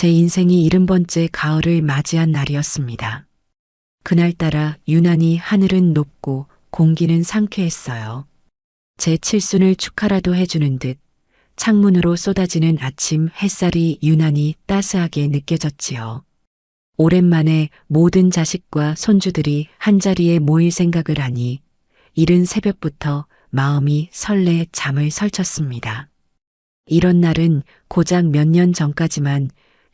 제 인생이 70번째 가을을 맞이한 날이었습니다. 그날따라 유난히 하늘은 높고 공기는 상쾌했어요. 제 칠순을 축하라도 해주는 듯 창문으로 쏟아지는 아침 햇살이 유난히 따스하게 느껴졌지요. 오랜만에 모든 자식과 손주들이 한자리에 모일 생각을 하니 이른 새벽부터 마음이 설레 잠을 설쳤습니다. 이런 날은 고작 몇 년 전까지만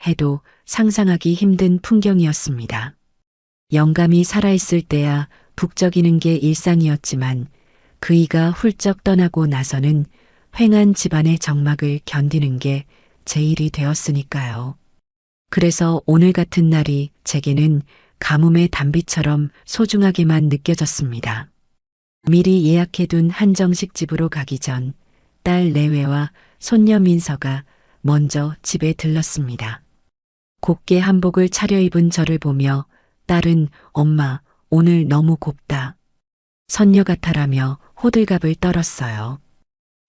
해도 상상하기 힘든 풍경이었습니다. 영감이 살아있을 때야 북적이는 게 일상이었지만 그이가 훌쩍 떠나고 나서는 횡한 집안의 적막을 견디는 게 제 일이 되었으니까요. 그래서 오늘 같은 날이 제게는 가뭄의 단비처럼 소중하게만 느껴졌습니다. 미리 예약해둔 한정식 집으로 가기 전 딸 내외와 손녀 민서가 먼저 집에 들렀습니다. 곱게 한복을 차려입은 저를 보며 딸은 엄마, 오늘 너무 곱다. 선녀 같아라며 호들갑을 떨었어요.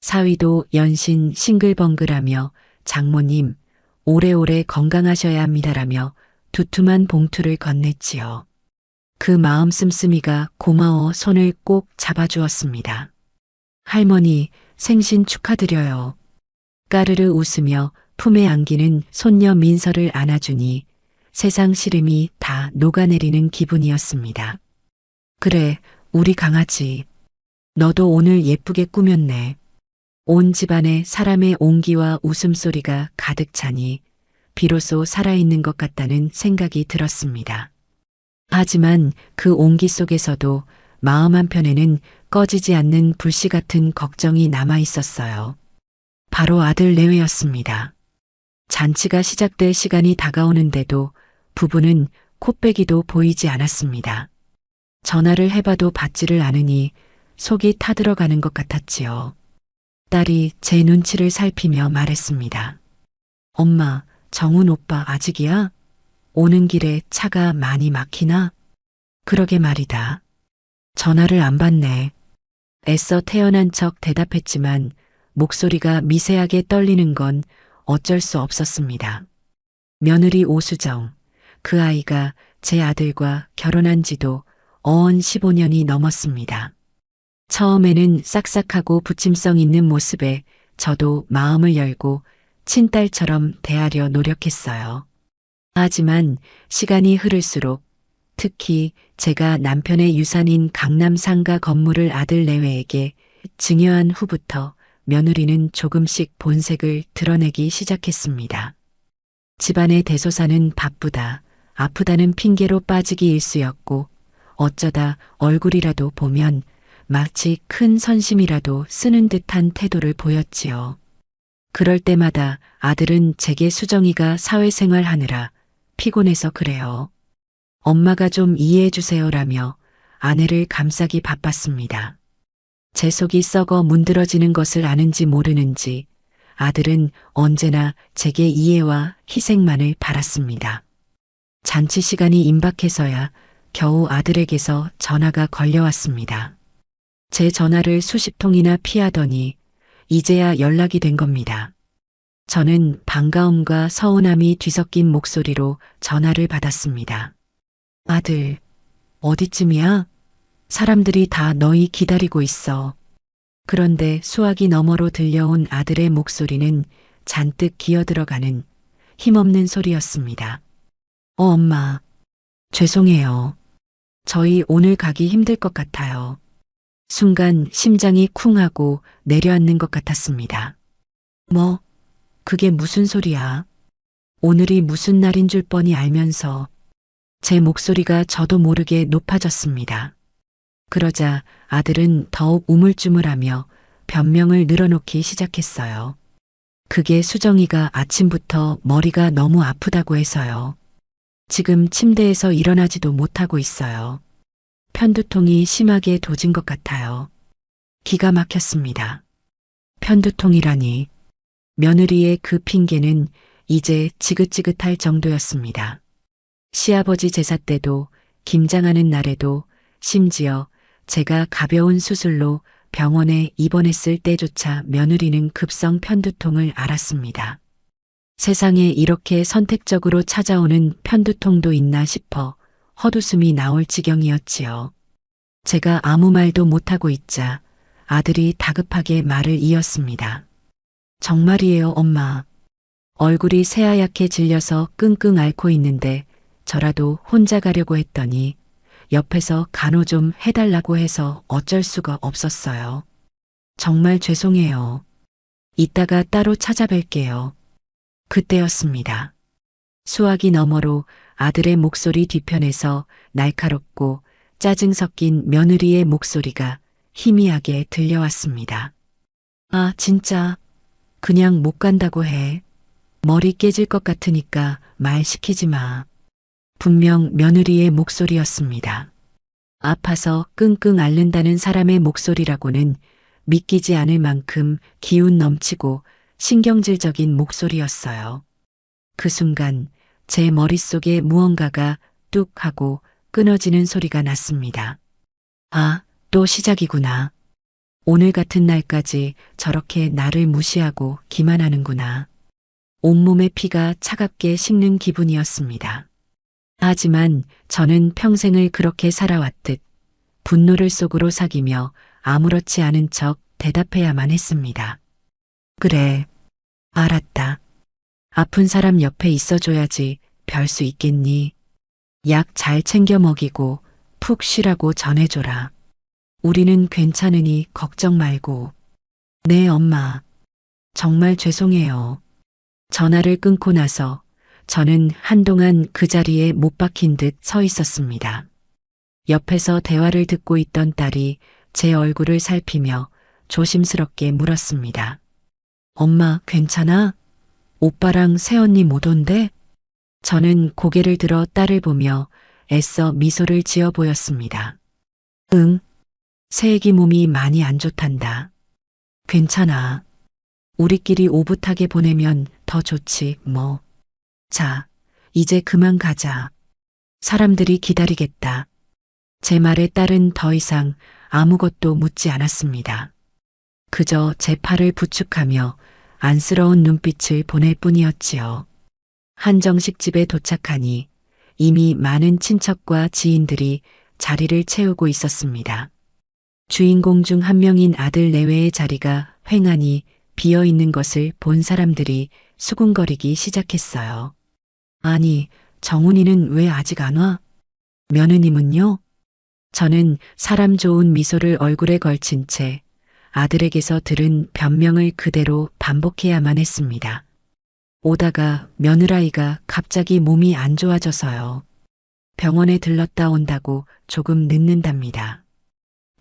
사위도 연신 싱글벙글하며 장모님, 오래오래 건강하셔야 합니다라며 두툼한 봉투를 건넸지요. 그 마음 씀씀이가 고마워 손을 꼭 잡아주었습니다. 할머니, 생신 축하드려요. 까르르 웃으며 품에 안기는 손녀 민서를 안아주니 세상 시름이 다 녹아내리는 기분이었습니다. 그래, 우리 강아지. 너도 오늘 예쁘게 꾸몄네. 온 집안에 사람의 온기와 웃음소리가 가득 차니 비로소 살아있는 것 같다는 생각이 들었습니다. 하지만 그 온기 속에서도 마음 한편에는 꺼지지 않는 불씨 같은 걱정이 남아 있었어요. 바로 아들 내외였습니다. 잔치가 시작될 시간이 다가오는데도 부부는 코빼기도 보이지 않았습니다. 전화를 해봐도 받지를 않으니 속이 타들어가는 것 같았지요. 딸이 제 눈치를 살피며 말했습니다. 엄마, 정훈 오빠 아직이야? 오는 길에 차가 많이 막히나? 그러게 말이다. 전화를 안 받네. 애써 태어난 척 대답했지만 목소리가 미세하게 떨리는 건 어쩔 수 없었습니다. 며느리 오수정, 그 아이가 제 아들과 결혼한 지도 어언 15년이 넘었습니다. 처음에는 싹싹하고 부침성 있는 모습에 저도 마음을 열고 친딸처럼 대하려 노력했어요. 하지만 시간이 흐를수록 특히 제가 남편의 유산인 강남 상가 건물을 아들 내외에게 증여한 후부터 며느리는 조금씩 본색을 드러내기 시작했습니다. 집안의 대소사는 바쁘다, 아프다는 핑계로 빠지기 일쑤였고 어쩌다 얼굴이라도 보면 마치 큰 선심이라도 쓰는 듯한 태도를 보였지요. 그럴 때마다 아들은 제게 수정이가 사회생활 하느라 피곤해서 그래요. 엄마가 좀 이해해 주세요라며 아내를 감싸기 바빴습니다. 제 속이 썩어 문드러지는 것을 아는지 모르는지 아들은 언제나 제게 이해와 희생만을 바랐습니다. 잔치 시간이 임박해서야 겨우 아들에게서 전화가 걸려왔습니다. 제 전화를 수십 통이나 피하더니 이제야 연락이 된 겁니다. 저는 반가움과 서운함이 뒤섞인 목소리로 전화를 받았습니다. 아들, 어디쯤이야? 사람들이 다 너희 기다리고 있어. 그런데 수화기 너머로 들려온 아들의 목소리는 잔뜩 기어들어가는 힘없는 소리였습니다. 엄마, 죄송해요. 저희 오늘 가기 힘들 것 같아요. 순간 심장이 쿵하고 내려앉는 것 같았습니다. 뭐, 그게 무슨 소리야? 오늘이 무슨 날인 줄 뻔히 알면서 제 목소리가 저도 모르게 높아졌습니다. 그러자 아들은 더욱 우물쭈물하며 변명을 늘어놓기 시작했어요. 그게 수정이가 아침부터 머리가 너무 아프다고 해서요. 지금 침대에서 일어나지도 못하고 있어요. 편두통이 심하게 도진 것 같아요. 기가 막혔습니다. 편두통이라니. 며느리의 그 핑계는 이제 지긋지긋할 정도였습니다. 시아버지 제사 때도 김장하는 날에도 심지어 제가 가벼운 수술로 병원에 입원했을 때조차 며느리는 급성 편두통을 앓았습니다. 세상에 이렇게 선택적으로 찾아오는 편두통도 있나 싶어 헛웃음이 나올 지경이었지요. 제가 아무 말도 못하고 있자 아들이 다급하게 말을 이었습니다. 정말이에요, 엄마. 얼굴이 새하얗게 질려서 끙끙 앓고 있는데 저라도 혼자 가려고 했더니 옆에서 간호 좀 해달라고 해서 어쩔 수가 없었어요. 정말 죄송해요. 이따가 따로 찾아뵐게요. 그때였습니다. 수화기 너머로 아들의 목소리 뒤편에서 날카롭고 짜증 섞인 며느리의 목소리가 희미하게 들려왔습니다. 아, 진짜. 그냥 못 간다고 해. 머리 깨질 것 같으니까 말 시키지 마. 분명 며느리의 목소리였습니다. 아파서 끙끙 앓는다는 사람의 목소리라고는 믿기지 않을 만큼 기운 넘치고 신경질적인 목소리였어요. 그 순간 제 머릿속에 무언가가 뚝 하고 끊어지는 소리가 났습니다. 아, 또 시작이구나. 오늘 같은 날까지 저렇게 나를 무시하고 기만하는구나. 온몸의 피가 차갑게 식는 기분이었습니다. 하지만 저는 평생을 그렇게 살아왔듯 분노를 속으로 사기며 아무렇지 않은 척 대답해야만 했습니다. 그래, 알았다. 아픈 사람 옆에 있어줘야지 별 수 있겠니? 약 잘 챙겨 먹이고 푹 쉬라고 전해줘라. 우리는 괜찮으니 걱정 말고. 네, 엄마. 정말 죄송해요. 전화를 끊고 나서 저는 한동안 그 자리에 못 박힌 듯 서 있었습니다. 옆에서 대화를 듣고 있던 딸이 제 얼굴을 살피며 조심스럽게 물었습니다. 엄마, 괜찮아? 오빠랑 새언니 못 온대? 저는 고개를 들어 딸을 보며 애써 미소를 지어 보였습니다. 응. 새애기 몸이 많이 안 좋단다. 괜찮아. 우리끼리 오붓하게 보내면 더 좋지, 뭐. 자, 이제 그만 가자. 사람들이 기다리겠다. 제 말에 딸은 더 이상 아무것도 묻지 않았습니다. 그저 제 팔을 부축하며 안쓰러운 눈빛을 보낼 뿐이었지요. 한정식 집에 도착하니 이미 많은 친척과 지인들이 자리를 채우고 있었습니다. 주인공 중 한 명인 아들 내외의 자리가 횡하니 비어 있는 것을 본 사람들이 수군거리기 시작했어요. 아니, 정훈이는 왜 아직 안 와? 며느님은요? 저는 사람 좋은 미소를 얼굴에 걸친 채 아들에게서 들은 변명을 그대로 반복해야만 했습니다. 오다가 며느라이가 갑자기 몸이 안 좋아져서요. 병원에 들렀다 온다고 조금 늦는답니다.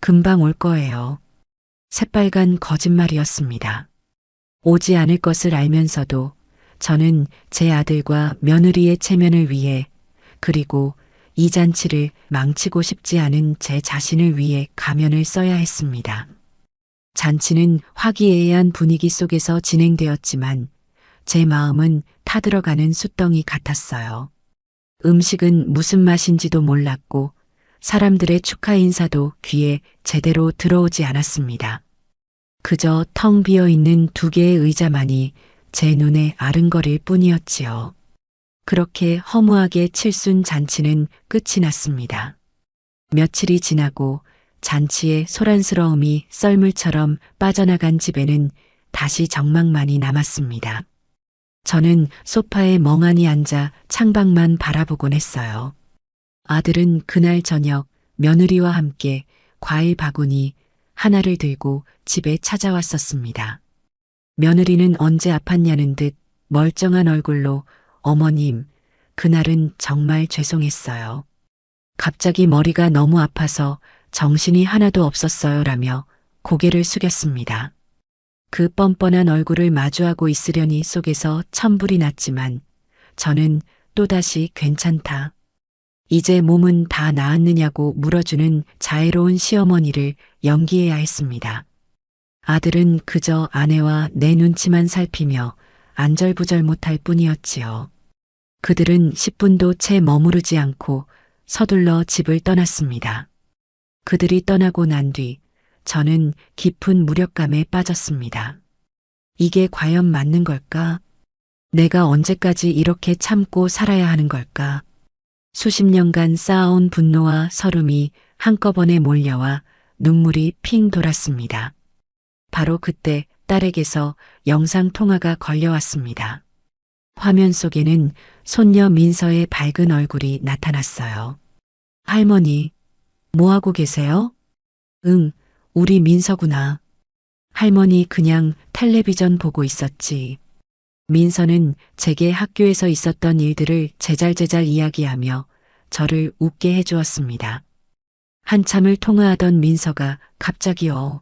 금방 올 거예요. 새빨간 거짓말이었습니다. 오지 않을 것을 알면서도 저는 제 아들과 며느리의 체면을 위해 그리고 이 잔치를 망치고 싶지 않은 제 자신을 위해 가면을 써야 했습니다. 잔치는 화기애애한 분위기 속에서 진행되었지만 제 마음은 타들어가는 숫덩이 같았어요. 음식은 무슨 맛인지도 몰랐고 사람들의 축하 인사도 귀에 제대로 들어오지 않았습니다. 그저 텅 비어 있는 두 개의 의자만이 제 눈에 아른거릴 뿐이었지요. 그렇게 허무하게 칠순 잔치는 끝이 났습니다. 며칠이 지나고 잔치의 소란스러움이 썰물처럼 빠져나간 집에는 다시 정막만이 남았습니다. 저는 소파에 멍하니 앉아 창밖만 바라보곤 했어요. 아들은 그날 저녁 며느리와 함께 과일 바구니 하나를 들고 집에 찾아왔었습니다. 며느리는 언제 아팠냐는 듯 멀쩡한 얼굴로 어머님, 그날은 정말 죄송했어요. 갑자기 머리가 너무 아파서 정신이 하나도 없었어요 라며 고개를 숙였습니다. 그 뻔뻔한 얼굴을 마주하고 있으려니 속에서 천불이 났지만 저는 또다시 괜찮다. 이제 몸은 다 나았느냐고 물어주는 자애로운 시어머니를 연기해야 했습니다. 아들은 그저 아내와 내 눈치만 살피며 안절부절 못할 뿐이었지요. 그들은 10분도 채 머무르지 않고 서둘러 집을 떠났습니다. 그들이 떠나고 난 뒤 저는 깊은 무력감에 빠졌습니다. 이게 과연 맞는 걸까? 내가 언제까지 이렇게 참고 살아야 하는 걸까? 수십 년간 쌓아온 분노와 서름이 한꺼번에 몰려와 눈물이 핑 돌았습니다. 바로 그때 딸에게서 영상 통화가 걸려왔습니다. 화면 속에는 손녀 민서의 밝은 얼굴이 나타났어요. 할머니, 뭐하고 계세요? 응, 우리 민서구나. 할머니 그냥 텔레비전 보고 있었지. 민서는 제게 학교에서 있었던 일들을 제잘제잘 이야기하며 저를 웃게 해주었습니다. 한참을 통화하던 민서가 갑자기요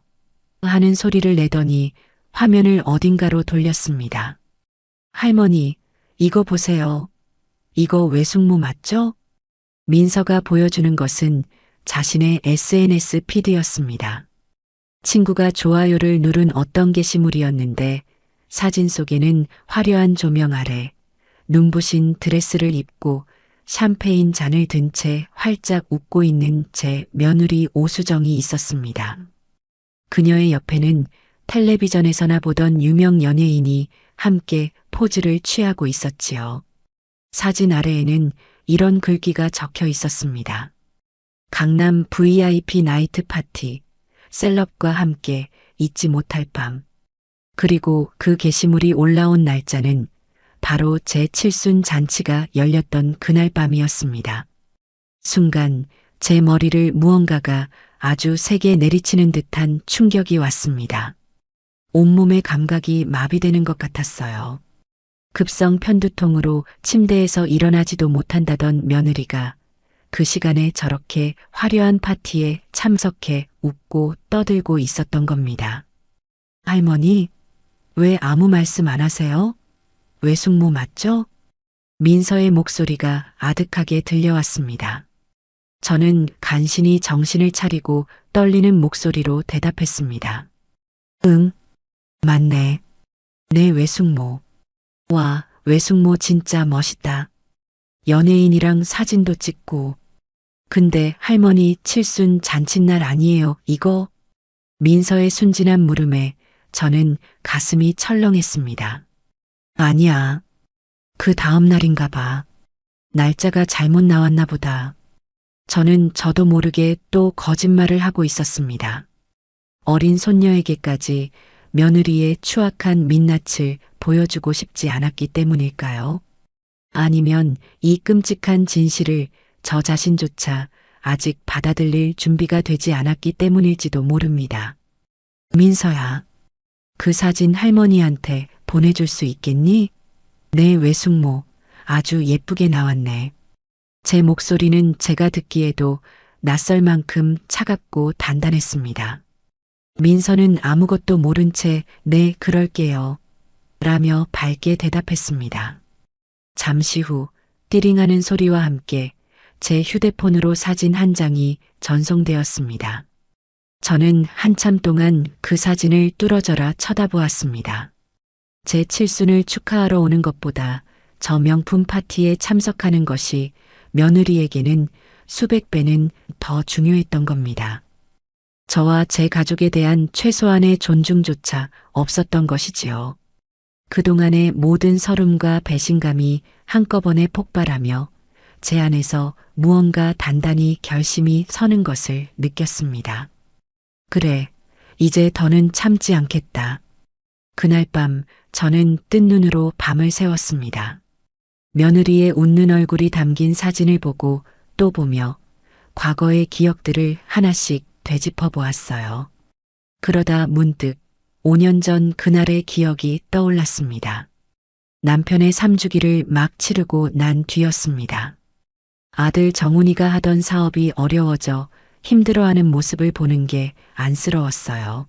하는 소리를 내더니 화면을 어딘가로 돌렸습니다. 할머니, 이거 보세요. 이거 외숙모 맞죠? 민서가 보여주는 것은 자신의 SNS 피드였습니다. 친구가 좋아요를 누른 어떤 게시물이었는데 사진 속에는 화려한 조명 아래 눈부신 드레스를 입고 샴페인 잔을 든 채 활짝 웃고 있는 제 며느리 오수정이 있었습니다. 그녀의 옆에는 텔레비전에서나 보던 유명 연예인이 함께 포즈를 취하고 있었지요. 사진 아래에는 이런 글귀가 적혀 있었습니다. 강남 VIP 나이트 파티, 셀럽과 함께 잊지 못할 밤. 그리고 그 게시물이 올라온 날짜는 바로 제 칠순 잔치가 열렸던 그날 밤이었습니다. 순간 제 머리를 무언가가 아주 세게 내리치는 듯한 충격이 왔습니다. 온몸의 감각이 마비되는 것 같았어요. 급성 편두통으로 침대에서 일어나지도 못한다던 며느리가 그 시간에 저렇게 화려한 파티에 참석해 웃고 떠들고 있었던 겁니다. 할머니, 왜 아무 말씀 안 하세요? 외숙모 맞죠? 민서의 목소리가 아득하게 들려왔습니다. 저는 간신히 정신을 차리고 떨리는 목소리로 대답했습니다. 응, 맞네. 내 외숙모. 와, 외숙모 진짜 멋있다. 연예인이랑 사진도 찍고. 근데 할머니 칠순 잔칫날 아니에요, 이거? 민서의 순진한 물음에 저는 가슴이 철렁했습니다. 아니야. 그 다음 날인가 봐. 날짜가 잘못 나왔나 보다. 저는 저도 모르게 또 거짓말을 하고 있었습니다. 어린 손녀에게까지 며느리의 추악한 민낯을 보여주고 싶지 않았기 때문일까요? 아니면 이 끔찍한 진실을 저 자신조차 아직 받아들일 준비가 되지 않았기 때문일지도 모릅니다. 민서야, 그 사진 할머니한테 보내줄 수 있겠니? 내 외숙모 아주 예쁘게 나왔네. 제 목소리는 제가 듣기에도 낯설 만큼 차갑고 단단했습니다. 민서는 아무것도 모른 채 네, 그럴게요. 라며 밝게 대답했습니다. 잠시 후 띠링하는 소리와 함께 제 휴대폰으로 사진 한 장이 전송되었습니다. 저는 한참 동안 그 사진을 뚫어져라 쳐다보았습니다. 제 칠순을 축하하러 오는 것보다 저 명품 파티에 참석하는 것이 며느리에게는 수백 배는 더 중요했던 겁니다. 저와 제 가족에 대한 최소한의 존중조차 없었던 것이지요. 그동안의 모든 서름과 배신감이 한꺼번에 폭발하며 제 안에서 무언가 단단히 결심이 서는 것을 느꼈습니다. 그래, 이제 더는 참지 않겠다. 그날 밤 저는 뜬 눈으로 밤을 새웠습니다. 며느리의 웃는 얼굴이 담긴 사진을 보고 또 보며 과거의 기억들을 하나씩 되짚어 보았어요. 그러다 문득 5년 전 그날의 기억이 떠올랐습니다. 남편의 3주기를 막 치르고 난 뒤였습니다. 아들 정훈이가 하던 사업이 어려워져 힘들어하는 모습을 보는 게 안쓰러웠어요.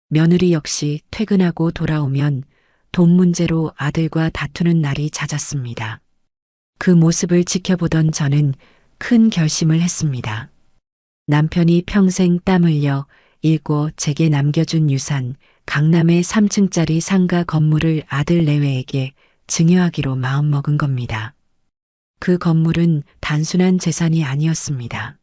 며느리 역시 퇴근하고 돌아오면 돈 문제로 아들과 다투는 날이 잦았습니다. 그 모습을 지켜보던 저는 큰 결심을 했습니다. 남편이 평생 땀 흘려 일궈 제게 남겨준 유산, 강남의 3층짜리 상가 건물을 아들 내외에게 증여하기로 마음먹은 겁니다. 그 건물은 단순한 재산이 아니었습니다.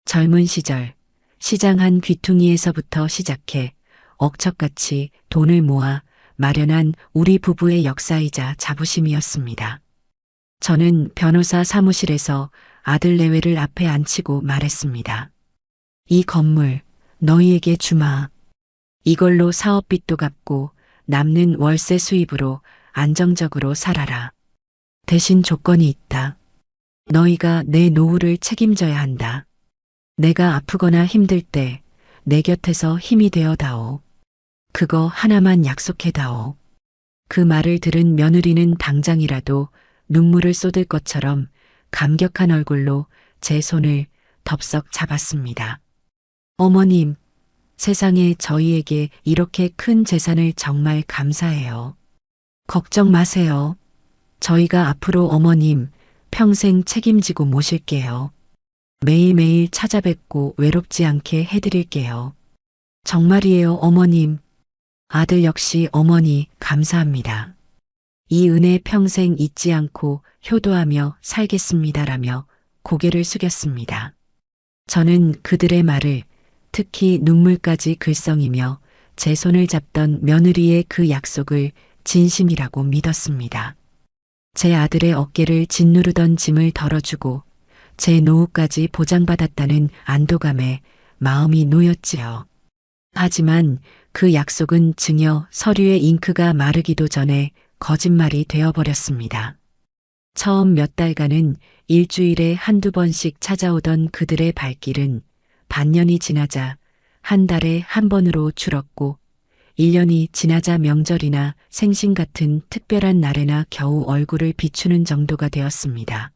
젊은 시절 시장 한 귀퉁이에서부터 시작해 억척같이 돈을 모아 마련한 우리 부부의 역사이자 자부심이었습니다. 저는 변호사 사무실에서 아들 내외를 앞에 앉히고 말했습니다. 이 건물 너희에게 주마. 이걸로 사업빚도 갚고 남는 월세 수입으로 안정적으로 살아라. 대신 조건이 있다. 너희가 내 노후를 책임져야 한다. 내가 아프거나 힘들 때 내 곁에서 힘이 되어 다오. 그거 하나만 약속해 다오. 그 말을 들은 며느리는 당장이라도 눈물을 쏟을 것처럼 감격한 얼굴로 제 손을 덥석 잡았습니다. 어머님, 세상에 저희에게 이렇게 큰 재산을 정말 감사해요. 걱정 마세요. 저희가 앞으로 어머님 평생 책임지고 모실게요. 매일매일 찾아뵙고 외롭지 않게 해드릴게요. 정말이에요, 어머님. 아들 역시 어머니 감사합니다. 이 은혜 평생 잊지 않고 효도하며 살겠습니다라며 고개를 숙였습니다. 저는 그들의 말을 특히 눈물까지 글썽이며 제 손을 잡던 며느리의 그 약속을 진심이라고 믿었습니다. 제 아들의 어깨를 짓누르던 짐을 덜어주고 제 노후까지 보장받았다는 안도감에 마음이 놓였지요. 하지만 그 약속은 증여 서류의 잉크가 마르기도 전에 거짓말이 되어버렸습니다. 처음 몇 달간은 일주일에 한두 번씩 찾아오던 그들의 발길은 반년이 지나자 한 달에 한 번으로 줄었고 1년이 지나자 명절이나 생신 같은 특별한 날에나 겨우 얼굴을 비추는 정도가 되었습니다.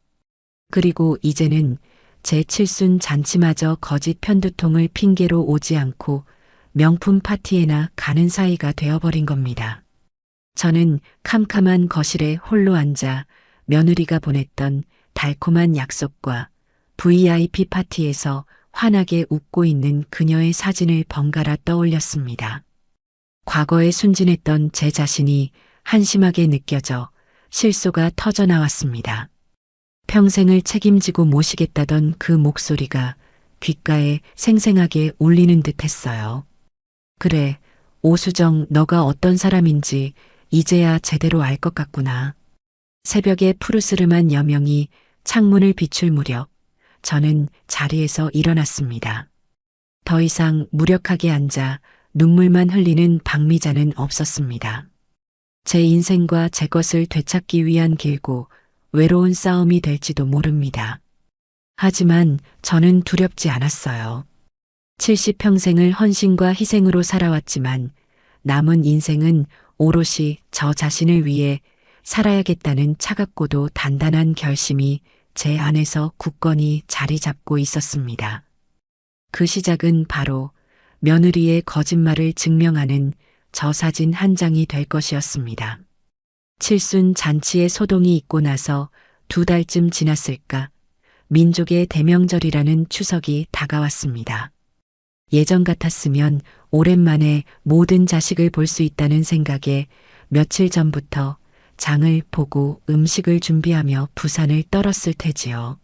그리고 이제는 제 칠순 잔치마저 거짓 편두통을 핑계로 오지 않고 명품 파티에나 가는 사이가 되어버린 겁니다. 저는 캄캄한 거실에 홀로 앉아 며느리가 보냈던 달콤한 약속과 VIP 파티에서 환하게 웃고 있는 그녀의 사진을 번갈아 떠올렸습니다. 과거에 순진했던 제 자신이 한심하게 느껴져 실소가 터져 나왔습니다. 평생을 책임지고 모시겠다던 그 목소리가 귓가에 생생하게 울리는 듯 했어요. 그래, 오수정, 너가 어떤 사람인지 이제야 제대로 알 것 같구나. 새벽의 푸르스름한 여명이 창문을 비출 무렵 저는 자리에서 일어났습니다. 더 이상 무력하게 앉아 눈물만 흘리는 박미자는 없었습니다. 제 인생과 제 것을 되찾기 위한 길고 외로운 싸움이 될지도 모릅니다. 하지만 저는 두렵지 않았어요. 70평생을 헌신과 희생으로 살아왔지만 남은 인생은 오롯이 저 자신을 위해 살아야겠다는 차갑고도 단단한 결심이 제 안에서 굳건히 자리 잡고 있었습니다. 그 시작은 바로 며느리의 거짓말을 증명하는 저 사진 한 장이 될 것이었습니다. 칠순 잔치의 소동이 있고 나서 2달쯤 지났을까 민족의 대명절이라는 추석이 다가왔습니다. 예전 같았으면 오랜만에 모든 자식을 볼 수 있다는 생각에 며칠 전부터 장을 보고 음식을 준비하며 부산을 떨었을 테지요.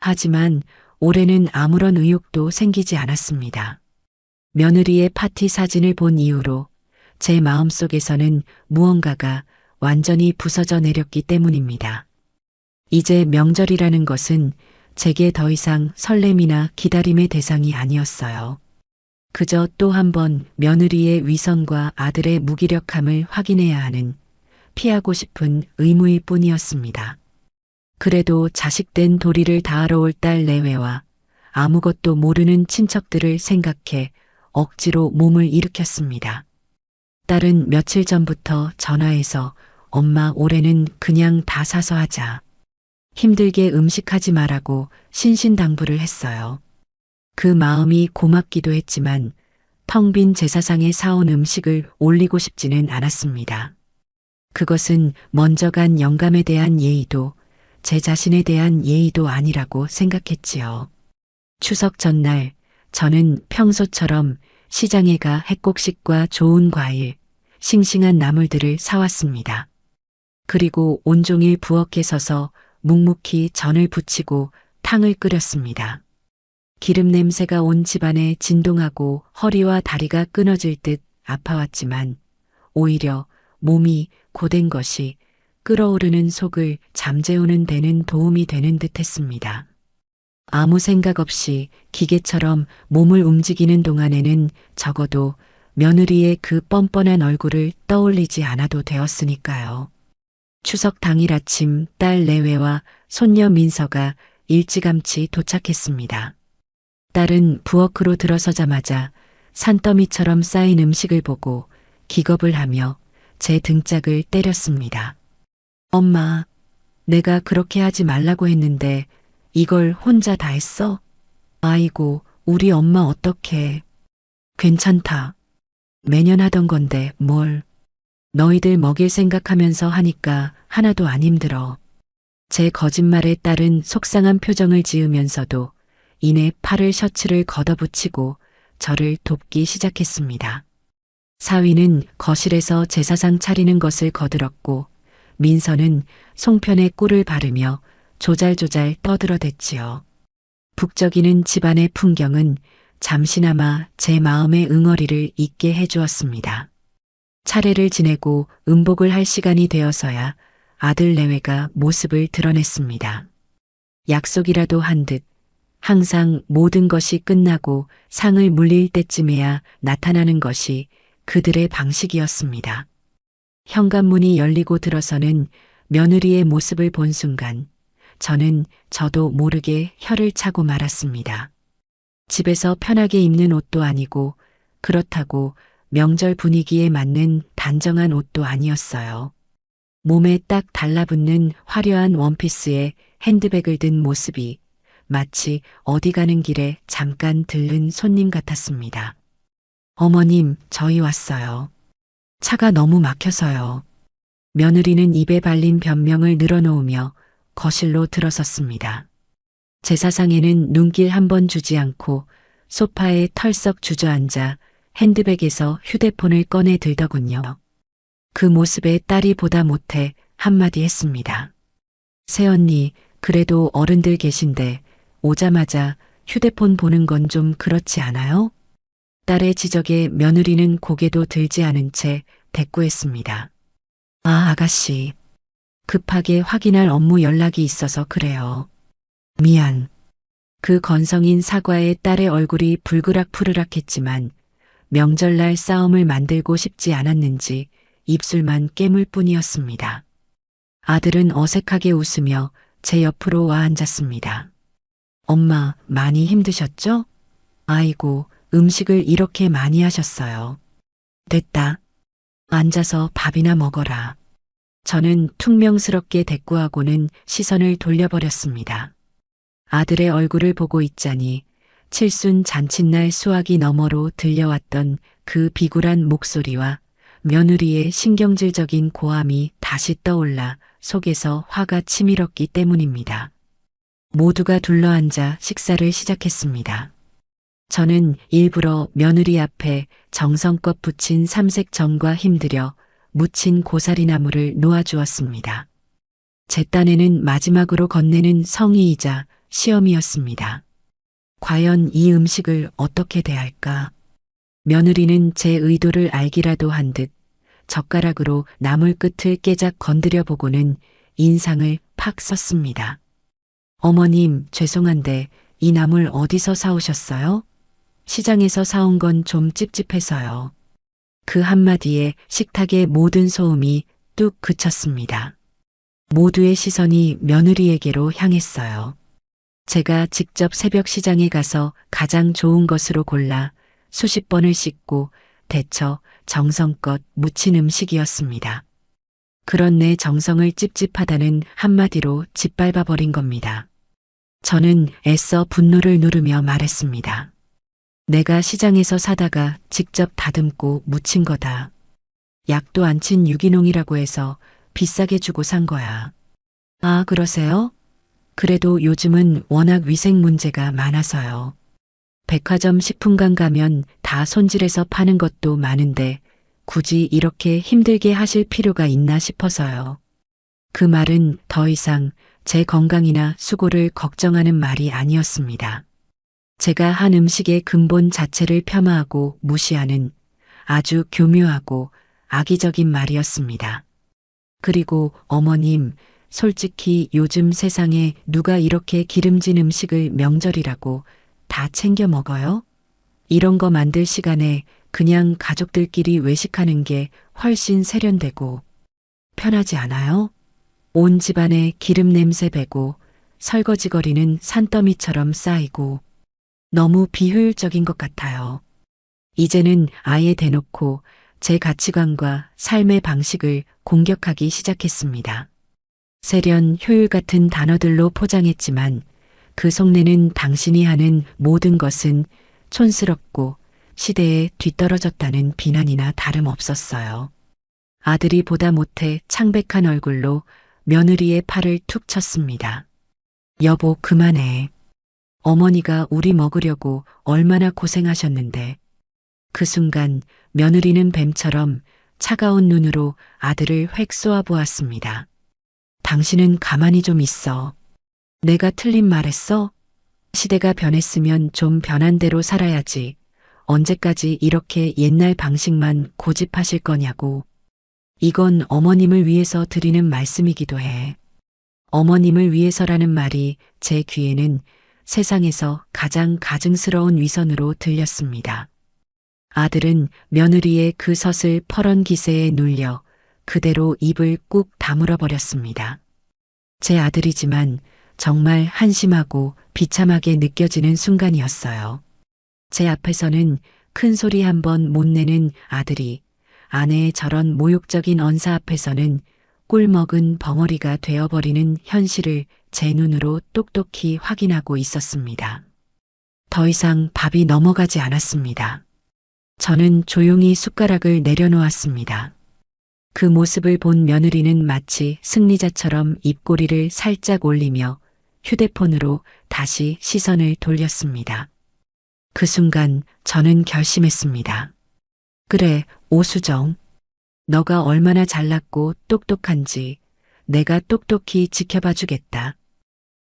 하지만 올해는 아무런 의욕도 생기지 않았습니다. 며느리의 파티 사진을 본 이후로 제 마음속에서는 무언가가 완전히 부서져 내렸기 때문입니다. 이제 명절이라는 것은 제게 더 이상 설렘이나 기다림의 대상이 아니었어요. 그저 또 한 번 며느리의 위선과 아들의 무기력함을 확인해야 하는 피하고 싶은 의무일 뿐이었습니다. 그래도 자식된 도리를 다하러 올 딸 내외와 아무것도 모르는 친척들을 생각해 억지로 몸을 일으켰습니다. 딸은 며칠 전부터 전화해서 엄마 올해는 그냥 다 사서 하자. 힘들게 음식하지 말라고 신신당부를 했어요. 그 마음이 고맙기도 했지만 텅 빈 제사상에 사온 음식을 올리고 싶지는 않았습니다. 그것은 먼저 간 영감에 대한 예의도 제 자신에 대한 예의도 아니라고 생각했지요. 추석 전날 저는 평소처럼 시장에 가 햇곡식과 좋은 과일, 싱싱한 나물들을 사왔습니다. 그리고 온종일 부엌에 서서 묵묵히 전을 부치고 탕을 끓였습니다. 기름 냄새가 온 집안에 진동하고 허리와 다리가 끊어질 듯 아파왔지만 오히려 몸이 고된 것이 끓어오르는 속을 잠재우는 데는 도움이 되는 듯 했습니다. 아무 생각 없이 기계처럼 몸을 움직이는 동안에는 적어도 며느리의 그 뻔뻔한 얼굴을 떠올리지 않아도 되었으니까요. 추석 당일 아침 딸 내외와 손녀 민서가 일찌감치 도착했습니다. 딸은 부엌으로 들어서자마자 산더미처럼 쌓인 음식을 보고 기겁을 하며 제 등짝을 때렸습니다. 엄마, 내가 그렇게 하지 말라고 했는데 이걸 혼자 다 했어? 아이고, 우리 엄마 어떡해. 괜찮다. 매년 하던 건데 뭘. 너희들 먹일 생각하면서 하니까 하나도 안 힘들어. 제 거짓말에 딸은 속상한 표정을 지으면서도 이내 팔을 셔츠를 걷어붙이고 저를 돕기 시작했습니다. 사위는 거실에서 제사상 차리는 것을 거들었고 민서는 송편에 꿀을 바르며 조잘조잘 떠들어댔지요. 북적이는 집안의 풍경은 잠시나마 제 마음의 응어리를 잊게 해주었습니다. 차례를 지내고 음복을 할 시간이 되어서야 아들 내외가 모습을 드러냈습니다. 약속이라도 한 듯 항상 모든 것이 끝나고 상을 물릴 때쯤에야 나타나는 것이 그들의 방식이었습니다. 현관문이 열리고 들어서는 며느리의 모습을 본 순간 저는 저도 모르게 혀를 차고 말았습니다. 집에서 편하게 입는 옷도 아니고 그렇다고 명절 분위기에 맞는 단정한 옷도 아니었어요. 몸에 딱 달라붙는 화려한 원피스에 핸드백을 든 모습이 마치 어디 가는 길에 잠깐 들른 손님 같았습니다. 어머님, 저희 왔어요. 차가 너무 막혀서요. 며느리는 입에 발린 변명을 늘어놓으며 거실로 들어섰습니다. 제사상에는 눈길 한 번 주지 않고 소파에 털썩 주저앉아 핸드백에서 휴대폰을 꺼내 들더군요. 그 모습에 딸이 보다 못해 한마디 했습니다. 새언니, 그래도 어른들 계신데 오자마자 휴대폰 보는 건 좀 그렇지 않아요? 딸의 지적에 며느리는 고개도 들지 않은 채 대꾸했습니다. 아, 아가씨. 급하게 확인할 업무 연락이 있어서 그래요. 미안. 그 건성인 사과에 딸의 얼굴이 불그락푸르락했지만 명절날 싸움을 만들고 싶지 않았는지 입술만 깨물 뿐이었습니다. 아들은 어색하게 웃으며 제 옆으로 와 앉았습니다. 엄마, 많이 힘드셨죠? 아이고, 음식을 이렇게 많이 하셨어요. 됐다. 앉아서 밥이나 먹어라. 저는 퉁명스럽게 대꾸하고는 시선을 돌려버렸습니다. 아들의 얼굴을 보고 있자니 칠순 잔칫날 수화기 너머로 들려왔던 그 비굴한 목소리와 며느리의 신경질적인 고함이 다시 떠올라 속에서 화가 치밀었기 때문입니다. 모두가 둘러앉아 식사를 시작했습니다. 저는 일부러 며느리 앞에 정성껏 부친 삼색전과 힘들여 무친 고사리나물을 놓아주었습니다. 제 딴에는 마지막으로 건네는 성의이자 시험이었습니다. 과연 이 음식을 어떻게 대할까? 며느리는 제 의도를 알기라도 한 듯 젓가락으로 나물 끝을 깨작 건드려 보고는 인상을 팍 썼습니다. 어머님, 죄송한데 이 나물 어디서 사오셨어요? 시장에서 사온 건 좀 찝찝해서요. 그 한마디에 식탁의 모든 소음이 뚝 그쳤습니다. 모두의 시선이 며느리에게로 향했어요. 제가 직접 새벽 시장에 가서 가장 좋은 것으로 골라 수십 번을 씻고 데쳐 정성껏 무친 음식이었습니다. 그런 내 정성을 찝찝하다는 한마디로 짓밟아 버린 겁니다. 저는 애써 분노를 누르며 말했습니다. 내가 시장에서 사다가 직접 다듬고 무친 거다. 약도 안 친 유기농이라고 해서 비싸게 주고 산 거야. 아, 그러세요? 그래도 요즘은 워낙 위생 문제가 많아서요. 백화점 식품관 가면 다 손질해서 파는 것도 많은데 굳이 이렇게 힘들게 하실 필요가 있나 싶어서요. 그 말은 더 이상 제 건강이나 수고를 걱정하는 말이 아니었습니다. 제가 한 음식의 근본 자체를 폄하하고 무시하는 아주 교묘하고 악의적인 말이었습니다. 그리고 어머님, 솔직히 요즘 세상에 누가 이렇게 기름진 음식을 명절이라고 다 챙겨 먹어요? 이런 거 만들 시간에 그냥 가족들끼리 외식하는 게 훨씬 세련되고 편하지 않아요? 온 집안에 기름 냄새 배고 설거지거리는 산더미처럼 쌓이고 너무 비효율적인 것 같아요. 이제는 아예 대놓고 제 가치관과 삶의 방식을 공격하기 시작했습니다. 세련, 효율 같은 단어들로 포장했지만 그 속내는 당신이 하는 모든 것은 촌스럽고 시대에 뒤떨어졌다는 비난이나 다름없었어요. 아들이 보다 못해 창백한 얼굴로 며느리의 팔을 툭 쳤습니다. 여보, 그만해. 어머니가 우리 먹으려고 얼마나 고생하셨는데. 그 순간 며느리는 뱀처럼 차가운 눈으로 아들을 획 쏘아보았습니다. 당신은 가만히 좀 있어. 내가 틀린 말했어? 시대가 변했으면 좀 변한 대로 살아야지. 언제까지 이렇게 옛날 방식만 고집하실 거냐고. 이건 어머님을 위해서 드리는 말씀이기도 해. 어머님을 위해서라는 말이 제 귀에는 세상에서 가장 가증스러운 위선으로 들렸습니다. 아들은 며느리의 그 서슬 퍼런 기세에 눌려 그대로 입을 꾹 다물어 버렸습니다. 제 아들이지만 정말 한심하고 비참하게 느껴지는 순간이었어요. 제 앞에서는 큰 소리 한 번 못 내는 아들이 아내의 저런 모욕적인 언사 앞에서는 꿀먹은 벙어리가 되어버리는 현실을 제 눈으로 똑똑히 확인하고 있었습니다. 더 이상 밥이 넘어가지 않았습니다. 저는 조용히 숟가락을 내려놓았습니다. 그 모습을 본 며느리는 마치 승리자처럼 입꼬리를 살짝 올리며 휴대폰으로 다시 시선을 돌렸습니다. 그 순간 저는 결심했습니다. 그래, 오수정. 너가 얼마나 잘났고 똑똑한지 내가 똑똑히 지켜봐 주겠다.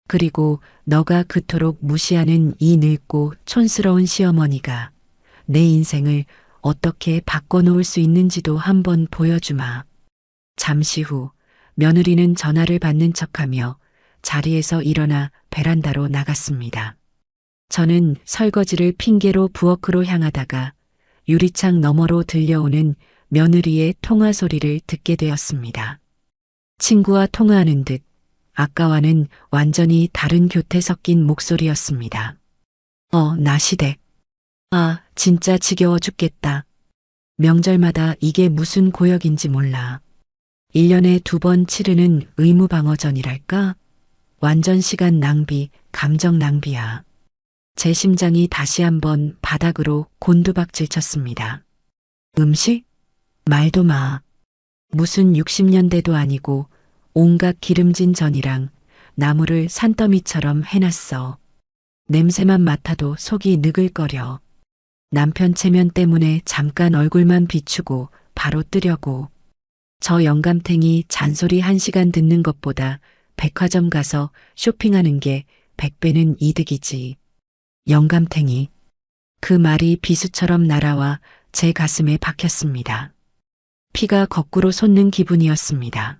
그리고 너가 그토록 무시하는 이 늙고 촌스러운 시어머니가 내 인생을 어떻게 바꿔놓을 수 있는지도 한번 보여주마. 잠시 후 며느리는 전화를 받는 척하며 자리에서 일어나 베란다로 나갔습니다. 저는 설거지를 핑계로 부엌으로 향하다가 유리창 너머로 들려오는 며느리의 통화 소리를 듣게 되었습니다. 친구와 통화하는 듯 아까와는 완전히 다른 교태 섞인 목소리였습니다. 나 시댁. 아, 진짜 지겨워 죽겠다. 명절마다 이게 무슨 고역인지 몰라. 1년에 2번 치르는 의무방어전이랄까? 완전 시간 낭비, 감정 낭비야. 제 심장이 다시 한번 바닥으로 곤두박질 쳤습니다. 음식? 말도 마. 무슨 60년대도 아니고 온갖 기름진 전이랑 나물을 산더미처럼 해놨어. 냄새만 맡아도 속이 느글거려. 남편 체면 때문에 잠깐 얼굴만 비추고 바로 뜨려고. 저 영감탱이 잔소리 1시간 듣는 것보다 백화점 가서 쇼핑하는 게 100배는 이득이지. 영감탱이. 그 말이 비수처럼 날아와 제 가슴에 박혔습니다. 피가 거꾸로 솟는 기분이었습니다.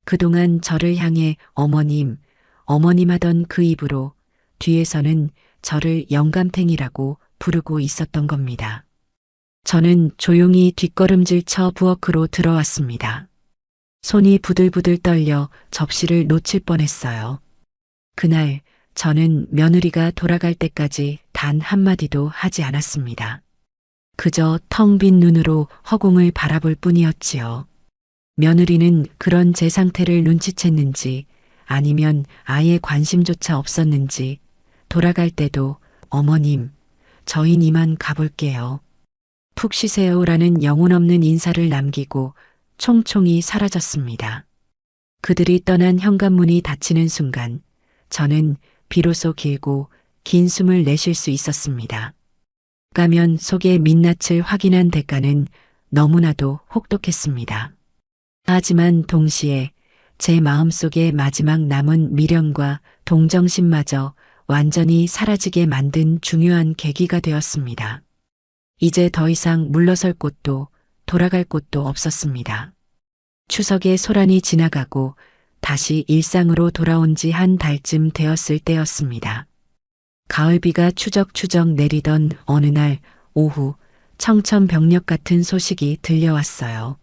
그동안 저를 향해 어머님 하던 그 입으로 뒤에서는 저를 영감탱이라고 부르고 있었던 겁니다. 저는 조용히 뒷걸음질 쳐 부엌으로 들어왔습니다. 손이 부들부들 떨려 접시를 놓칠 뻔했어요. 그날 저는 며느리가 돌아갈 때까지 단 한마디도 하지 않았습니다. 그저 텅 빈 눈으로 허공을 바라볼 뿐이었지요. 며느리는 그런 제 상태를 눈치챘는지 아니면 아예 관심조차 없었는지 돌아갈 때도 어머님, 저흰 이만 가볼게요. 푹 쉬세요라는 영혼 없는 인사를 남기고 총총히 사라졌습니다. 그들이 떠난 현관문이 닫히는 순간 저는 비로소 길고 긴 숨을 내쉴 수 있었습니다. 가면 속의 민낯을 확인한 대가는 너무나도 혹독했습니다. 하지만 동시에 제 마음속의 마지막 남은 미련과 동정심마저 완전히 사라지게 만든 중요한 계기가 되었습니다. 이제 더 이상 물러설 곳도 돌아갈 곳도 없었습니다. 추석에 소란이 지나가고 다시 일상으로 돌아온 지 한 달쯤 되었을 때였습니다. 가을비가 추적추적 내리던 어느 날 오후 청천벽력 같은 소식이 들려왔어요.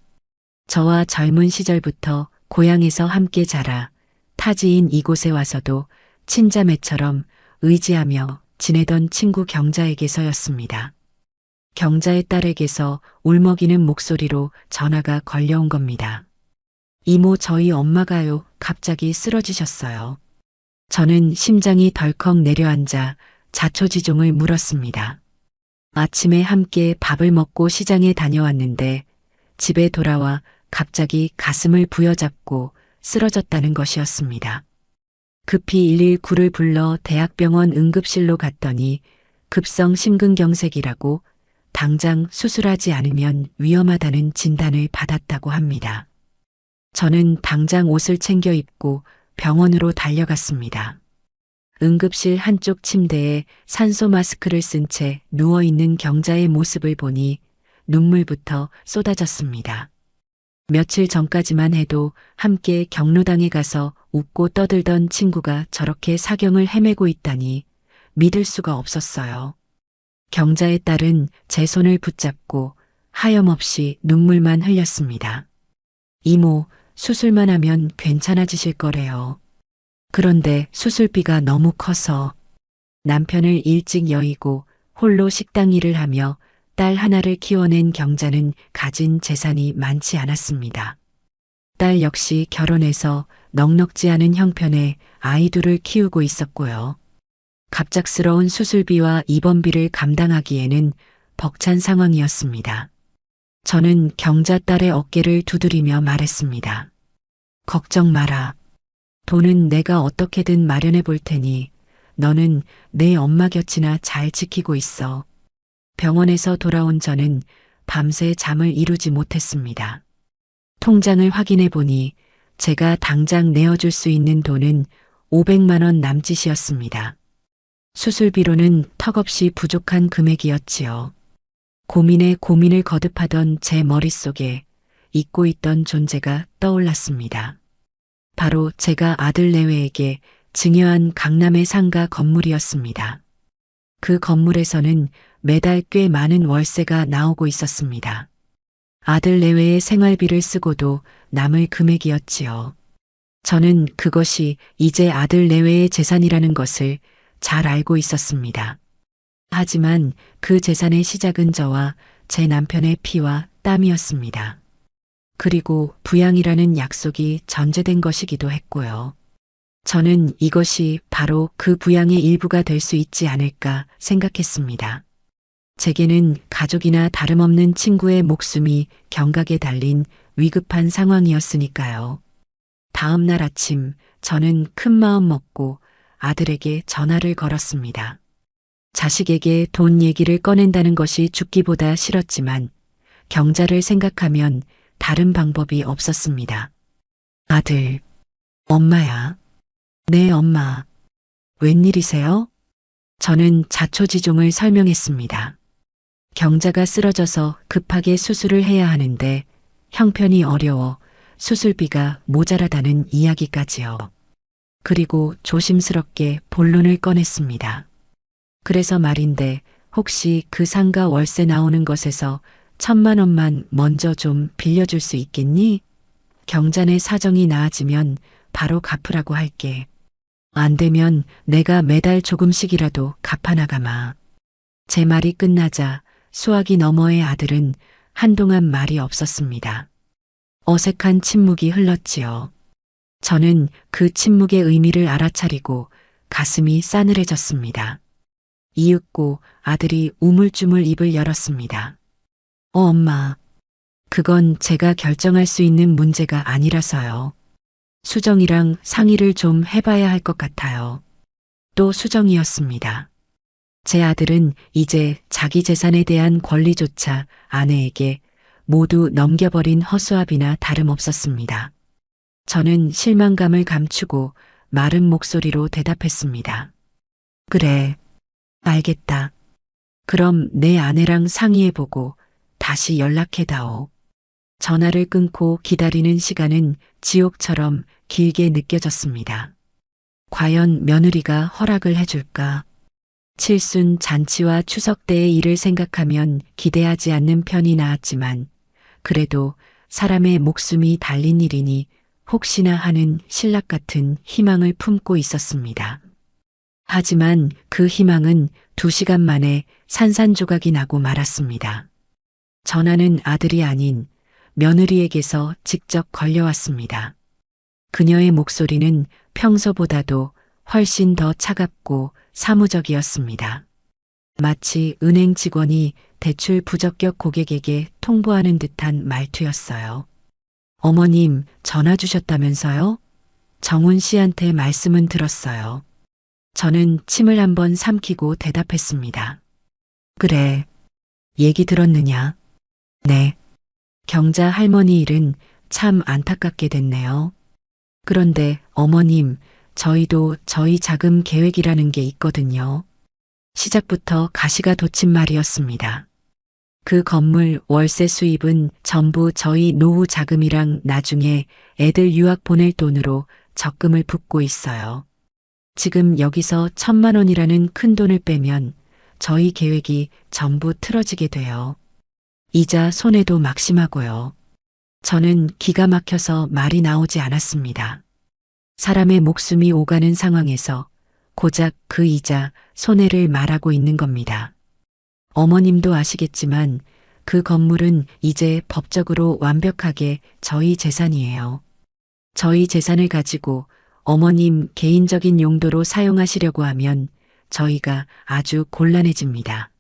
저와 젊은 시절부터 고향에서 함께 자라 타지인 이곳에 와서도 친자매처럼 의지하며 지내던 친구 경자에게서였습니다. 경자의 딸에게서 울먹이는 목소리로 전화가 걸려온 겁니다. 이모, 저희 엄마가요, 갑자기 쓰러지셨어요. 저는 심장이 덜컥 내려앉아 자초지종을 물었습니다. 아침에 함께 밥을 먹고 시장에 다녀왔는데 집에 돌아와 갑자기 가슴을 부여잡고 쓰러졌다는 것이었습니다. 급히 119를 불러 대학병원 응급실로 갔더니 급성 심근경색이라고 당장 수술하지 않으면 위험하다는 진단을 받았다고 합니다. 저는 당장 옷을 챙겨 입고 병원으로 달려갔습니다. 응급실 한쪽 침대에 산소 마스크를 쓴 채 누워있는 경자의 모습을 보니 눈물부터 쏟아졌습니다. 며칠 전까지만 해도 함께 경로당에 가서 웃고 떠들던 친구가 저렇게 사경을 헤매고 있다니 믿을 수가 없었어요. 경자의 딸은 제 손을 붙잡고 하염없이 눈물만 흘렸습니다. 이모, 수술만 하면 괜찮아지실 거래요. 그런데 수술비가 너무 커서 남편을 일찍 여의고 홀로 식당 일을 하며 딸 하나를 키워낸 경자는 가진 재산이 많지 않았습니다. 딸 역시 결혼해서 넉넉지 않은 형편에 아이 둘을 키우고 있었고요. 갑작스러운 수술비와 입원비를 감당하기에는 벅찬 상황이었습니다. 저는 경자 딸의 어깨를 두드리며 말했습니다. 걱정 마라. 돈은 내가 어떻게든 마련해 볼 테니 너는 내 엄마 곁이나 잘 지키고 있어. 병원에서 돌아온 저는 밤새 잠을 이루지 못했습니다. 통장을 확인해 보니 제가 당장 내어줄 수 있는 돈은 500만 원 남짓이었습니다. 수술비로는 턱없이 부족한 금액이었지요. 고민에 고민을 거듭하던 제 머릿속에 잊고 있던 존재가 떠올랐습니다. 바로 제가 아들 내외에게 증여한 강남의 상가 건물이었습니다. 그 건물에서는 매달 꽤 많은 월세가 나오고 있었습니다. 아들 내외의 생활비를 쓰고도 남을 금액이었지요. 저는 그것이 이제 아들 내외의 재산이라는 것을 잘 알고 있었습니다. 하지만 그 재산의 시작은 저와 제 남편의 피와 땀이었습니다. 그리고 부양이라는 약속이 전제된 것이기도 했고요. 저는 이것이 바로 그 부양의 일부가 될 수 있지 않을까 생각했습니다. 제게는 가족이나 다름없는 친구의 목숨이 경각에 달린 위급한 상황이었으니까요. 다음 날 아침 저는 큰 마음 먹고 아들에게 전화를 걸었습니다. 자식에게 돈 얘기를 꺼낸다는 것이 죽기보다 싫었지만 경자를 생각하면 다른 방법이 없었습니다. 아들, 엄마야. 네, 엄마. 웬일이세요? 저는 자초지종을 설명했습니다. 경자가 쓰러져서 급하게 수술을 해야 하는데 형편이 어려워 수술비가 모자라다는 이야기까지요. 그리고 조심스럽게 본론을 꺼냈습니다. 그래서 말인데 혹시 그 상가 월세 나오는 것에서 1,000만 원만 먼저 좀 빌려줄 수 있겠니? 경자네 사정이 나아지면 바로 갚으라고 할게. 안 되면 내가 매달 조금씩이라도 갚아나가마. 제 말이 끝나자 수화기 너머의 아들은 한동안 말이 없었습니다. 어색한 침묵이 흘렀지요. 저는 그 침묵의 의미를 알아차리고 가슴이 싸늘해졌습니다. 이윽고 아들이 우물쭈물 입을 열었습니다. 엄마. 그건 제가 결정할 수 있는 문제가 아니라서요. 수정이랑 상의를 좀 해봐야 할 것 같아요. 또 수정이었습니다. 제 아들은 이제 자기 재산에 대한 권리조차 아내에게 모두 넘겨버린 허수아비나 다름없었습니다. 저는 실망감을 감추고 마른 목소리로 대답했습니다. 그래, 알겠다. 그럼 내 아내랑 상의해보고 다시 연락해다오. 전화를 끊고 기다리는 시간은 지옥처럼 길게 느껴졌습니다. 과연 며느리가 허락을 해줄까? 칠순 잔치와 추석 때의 일을 생각하면 기대하지 않는 편이 나았지만 그래도 사람의 목숨이 달린 일이니 혹시나 하는 신락 같은 희망을 품고 있었습니다. 하지만 그 희망은 2시간 만에 산산조각이 나고 말았습니다. 전화는 아들이 아닌 며느리에게서 직접 걸려왔습니다. 그녀의 목소리는 평소보다도 훨씬 더 차갑고 사무적이었습니다. 마치 은행 직원이 대출 부적격 고객에게 통보하는 듯한 말투였어요. 어머님, 전화 주셨다면서요? 정훈 씨한테 말씀은 들었어요. 저는 침을 한번 삼키고 대답했습니다. 그래. 얘기 들었느냐? 네. 경자 할머니 일은 참 안타깝게 됐네요. 그런데 어머님, 저희도 저희 자금 계획이라는 게 있거든요. 시작부터 가시가 돋친 말이었습니다. 그 건물 월세 수입은 전부 저희 노후 자금이랑 나중에 애들 유학 보낼 돈으로 적금을 붓고 있어요. 지금 여기서 1,000만 원이라는 큰 돈을 빼면 저희 계획이 전부 틀어지게 돼요. 이자 손해도 막심하고요. 저는 기가 막혀서 말이 나오지 않았습니다. 사람의 목숨이 오가는 상황에서 고작 그 이자 손해를 말하고 있는 겁니다. 어머님도 아시겠지만 그 건물은 이제 법적으로 완벽하게 저희 재산이에요. 저희 재산을 가지고 어머님 개인적인 용도로 사용하시려고 하면 저희가 아주 곤란해집니다.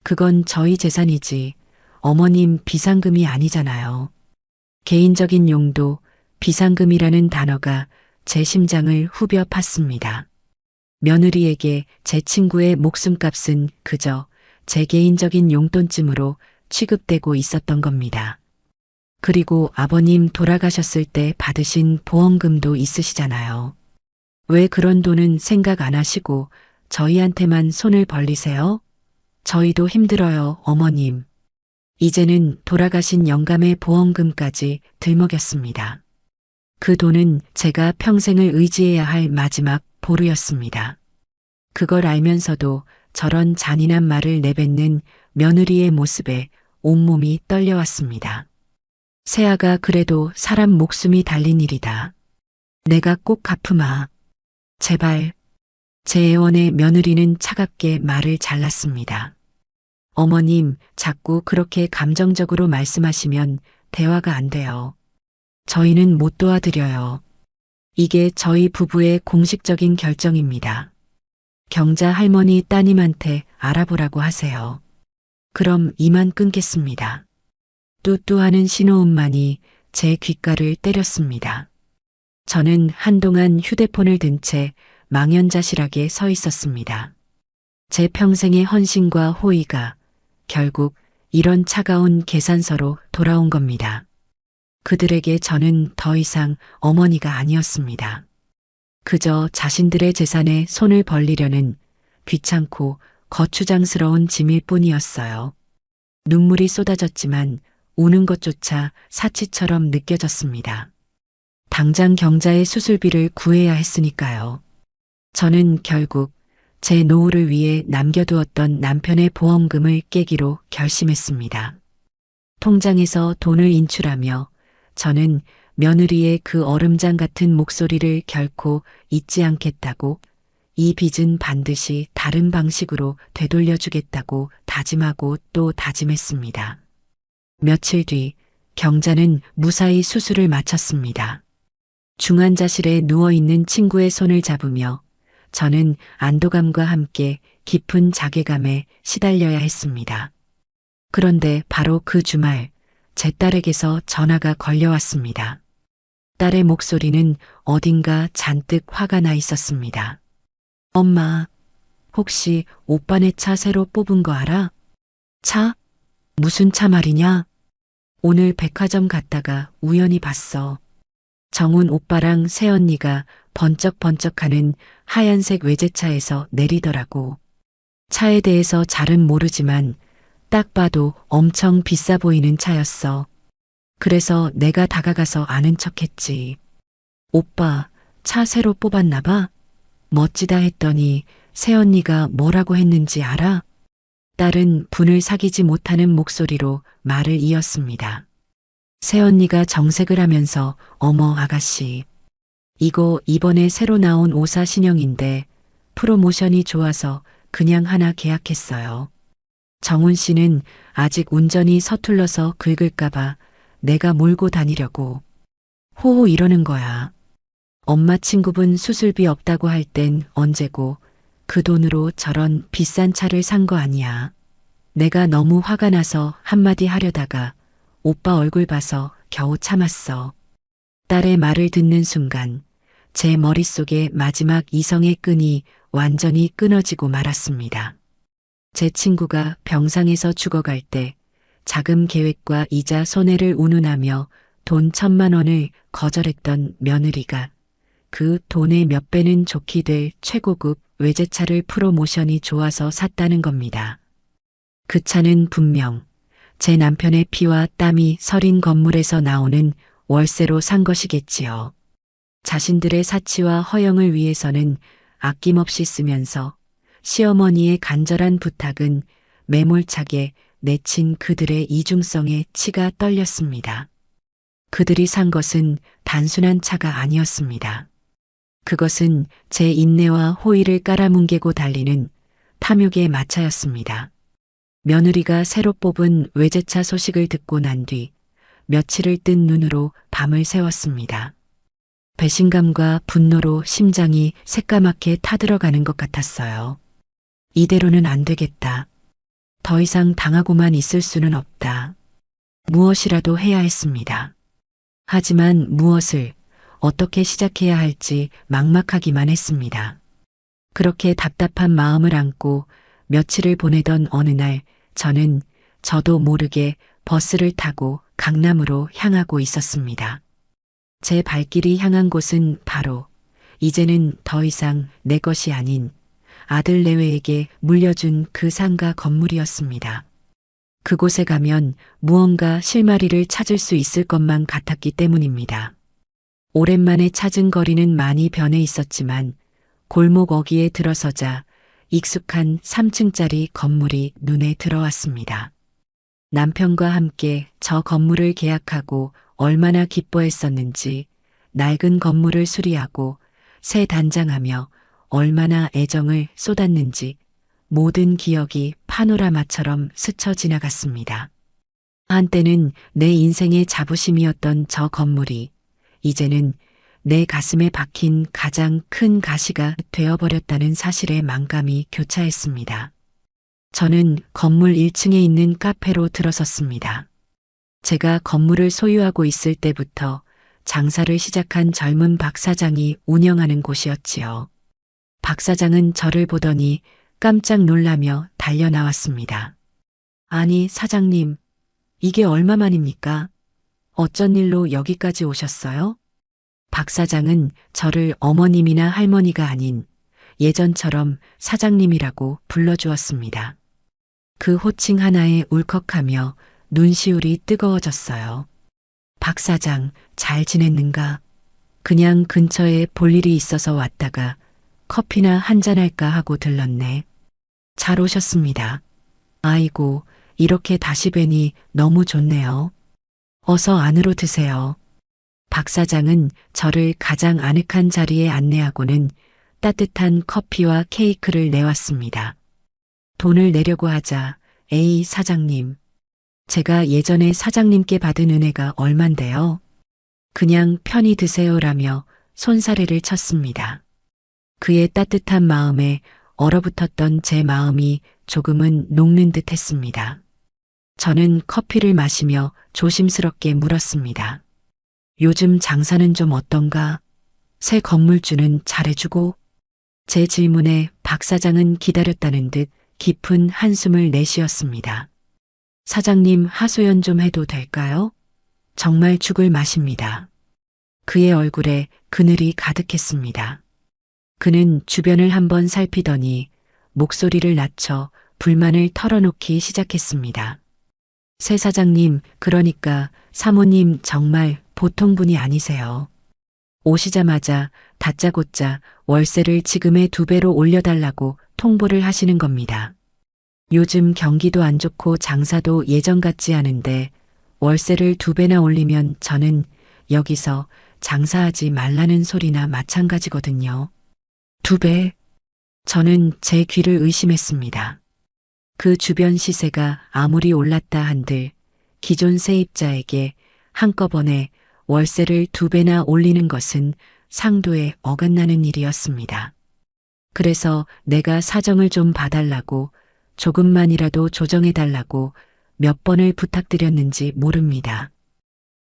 그건 저희 재산이지 어머님 비상금이 아니잖아요. 개인적인 용도, 비상금이라는 단어가 제 심장을 후벼 팠습니다. 며느리에게 제 친구의 목숨값은 그저 제 개인적인 용돈쯤으로 취급되고 있었던 겁니다. 그리고 아버님 돌아가셨을 때 받으신 보험금도 있으시잖아요. 왜 그런 돈은 생각 안 하시고 저희한테만 손을 벌리세요? 저희도 힘들어요, 어머님. 이제는 돌아가신 영감의 보험금까지 들먹였습니다. 그 돈은 제가 평생을 의지해야 할 마지막 보루였습니다. 그걸 알면서도 저런 잔인한 말을 내뱉는 며느리의 모습에 온몸이 떨려왔습니다. 세아가 그래도 사람 목숨이 달린 일이다. 내가 꼭 갚으마. 제발. 제 애원의 며느리는 차갑게 말을 잘랐습니다. 어머님, 자꾸 그렇게 감정적으로 말씀하시면 대화가 안 돼요. 저희는 못 도와드려요. 이게 저희 부부의 공식적인 결정입니다. 경자 할머니 따님한테 알아보라고 하세요. 그럼 이만 끊겠습니다. 뚜뚜하는 신호음만이 제 귓가를 때렸습니다. 저는 한동안 휴대폰을 든 채 망연자실하게 서 있었습니다. 제 평생의 헌신과 호의가 결국 이런 차가운 계산서로 돌아온 겁니다. 그들에게 저는 더 이상 어머니가 아니었습니다. 그저 자신들의 재산에 손을 벌리려는 귀찮고 거추장스러운 짐일 뿐이었어요. 눈물이 쏟아졌지만 우는 것조차 사치처럼 느껴졌습니다. 당장 경자의 수술비를 구해야 했으니까요. 저는 결국 제 노후를 위해 남겨두었던 남편의 보험금을 깨기로 결심했습니다. 통장에서 돈을 인출하며 저는 며느리의 그 얼음장 같은 목소리를 결코 잊지 않겠다고, 이 빚은 반드시 다른 방식으로 되돌려주겠다고 다짐하고 또 다짐했습니다. 며칠 뒤 경자는 무사히 수술을 마쳤습니다. 중환자실에 누워있는 친구의 손을 잡으며 저는 안도감과 함께 깊은 자괴감에 시달려야 했습니다. 그런데 바로 그 주말 제 딸에게서 전화가 걸려왔습니다. 딸의 목소리는 어딘가 잔뜩 화가 나 있었습니다. 엄마, 혹시 오빠네 차 새로 뽑은 거 알아? 차? 무슨 차 말이냐? 오늘 백화점 갔다가 우연히 봤어. 정훈 오빠랑 새언니가 번쩍번쩍하는 하얀색 외제차에서 내리더라고. 차에 대해서 잘은 모르지만 딱 봐도 엄청 비싸 보이는 차였어. 그래서 내가 다가가서 아는 척했지. 오빠, 차 새로 뽑았나 봐? 멋지다 했더니 새언니가 뭐라고 했는지 알아? 딸은 분을 사귀지 못하는 목소리로 말을 이었습니다. 새언니가 정색을 하면서 어머 아가씨, 이거 이번에 새로 나온 오사 신형인데 프로모션이 좋아서 그냥 하나 계약했어요. 정훈 씨는 아직 운전이 서툴러서 긁을까봐 내가 몰고 다니려고. 호호 이러는 거야. 엄마 친구분 수술비 없다고 할 땐 언제고 그 돈으로 저런 비싼 차를 산 거 아니야. 내가 너무 화가 나서 한마디 하려다가 오빠 얼굴 봐서 겨우 참았어. 딸의 말을 듣는 순간 제 머릿속에 마지막 이성의 끈이 완전히 끊어지고 말았습니다. 제 친구가 병상에서 죽어갈 때 자금 계획과 이자 손해를 운운하며 돈 1,000만 원을 거절했던 며느리가 그 돈의 몇 배는 좋게 될 최고급 외제차를 프로모션이 좋아서 샀다는 겁니다. 그 차는 분명 제 남편의 피와 땀이 서린 건물에서 나오는 월세로 산 것이겠지요. 자신들의 사치와 허영을 위해서는 아낌없이 쓰면서 시어머니의 간절한 부탁은 매몰차게 내친 그들의 이중성에 치가 떨렸습니다. 그들이 산 것은 단순한 차가 아니었습니다. 그것은 제 인내와 호의를 깔아뭉개고 달리는 탐욕의 마차였습니다. 며느리가 새로 뽑은 외제차 소식을 듣고 난 뒤 며칠을 뜬 눈으로 밤을 새웠습니다. 배신감과 분노로 심장이 새까맣게 타들어가는 것 같았어요. 이대로는 안 되겠다. 더 이상 당하고만 있을 수는 없다. 무엇이라도 해야 했습니다. 하지만 무엇을 어떻게 시작해야 할지 막막하기만 했습니다. 그렇게 답답한 마음을 안고 며칠을 보내던 어느 날 저는 저도 모르게 버스를 타고 강남으로 향하고 있었습니다. 제 발길이 향한 곳은 바로 이제는 더 이상 내 것이 아닌 아들 내외에게 물려준 그 상가 건물이었습니다. 그곳에 가면 무언가 실마리를 찾을 수 있을 것만 같았기 때문입니다. 오랜만에 찾은 거리는 많이 변해 있었지만 골목 어귀에 들어서자 익숙한 3층짜리 건물이 눈에 들어왔습니다. 남편과 함께 저 건물을 계약하고 얼마나 기뻐했었는지, 낡은 건물을 수리하고 새 단장하며 얼마나 애정을 쏟았는지 모든 기억이 파노라마처럼 스쳐 지나갔습니다. 한때는 내 인생의 자부심이었던 저 건물이 이제는 내 가슴에 박힌 가장 큰 가시가 되어버렸다는 사실에 만감이 교차했습니다. 저는 건물 1층에 있는 카페로 들어섰습니다. 제가 건물을 소유하고 있을 때부터 장사를 시작한 젊은 박 사장이 운영하는 곳이었지요. 박 사장은 저를 보더니 깜짝 놀라며 달려 나왔습니다. 아니, 사장님, 이게 얼마만입니까? 어쩐 일로 여기까지 오셨어요? 박 사장은 저를 어머님이나 할머니가 아닌 예전처럼 사장님이라고 불러주었습니다. 그 호칭 하나에 울컥하며 눈시울이 뜨거워졌어요. 박 사장, 잘 지냈는가? 그냥 근처에 볼 일이 있어서 왔다가 커피나 한잔할까 하고 들렀네. 잘 오셨습니다. 아이고, 이렇게 다시 뵈니 너무 좋네요. 어서 안으로 드세요. 박 사장은 저를 가장 아늑한 자리에 안내하고는 따뜻한 커피와 케이크를 내왔습니다. 돈을 내려고 하자, 에이 사장님, 제가 예전에 사장님께 받은 은혜가 얼만데요? 그냥 편히 드세요라며 손사래를 쳤습니다. 그의 따뜻한 마음에 얼어붙었던 제 마음이 조금은 녹는 듯 했습니다. 저는 커피를 마시며 조심스럽게 물었습니다. 요즘 장사는 좀 어떤가? 새 건물주는 잘해주고? 제 질문에 박 사장은 기다렸다는 듯 깊은 한숨을 내쉬었습니다. 사장님 하소연 좀 해도 될까요? 정말 죽을 맛입니다. 그의 얼굴에 그늘이 가득했습니다. 그는 주변을 한번 살피더니 목소리를 낮춰 불만을 털어놓기 시작했습니다. 새 사장님, 그러니까 사모님 정말 보통 분이 아니세요. 오시자마자 다짜고짜 월세를 지금의 2배로 올려달라고 통보를 하시는 겁니다. 요즘 경기도 안 좋고 장사도 예전 같지 않은데 월세를 2배나 올리면 저는 여기서 장사하지 말라는 소리나 마찬가지거든요. 2배? 저는 제 귀를 의심했습니다. 그 주변 시세가 아무리 올랐다 한들 기존 세입자에게 한꺼번에 월세를 2배나 올리는 것은 상도에 어긋나는 일이었습니다. 그래서 내가 사정을 좀 봐달라고 조금만이라도 조정해달라고 몇 번을 부탁드렸는지 모릅니다.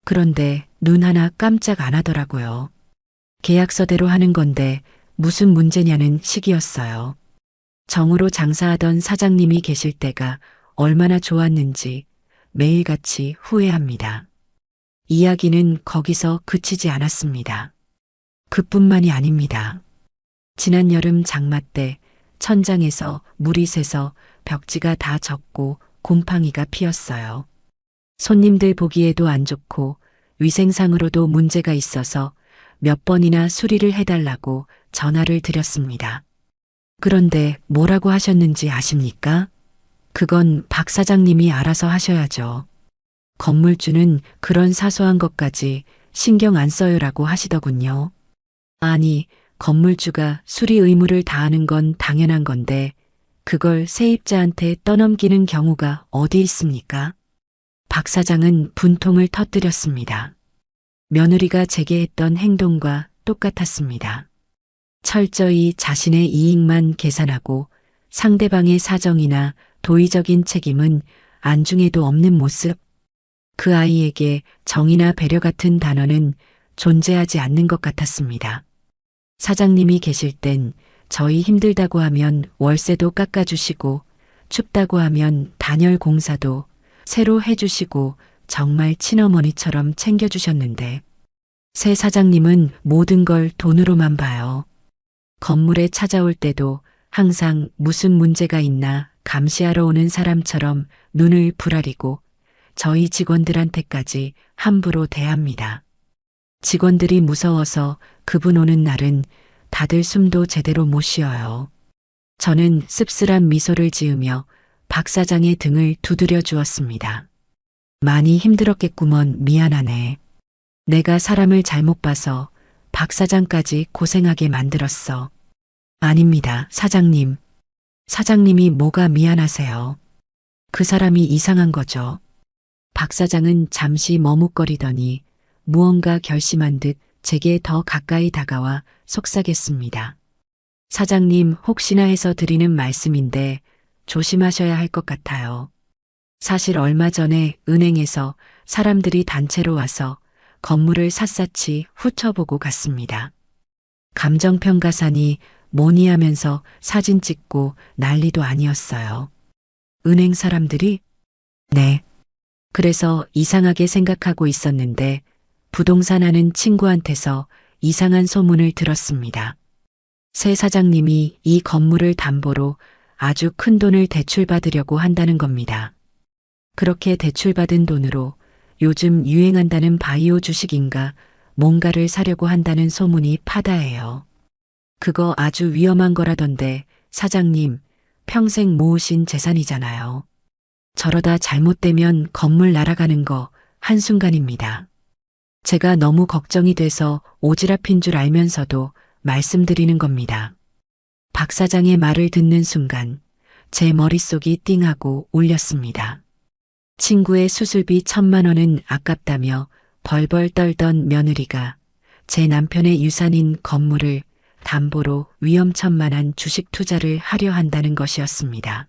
그런데 눈 하나 깜짝 안 하더라고요. 계약서대로 하는 건데 무슨 문제냐는 식이었어요. 정으로 장사하던 사장님이 계실 때가 얼마나 좋았는지 매일같이 후회합니다. 이야기는 거기서 그치지 않았습니다. 그뿐만이 아닙니다. 지난 여름 장마 때 천장에서 물이 새서 벽지가 다 젖고 곰팡이가 피었어요. 손님들 보기에도 안 좋고 위생상으로도 문제가 있어서 몇 번이나 수리를 해달라고 전화를 드렸습니다. 그런데 뭐라고 하셨는지 아십니까? 그건 박 사장님이 알아서 하셔야죠. 건물주는 그런 사소한 것까지 신경 안 써요라고 하시더군요. 아니, 건물주가 수리 의무를 다하는 건 당연한 건데 그걸 세입자한테 떠넘기는 경우가 어디 있습니까? 박 사장은 분통을 터뜨렸습니다. 며느리가 제게 했던 행동과 똑같았습니다. 철저히 자신의 이익만 계산하고 상대방의 사정이나 도의적인 책임은 안중에도 없는 모습. 그 아이에게 정이나 배려 같은 단어는 존재하지 않는 것 같았습니다. 사장님이 계실 땐 저희 힘들다고 하면 월세도 깎아주시고 춥다고 하면 단열 공사도 새로 해주시고 정말 친어머니처럼 챙겨주셨는데 새 사장님은 모든 걸 돈으로만 봐요. 건물에 찾아올 때도 항상 무슨 문제가 있나 감시하러 오는 사람처럼 눈을 부라리고 저희 직원들한테까지 함부로 대합니다. 직원들이 무서워서 그분 오는 날은 다들 숨도 제대로 못 쉬어요. 저는 씁쓸한 미소를 지으며 박 사장의 등을 두드려 주었습니다. 많이 힘들었겠구먼. 미안하네. 내가 사람을 잘못 봐서 박 사장까지 고생하게 만들었어. 아닙니다, 사장님. 사장님이 뭐가 미안하세요. 그 사람이 이상한 거죠. 박 사장은 잠시 머뭇거리더니 무언가 결심한 듯 제게 더 가까이 다가와 속삭였습니다. 사장님, 혹시나 해서 드리는 말씀인데 조심하셔야 할 것 같아요. 사실 얼마 전에 은행에서 사람들이 단체로 와서 건물을 샅샅이 훑어보고 갔습니다. 감정평가사니 뭐니 하면서 사진 찍고 난리도 아니었어요. 은행 사람들이? 네. 그래서 이상하게 생각하고 있었는데 부동산 하는 친구한테서 이상한 소문을 들었습니다. 새 사장님이 이 건물을 담보로 아주 큰 돈을 대출받으려고 한다는 겁니다. 그렇게 대출받은 돈으로 요즘 유행한다는 바이오 주식인가 뭔가를 사려고 한다는 소문이 파다해요. 그거 아주 위험한 거라던데 사장님, 평생 모으신 재산이잖아요. 저러다 잘못되면 건물 날아가는 거 한순간입니다. 제가 너무 걱정이 돼서 오지랖인 줄 알면서도 말씀드리는 겁니다. 박 사장의 말을 듣는 순간 제 머릿속이 띵하고 울렸습니다. 친구의 수술비 1,000만 원은 아깝다며 벌벌 떨던 며느리가 제 남편의 유산인 건물을 담보로 위험천만한 주식 투자를 하려 한다는 것이었습니다.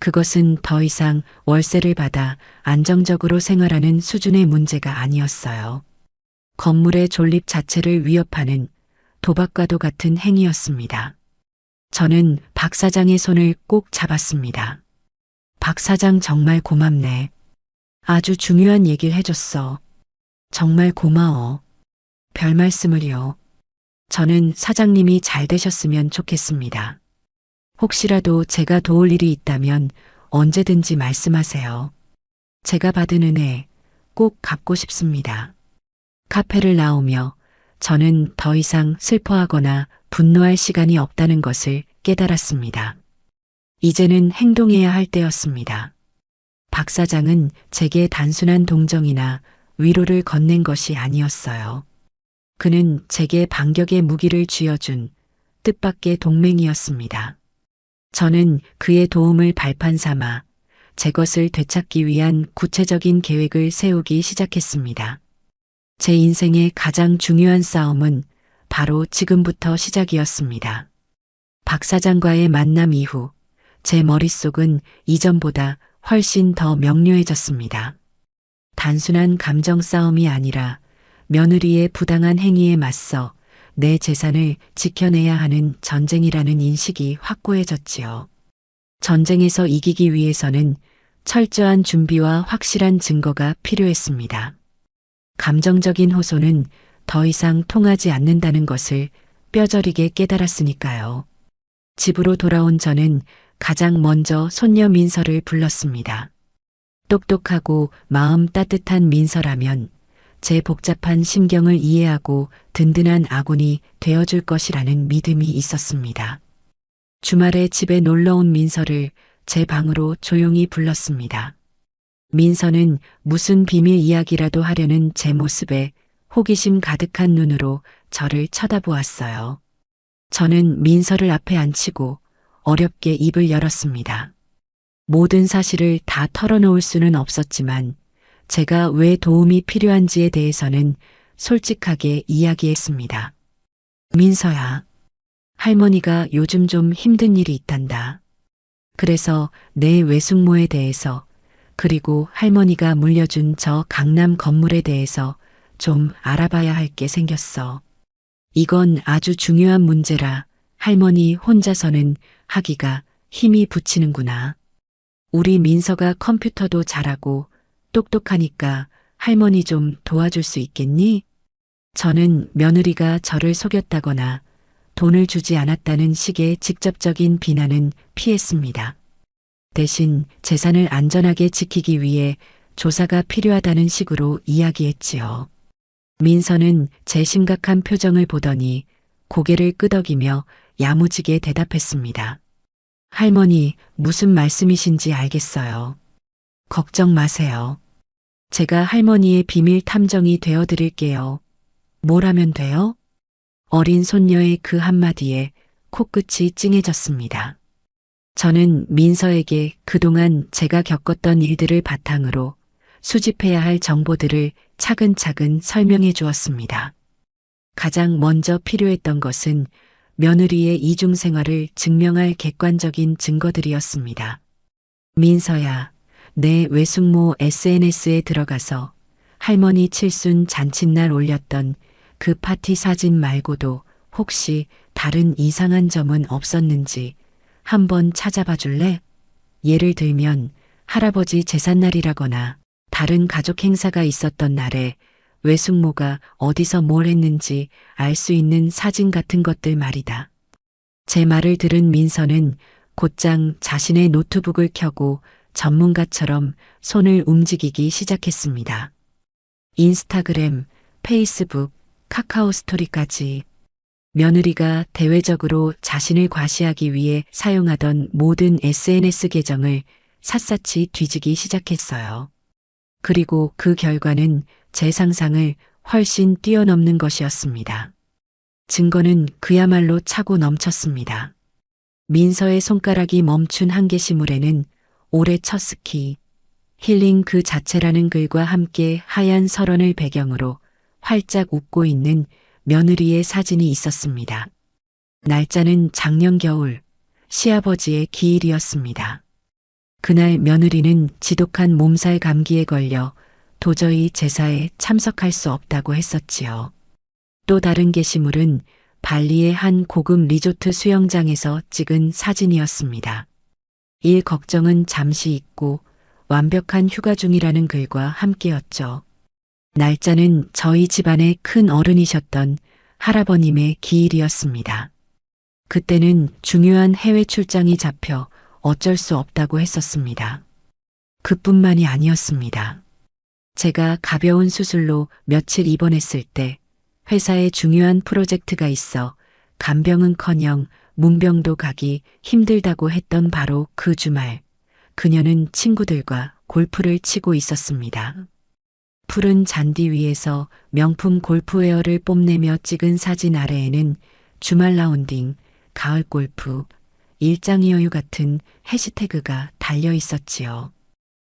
그것은 더 이상 월세를 받아 안정적으로 생활하는 수준의 문제가 아니었어요. 건물의 존립 자체를 위협하는 도박과도 같은 행위였습니다. 저는 박 사장의 손을 꼭 잡았습니다. 박 사장 정말 고맙네. 아주 중요한 얘기를 해줬어. 정말 고마워. 별 말씀을요. 저는 사장님이 잘 되셨으면 좋겠습니다. 혹시라도 제가 도울 일이 있다면 언제든지 말씀하세요. 제가 받은 은혜 꼭 갚고 싶습니다. 카페를 나오며 저는 더 이상 슬퍼하거나 분노할 시간이 없다는 것을 깨달았습니다. 이제는 행동해야 할 때였습니다. 박 사장은 제게 단순한 동정이나 위로를 건넨 것이 아니었어요. 그는 제게 반격의 무기를 쥐어준 뜻밖의 동맹이었습니다. 저는 그의 도움을 발판 삼아 제 것을 되찾기 위한 구체적인 계획을 세우기 시작했습니다. 제 인생의 가장 중요한 싸움은 바로 지금부터 시작이었습니다. 박 사장과의 만남 이후 제 머릿속은 이전보다 훨씬 더 명료해졌습니다. 단순한 감정 싸움이 아니라 며느리의 부당한 행위에 맞서 내 재산을 지켜내야 하는 전쟁이라는 인식이 확고해졌지요. 전쟁에서 이기기 위해서는 철저한 준비와 확실한 증거가 필요했습니다. 감정적인 호소는 더 이상 통하지 않는다는 것을 뼈저리게 깨달았으니까요. 집으로 돌아온 저는 가장 먼저 손녀 민서를 불렀습니다. 똑똑하고 마음 따뜻한 민서라면 제 복잡한 심경을 이해하고 든든한 아군이 되어줄 것이라는 믿음이 있었습니다. 주말에 집에 놀러온 민서를 제 방으로 조용히 불렀습니다. 민서는 무슨 비밀 이야기라도 하려는 제 모습에 호기심 가득한 눈으로 저를 쳐다보았어요. 저는 민서를 앞에 앉히고 어렵게 입을 열었습니다. 모든 사실을 다 털어놓을 수는 없었지만 제가 왜 도움이 필요한지에 대해서는 솔직하게 이야기했습니다. 민서야, 할머니가 요즘 좀 힘든 일이 있단다. 그래서 내 외숙모에 대해서 그리고 할머니가 물려준 저 강남 건물에 대해서 좀 알아봐야 할 게 생겼어. 이건 아주 중요한 문제라 할머니 혼자서는 하기가 힘이 부치는구나. 우리 민서가 컴퓨터도 잘하고 똑똑하니까 할머니 좀 도와줄 수 있겠니? 저는 며느리가 저를 속였다거나 돈을 주지 않았다는 식의 직접적인 비난은 피했습니다. 대신 재산을 안전하게 지키기 위해 조사가 필요하다는 식으로 이야기했지요. 민서는 제 심각한 표정을 보더니 고개를 끄덕이며 야무지게 대답했습니다. 할머니, 무슨 말씀이신지 알겠어요. 걱정 마세요. 제가 할머니의 비밀 탐정이 되어 드릴게요. 뭘 하면 돼요? 어린 손녀의 그 한마디에 코끝이 찡해졌습니다. 저는 민서에게 그동안 제가 겪었던 일들을 바탕으로 수집해야 할 정보들을 차근차근 설명해 주었습니다. 가장 먼저 필요했던 것은 며느리의 이중 생활을 증명할 객관적인 증거들이었습니다. 민서야, 내 외숙모 SNS에 들어가서 할머니 칠순 잔칫날 올렸던 그 파티 사진 말고도 혹시 다른 이상한 점은 없었는지 한번 찾아봐 줄래? 예를 들면 할아버지 제삿날이라거나 다른 가족 행사가 있었던 날에 외숙모가 어디서 뭘 했는지 알 수 있는 사진 같은 것들 말이다. 제 말을 들은 민서는 곧장 자신의 노트북을 켜고 전문가처럼 손을 움직이기 시작했습니다. 인스타그램, 페이스북, 카카오 스토리까지 며느리가 대외적으로 자신을 과시하기 위해 사용하던 모든 SNS 계정을 샅샅이 뒤지기 시작했어요. 그리고 그 결과는 제 상상을 훨씬 뛰어넘는 것이었습니다. 증거는 그야말로 차고 넘쳤습니다. 민서의 손가락이 멈춘 한 게시물에는 올해 첫 스키, 힐링 그 자체라는 글과 함께 하얀 설원을 배경으로 활짝 웃고 있는 며느리의 사진이 있었습니다. 날짜는 작년 겨울, 시아버지의 기일이었습니다. 그날 며느리는 지독한 몸살 감기에 걸려 도저히 제사에 참석할 수 없다고 했었지요. 또 다른 게시물은 발리의 한 고급 리조트 수영장에서 찍은 사진이었습니다. 일 걱정은 잠시 잊고 완벽한 휴가 중이라는 글과 함께였죠. 날짜는 저희 집안의 큰 어른이셨던 할아버님의 기일이었습니다. 그때는 중요한 해외 출장이 잡혀 어쩔 수 없다고 했었습니다. 그뿐만이 아니었습니다. 제가 가벼운 수술로 며칠 입원했을 때 회사에 중요한 프로젝트가 있어 간병은커녕 문병도 가기 힘들다고 했던 바로 그 주말, 그녀는 친구들과 골프를 치고 있었습니다. 푸른 잔디 위에서 명품 골프웨어를 뽐내며 찍은 사진 아래에는 주말 라운딩, 가을 골프, 일장이 여유 같은 해시태그가 달려 있었지요.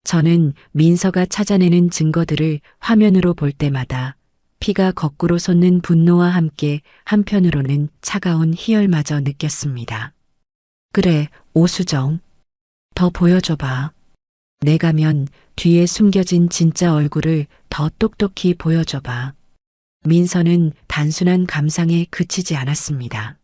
저는 민서가 찾아내는 증거들을 화면으로 볼 때마다 피가 거꾸로 솟는 분노와 함께 한편으로는 차가운 희열마저 느꼈습니다. 그래, 오수정. 더 보여줘봐. 내가면 뒤에 숨겨진 진짜 얼굴을 더 똑똑히 보여줘봐. 민서는 단순한 감상에 그치지 않았습니다.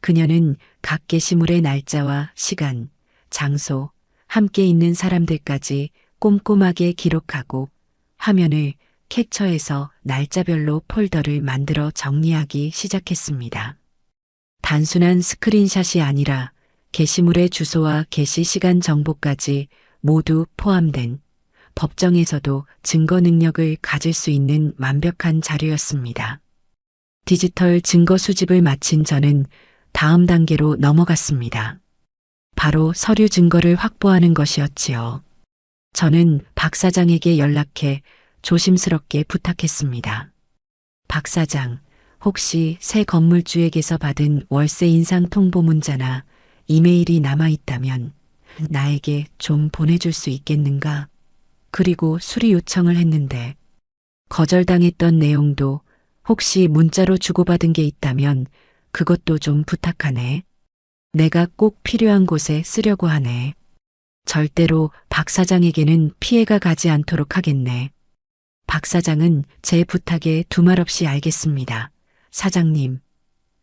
그녀는 각 게시물의 날짜와 시간, 장소, 함께 있는 사람들까지 꼼꼼하게 기록하고 화면을 캡처해서 날짜별로 폴더를 만들어 정리하기 시작했습니다. 단순한 스크린샷이 아니라 게시물의 주소와 게시 시간 정보까지 모두 포함된 법정에서도 증거 능력을 가질 수 있는 완벽한 자료였습니다. 디지털 증거 수집을 마친 저는 다음 단계로 넘어갔습니다. 바로 서류 증거를 확보하는 것이었지요. 저는 박 사장에게 연락해 조심스럽게 부탁했습니다. 박 사장, 혹시 새 건물주에게서 받은 월세 인상 통보 문자나 이메일이 남아있다면 나에게 좀 보내줄 수 있겠는가? 그리고 수리 요청을 했는데 거절당했던 내용도 혹시 문자로 주고받은 게 있다면 그것도 좀 부탁하네. 내가 꼭 필요한 곳에 쓰려고 하네. 절대로 박 사장에게는 피해가 가지 않도록 하겠네. 박 사장은 제 부탁에 두말 없이 알겠습니다. 사장님,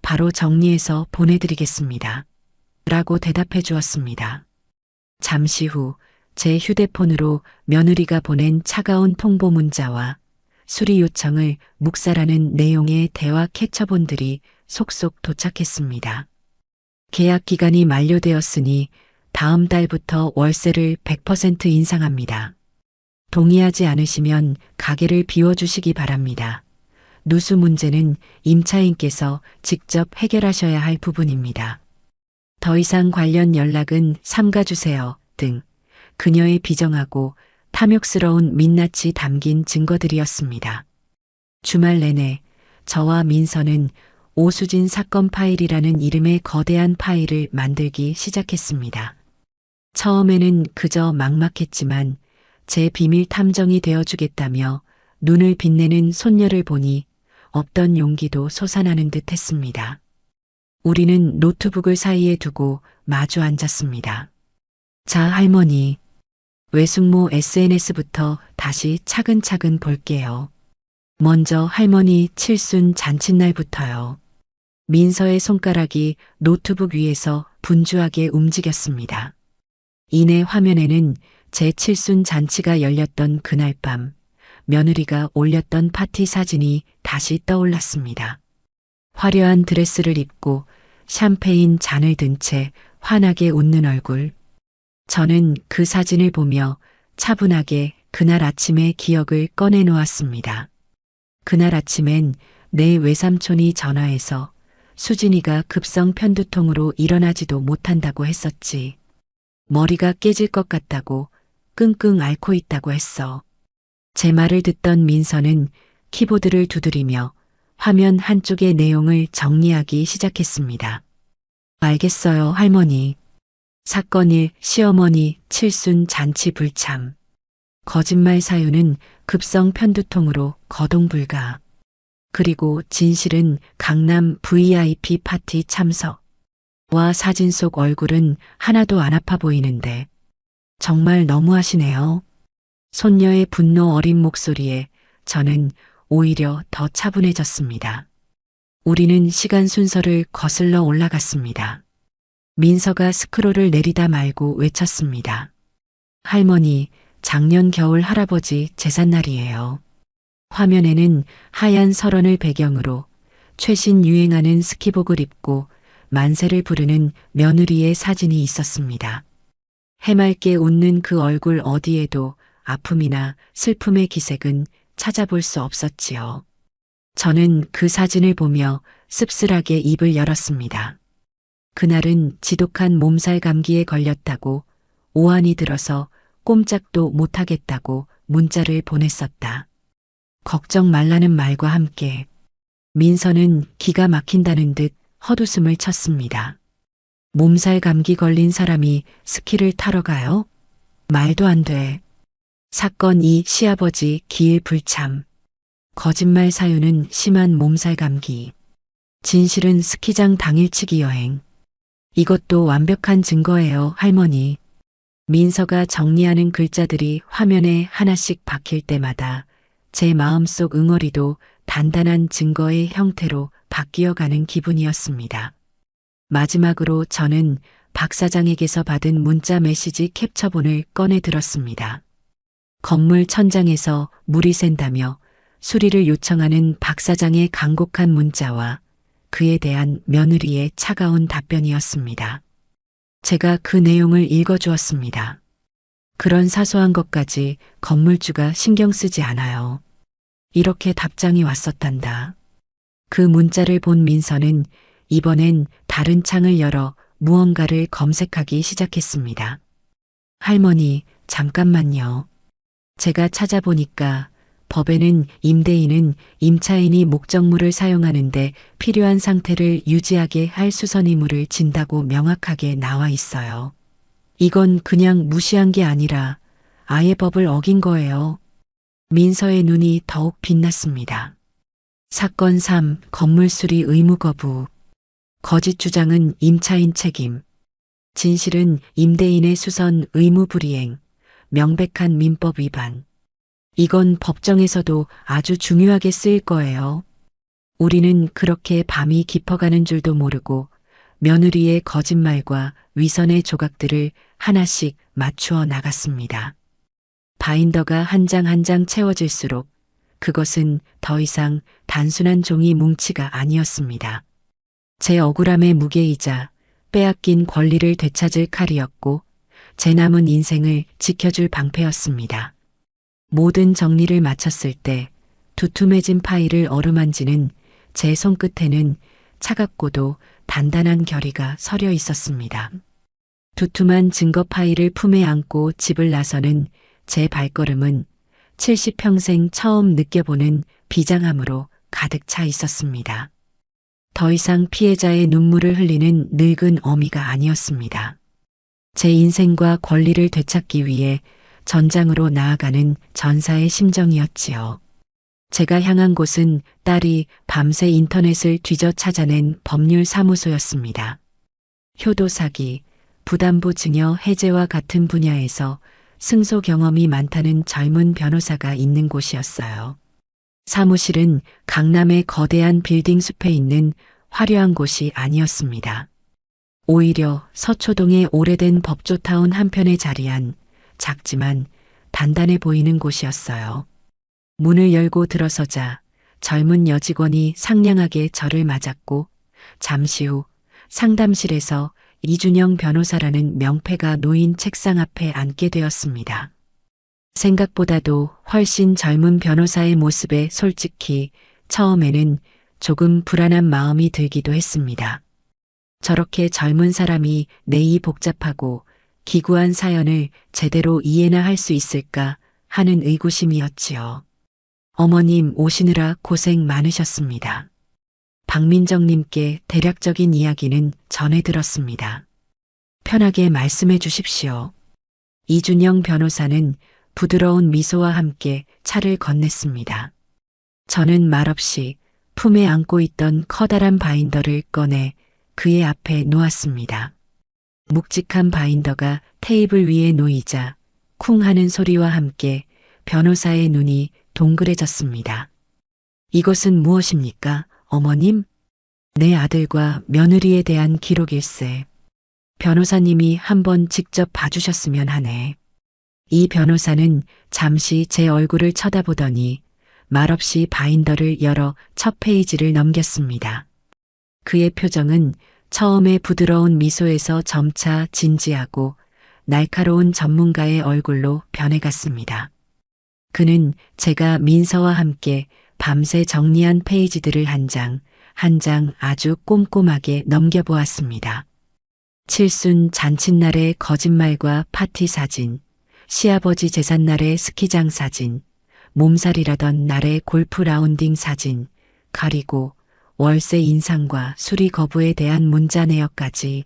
바로 정리해서 보내드리겠습니다. 라고 대답해 주었습니다. 잠시 후 제 휴대폰으로 며느리가 보낸 차가운 통보 문자와 수리 요청을 묵살하는 내용의 대화 캡처본들이 속속 도착했습니다. 계약 기간이 만료되었으니 다음 달부터 월세를 100% 인상합니다. 동의하지 않으시면 가게를 비워주시기 바랍니다. 누수 문제는 임차인께서 직접 해결하셔야 할 부분입니다. 더 이상 관련 연락은 삼가주세요 등 그녀의 비정하고 탐욕스러운 민낯이 담긴 증거들이었습니다. 주말 내내 저와 민서는 오수진 사건 파일이라는 이름의 거대한 파일을 만들기 시작했습니다. 처음에는 그저 막막했지만 제 비밀 탐정이 되어주겠다며 눈을 빛내는 손녀를 보니 없던 용기도 솟아나는 듯 했습니다. 우리는 노트북을 사이에 두고 마주 앉았습니다. 자, 할머니. 외숙모 SNS부터 다시 차근차근 볼게요. 먼저 할머니 칠순 잔칫날부터요. 민서의 손가락이 노트북 위에서 분주하게 움직였습니다. 이내 화면에는 제 칠순 잔치가 열렸던 그날 밤 며느리가 올렸던 파티 사진이 다시 떠올랐습니다. 화려한 드레스를 입고 샴페인 잔을 든 채 환하게 웃는 얼굴. 저는 그 사진을 보며 차분하게 그날 아침의 기억을 꺼내 놓았습니다. 그날 아침엔 내 외삼촌이 전화해서 수진이가 급성 편두통으로 일어나지도 못한다고 했었지. 머리가 깨질 것 같다고 끙끙 앓고 있다고 했어. 제 말을 듣던 민서는 키보드를 두드리며 화면 한쪽의 내용을 정리하기 시작했습니다. 알겠어요, 할머니. 사건 1, 시어머니 칠순 잔치 불참. 거짓말 사유는 급성 편두통으로 거동 불가. 그리고 진실은 강남 VIP 파티 참석. 와 사진 속 얼굴은 하나도 안 아파 보이는데 정말 너무하시네요. 손녀의 분노 어린 목소리에 저는 오히려 더 차분해졌습니다. 우리는 시간 순서를 거슬러 올라갔습니다. 민서가 스크롤을 내리다 말고 외쳤습니다. 할머니, 작년 겨울 할아버지 제삿날이에요. 화면에는 하얀 설원을 배경으로 최신 유행하는 스키복을 입고 만세를 부르는 며느리의 사진이 있었습니다. 해맑게 웃는 그 얼굴 어디에도 아픔이나 슬픔의 기색은 찾아볼 수 없었지요. 저는 그 사진을 보며 씁쓸하게 입을 열었습니다. 그날은 지독한 몸살 감기에 걸렸다고 오한이 들어서 꼼짝도 못하겠다고 문자를 보냈었다. 걱정 말라는 말과 함께 민서는 기가 막힌다는 듯 헛웃음을 쳤습니다. 몸살 감기 걸린 사람이 스키를 타러 가요? 말도 안 돼. 사건 2 시아버지 기일 불참. 거짓말 사유는 심한 몸살 감기. 진실은 스키장 당일치기 여행. 이것도 완벽한 증거예요, 할머니. 민서가 정리하는 글자들이 화면에 하나씩 박힐 때마다 제 마음속 응어리도 단단한 증거의 형태로 바뀌어가는 기분이었습니다. 마지막으로 저는 박 사장에게서 받은 문자 메시지 캡처본을 꺼내 들었습니다. 건물 천장에서 물이 샌다며 수리를 요청하는 박 사장의 간곡한 문자와 그에 대한 며느리의 차가운 답변이었습니다. 제가 그 내용을 읽어주었습니다. 그런 사소한 것까지 건물주가 신경 쓰지 않아요. 이렇게 답장이 왔었단다. 그 문자를 본 민서는 이번엔 다른 창을 열어 무언가를 검색하기 시작했습니다. 할머니, 잠깐만요. 제가 찾아보니까 법에는 임대인은 임차인이 목적물을 사용하는데 필요한 상태를 유지하게 할 수선 의무를 진다고 명확하게 나와 있어요. 이건 그냥 무시한 게 아니라 아예 법을 어긴 거예요. 민서의 눈이 더욱 빛났습니다. 사건 3. 건물 수리 의무 거부. 거짓 주장은 임차인 책임. 진실은 임대인의 수선 의무 불이행. 명백한 민법 위반. 이건 법정에서도 아주 중요하게 쓰일 거예요. 우리는 그렇게 밤이 깊어가는 줄도 모르고 며느리의 거짓말과 위선의 조각들을 하나씩 맞추어 나갔습니다. 바인더가 한 장 한 장 채워질수록 그것은 더 이상 단순한 종이 뭉치가 아니었습니다. 제 억울함의 무게이자 빼앗긴 권리를 되찾을 칼이었고 제 남은 인생을 지켜줄 방패였습니다. 모든 정리를 마쳤을 때 두툼해진 파일을 어루만지는 제 손끝에는 차갑고도 단단한 결의가 서려 있었습니다. 두툼한 증거 파일을 품에 안고 집을 나서는 제 발걸음은 70평생 처음 느껴보는 비장함으로 가득 차 있었습니다. 더 이상 피해자의 눈물을 흘리는 늙은 어미가 아니었습니다. 제 인생과 권리를 되찾기 위해 전장으로 나아가는 전사의 심정이었지요. 제가 향한 곳은 딸이 밤새 인터넷을 뒤져 찾아낸 법률사무소였습니다. 효도 사기, 부담부 증여 해제와 같은 분야에서 승소 경험이 많다는 젊은 변호사가 있는 곳이었어요. 사무실은 강남의 거대한 빌딩 숲에 있는 화려한 곳이 아니었습니다. 오히려 서초동의 오래된 법조타운 한편에 자리한 작지만 단단해 보이는 곳이었어요. 문을 열고 들어서자 젊은 여직원이 상냥하게 저를 맞았고 잠시 후 상담실에서 이준영 변호사라는 명패가 놓인 책상 앞에 앉게 되었습니다. 생각보다도 훨씬 젊은 변호사의 모습에 솔직히 처음에는 조금 불안한 마음이 들기도 했습니다. 저렇게 젊은 사람이 내 이 복잡하고 기구한 사연을 제대로 이해나 할 수 있을까 하는 의구심이었지요. 어머님 오시느라 고생 많으셨습니다. 박민정님께 대략적인 이야기는 전해 들었습니다. 편하게 말씀해 주십시오. 이준영 변호사는 부드러운 미소와 함께 차를 건넸습니다. 저는 말없이 품에 안고 있던 커다란 바인더를 꺼내 그의 앞에 놓았습니다. 묵직한 바인더가 테이블 위에 놓이자 쿵 하는 소리와 함께 변호사의 눈이 동그래졌습니다. 이것은 무엇입니까, 어머님? 내 아들과 며느리에 대한 기록일세. 변호사님이 한번 직접 봐주셨으면 하네. 이 변호사는 잠시 제 얼굴을 쳐다보더니 말없이 바인더를 열어 첫 페이지를 넘겼습니다. 그의 표정은 처음에 부드러운 미소에서 점차 진지하고 날카로운 전문가의 얼굴로 변해갔습니다. 그는 제가 민서와 함께 밤새 정리한 페이지들을 한 장, 한 장 아주 꼼꼼하게 넘겨보았습니다. 칠순 잔칫날의 거짓말과 파티 사진, 시아버지 제삿날의 스키장 사진, 몸살이라던 날의 골프 라운딩 사진, 그리고 월세 인상과 수리 거부에 대한 문자 내역까지.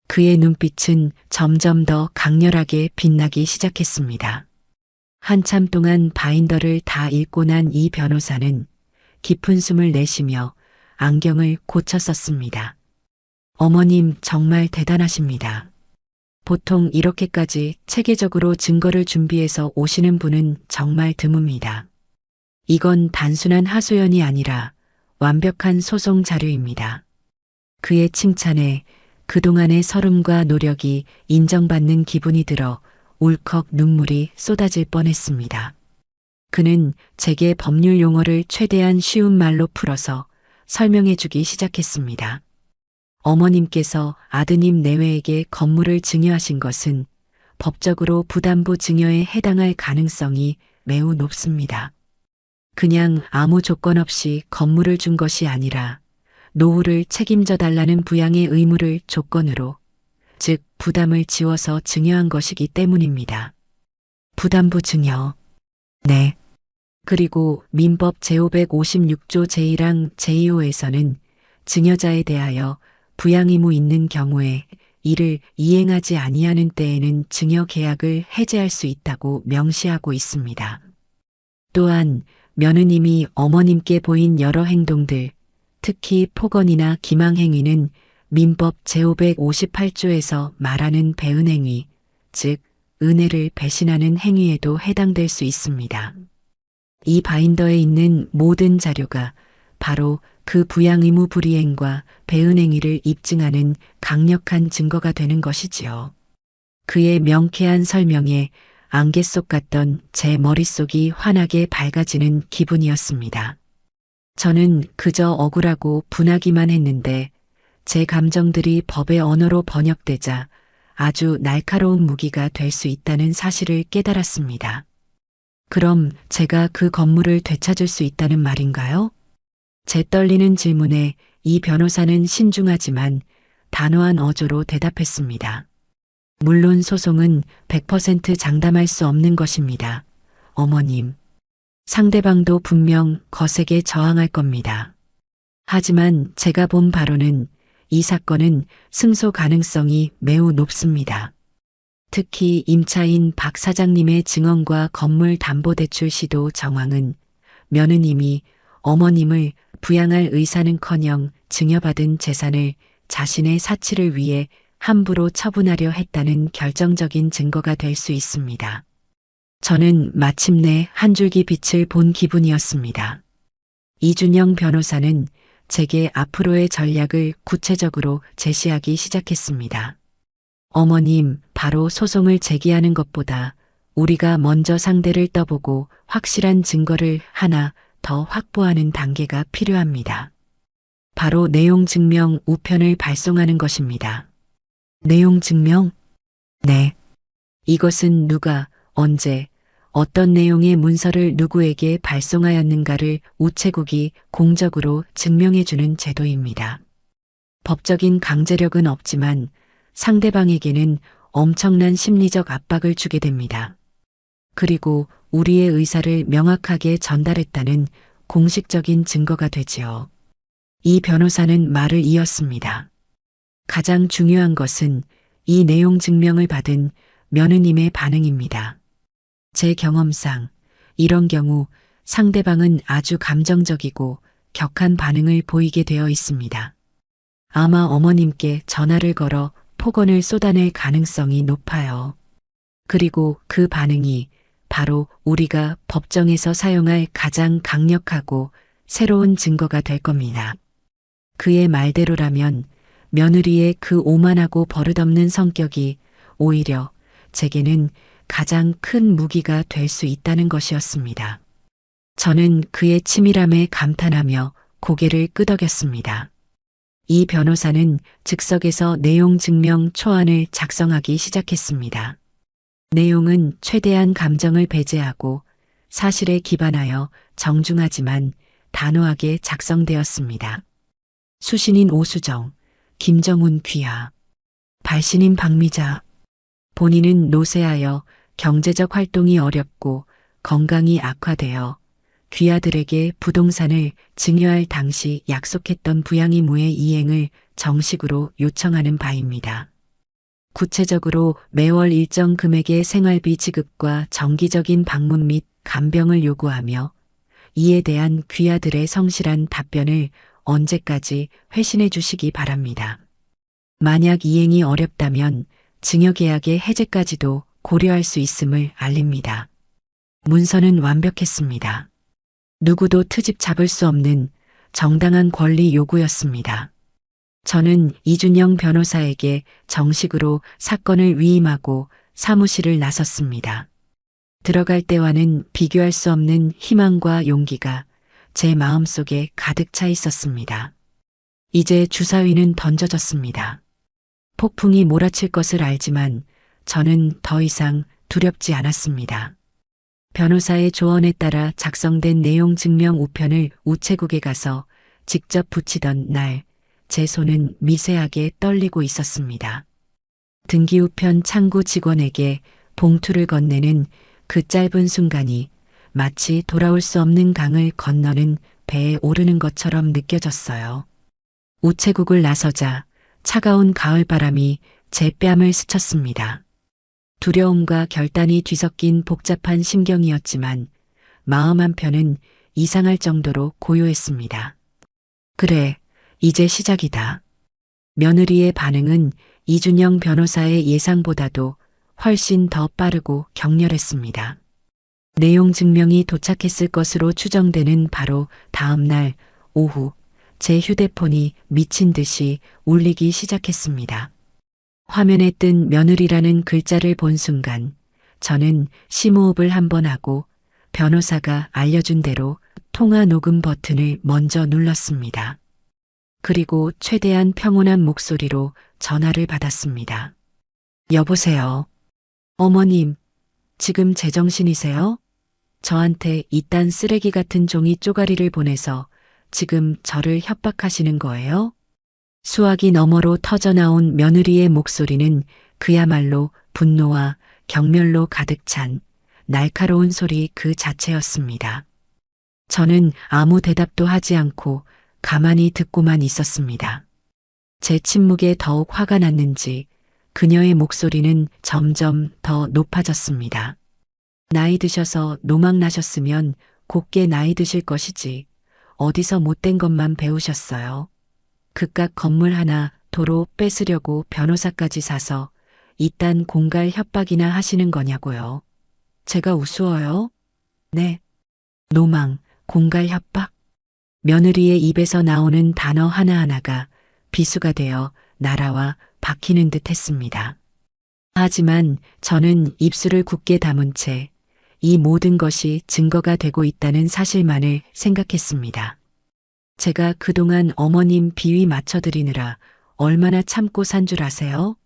그의 눈빛은 점점 더 강렬하게 빛나기 시작했습니다. 한참 동안 바인더를 다 읽고 난 이 변호사는 깊은 숨을 내쉬며 안경을 고쳐 썼습니다. 어머님 정말 대단하십니다. 보통 이렇게까지 체계적으로 증거를 준비해서 오시는 분은 정말 드뭅니다. 이건 단순한 하소연이 아니라 완벽한 소송 자료입니다. 그의 칭찬에 그동안의 서름과 노력이 인정받는 기분이 들어 울컥 눈물이 쏟아질 뻔했습니다. 그는 제게 법률 용어를 최대한 쉬운 말로 풀어서 설명해 주기 시작했습니다. 어머님께서 아드님 내외에게 건물을 증여하신 것은 법적으로 부담부 증여에 해당할 가능성이 매우 높습니다. 그냥 아무 조건 없이 건물을 준 것이 아니라 노후를 책임져 달라는 부양의 의무를 조건으로, 즉 부담을 지워서 증여한 것이기 때문입니다. 부담부 증여. 네. 그리고 민법 제556조 제1항 제2호에서는 증여자에 대하여 부양 의무 있는 경우에 이를 이행하지 아니하는 때에는 증여 계약을 해제할 수 있다고 명시하고 있습니다. 또한 며느님이 어머님께 보인 여러 행동들, 특히 폭언이나 기망행위는 민법 제558조에서 말하는 배은행위, 즉 은혜를 배신하는 행위에도 해당될 수 있습니다. 이 바인더에 있는 모든 자료가 바로 그 부양 의무 불이행과 배은행위를 입증하는 강력한 증거가 되는 것이지요. 그의 명쾌한 설명에 안개 속 같던 제 머릿속이 환하게 밝아지는 기분이었습니다. 저는 그저 억울하고 분하기만 했는데 제 감정들이 법의 언어로 번역되자 아주 날카로운 무기가 될 수 있다는 사실을 깨달았습니다. 그럼 제가 그 건물을 되찾을 수 있다는 말인가요? 제 떨리는 질문에 이 변호사는 신중하지만 단호한 어조로 대답했습니다. 물론 소송은 100% 장담할 수 없는 것입니다. 어머님. 상대방도 분명 거세게 저항할 겁니다. 하지만 제가 본 바로는 이 사건은 승소 가능성이 매우 높습니다. 특히 임차인 박 사장님의 증언과 건물 담보대출 시도 정황은 며느님이 어머님을 부양할 의사는커녕 증여받은 재산을 자신의 사치를 위해 함부로 처분하려 했다는 결정적인 증거가 될 수 있습니다. 저는 마침내 한 줄기 빛을 본 기분이었습니다. 이준영 변호사는 제게 앞으로의 전략을 구체적으로 제시하기 시작했습니다. 어머님, 바로 소송을 제기하는 것보다 우리가 먼저 상대를 떠보고 확실한 증거를 하나 더 확보하는 단계가 필요합니다. 바로 내용 증명 우편을 발송하는 것입니다. 내용 증명? 네. 이것은 누가, 언제, 어떤 내용의 문서를 누구에게 발송하였는가를 우체국이 공적으로 증명해주는 제도입니다. 법적인 강제력은 없지만 상대방에게는 엄청난 심리적 압박을 주게 됩니다. 그리고 우리의 의사를 명확하게 전달했다는 공식적인 증거가 되지요. 이 변호사는 말을 이었습니다. 가장 중요한 것은 이 내용 증명을 받은 며느님의 반응입니다. 제 경험상 이런 경우 상대방은 아주 감정적이고 격한 반응을 보이게 되어 있습니다. 아마 어머님께 전화를 걸어 폭언을 쏟아낼 가능성이 높아요. 그리고 그 반응이 바로 우리가 법정에서 사용할 가장 강력하고 새로운 증거가 될 겁니다. 그의 말대로라면 며느리의 그 오만하고 버릇없는 성격이 오히려 제게는 가장 큰 무기가 될 수 있다는 것이었습니다. 저는 그의 치밀함에 감탄하며 고개를 끄덕였습니다. 이 변호사는 즉석에서 내용 증명 초안을 작성하기 시작했습니다. 내용은 최대한 감정을 배제하고 사실에 기반하여 정중하지만 단호하게 작성되었습니다. 수신인 오수정, 김정훈 귀하, 발신인 박미자. 본인은 노쇠하여 경제적 활동이 어렵고 건강이 악화되어 귀하들에게 부동산을 증여할 당시 약속했던 부양의무의 이행을 정식으로 요청하는 바입니다. 구체적으로 매월 일정 금액의 생활비 지급과 정기적인 방문 및 간병을 요구하며 이에 대한 귀하들의 성실한 답변을 언제까지 회신해 주시기 바랍니다. 만약 이행이 어렵다면 증여계약의 해제까지도 고려할 수 있음을 알립니다. 문서는 완벽했습니다. 누구도 트집 잡을 수 없는 정당한 권리 요구였습니다. 저는 이준영 변호사에게 정식으로 사건을 위임하고 사무실을 나섰습니다. 들어갈 때와는 비교할 수 없는 희망과 용기가 제 마음속에 가득 차 있었습니다. 이제 주사위는 던져졌습니다. 폭풍이 몰아칠 것을 알지만 저는 더 이상 두렵지 않았습니다. 변호사의 조언에 따라 작성된 내용 증명 우편을 우체국에 가서 직접 붙이던 날, 제 손은 미세하게 떨리고 있었습니다. 등기우편 창구 직원에게 봉투를 건네는 그 짧은 순간이 마치 돌아올 수 없는 강을 건너는 배에 오르는 것처럼 느껴졌어요. 우체국을 나서자 차가운 가을바람이 제 뺨을 스쳤습니다. 두려움과 결단이 뒤섞인 복잡한 심경이었지만 마음 한편은 이상할 정도로 고요했습니다. 그래, 이제 시작이다. 며느리의 반응은 이준영 변호사의 예상보다도 훨씬 더 빠르고 격렬했습니다. 내용 증명이 도착했을 것으로 추정되는 바로 다음 날 오후 제 휴대폰이 미친 듯이 울리기 시작했습니다. 화면에 뜬 며느리라는 글자를 본 순간 저는 심호흡을 한번 하고 변호사가 알려준 대로 통화 녹음 버튼을 먼저 눌렀습니다. 그리고 최대한 평온한 목소리로 전화를 받았습니다. 여보세요. 어머님, 지금 제정신이세요? 저한테 이딴 쓰레기 같은 종이 쪼가리를 보내서 지금 저를 협박하시는 거예요? 수화기 너머로 터져나온 며느리의 목소리는 그야말로 분노와 경멸로 가득 찬 날카로운 소리 그 자체였습니다. 저는 아무 대답도 하지 않고 가만히 듣고만 있었습니다. 제 침묵에 더욱 화가 났는지 그녀의 목소리는 점점 더 높아졌습니다. 나이 드셔서 노망 나셨으면 곱게 나이 드실 것이지 어디서 못된 것만 배우셨어요. 그깟 건물 하나 도로 뺏으려고 변호사까지 사서 이딴 공갈 협박이나 하시는 거냐고요. 제가 우스워요? 네. 노망, 공갈 협박. 며느리의 입에서 나오는 단어 하나하나가 비수가 되어 날아와 박히는 듯 했습니다. 하지만 저는 입술을 굳게 다문 채 이 모든 것이 증거가 되고 있다는 사실만을 생각했습니다. 제가 그동안 어머님 비위 맞춰드리느라 얼마나 참고 산 줄 아세요?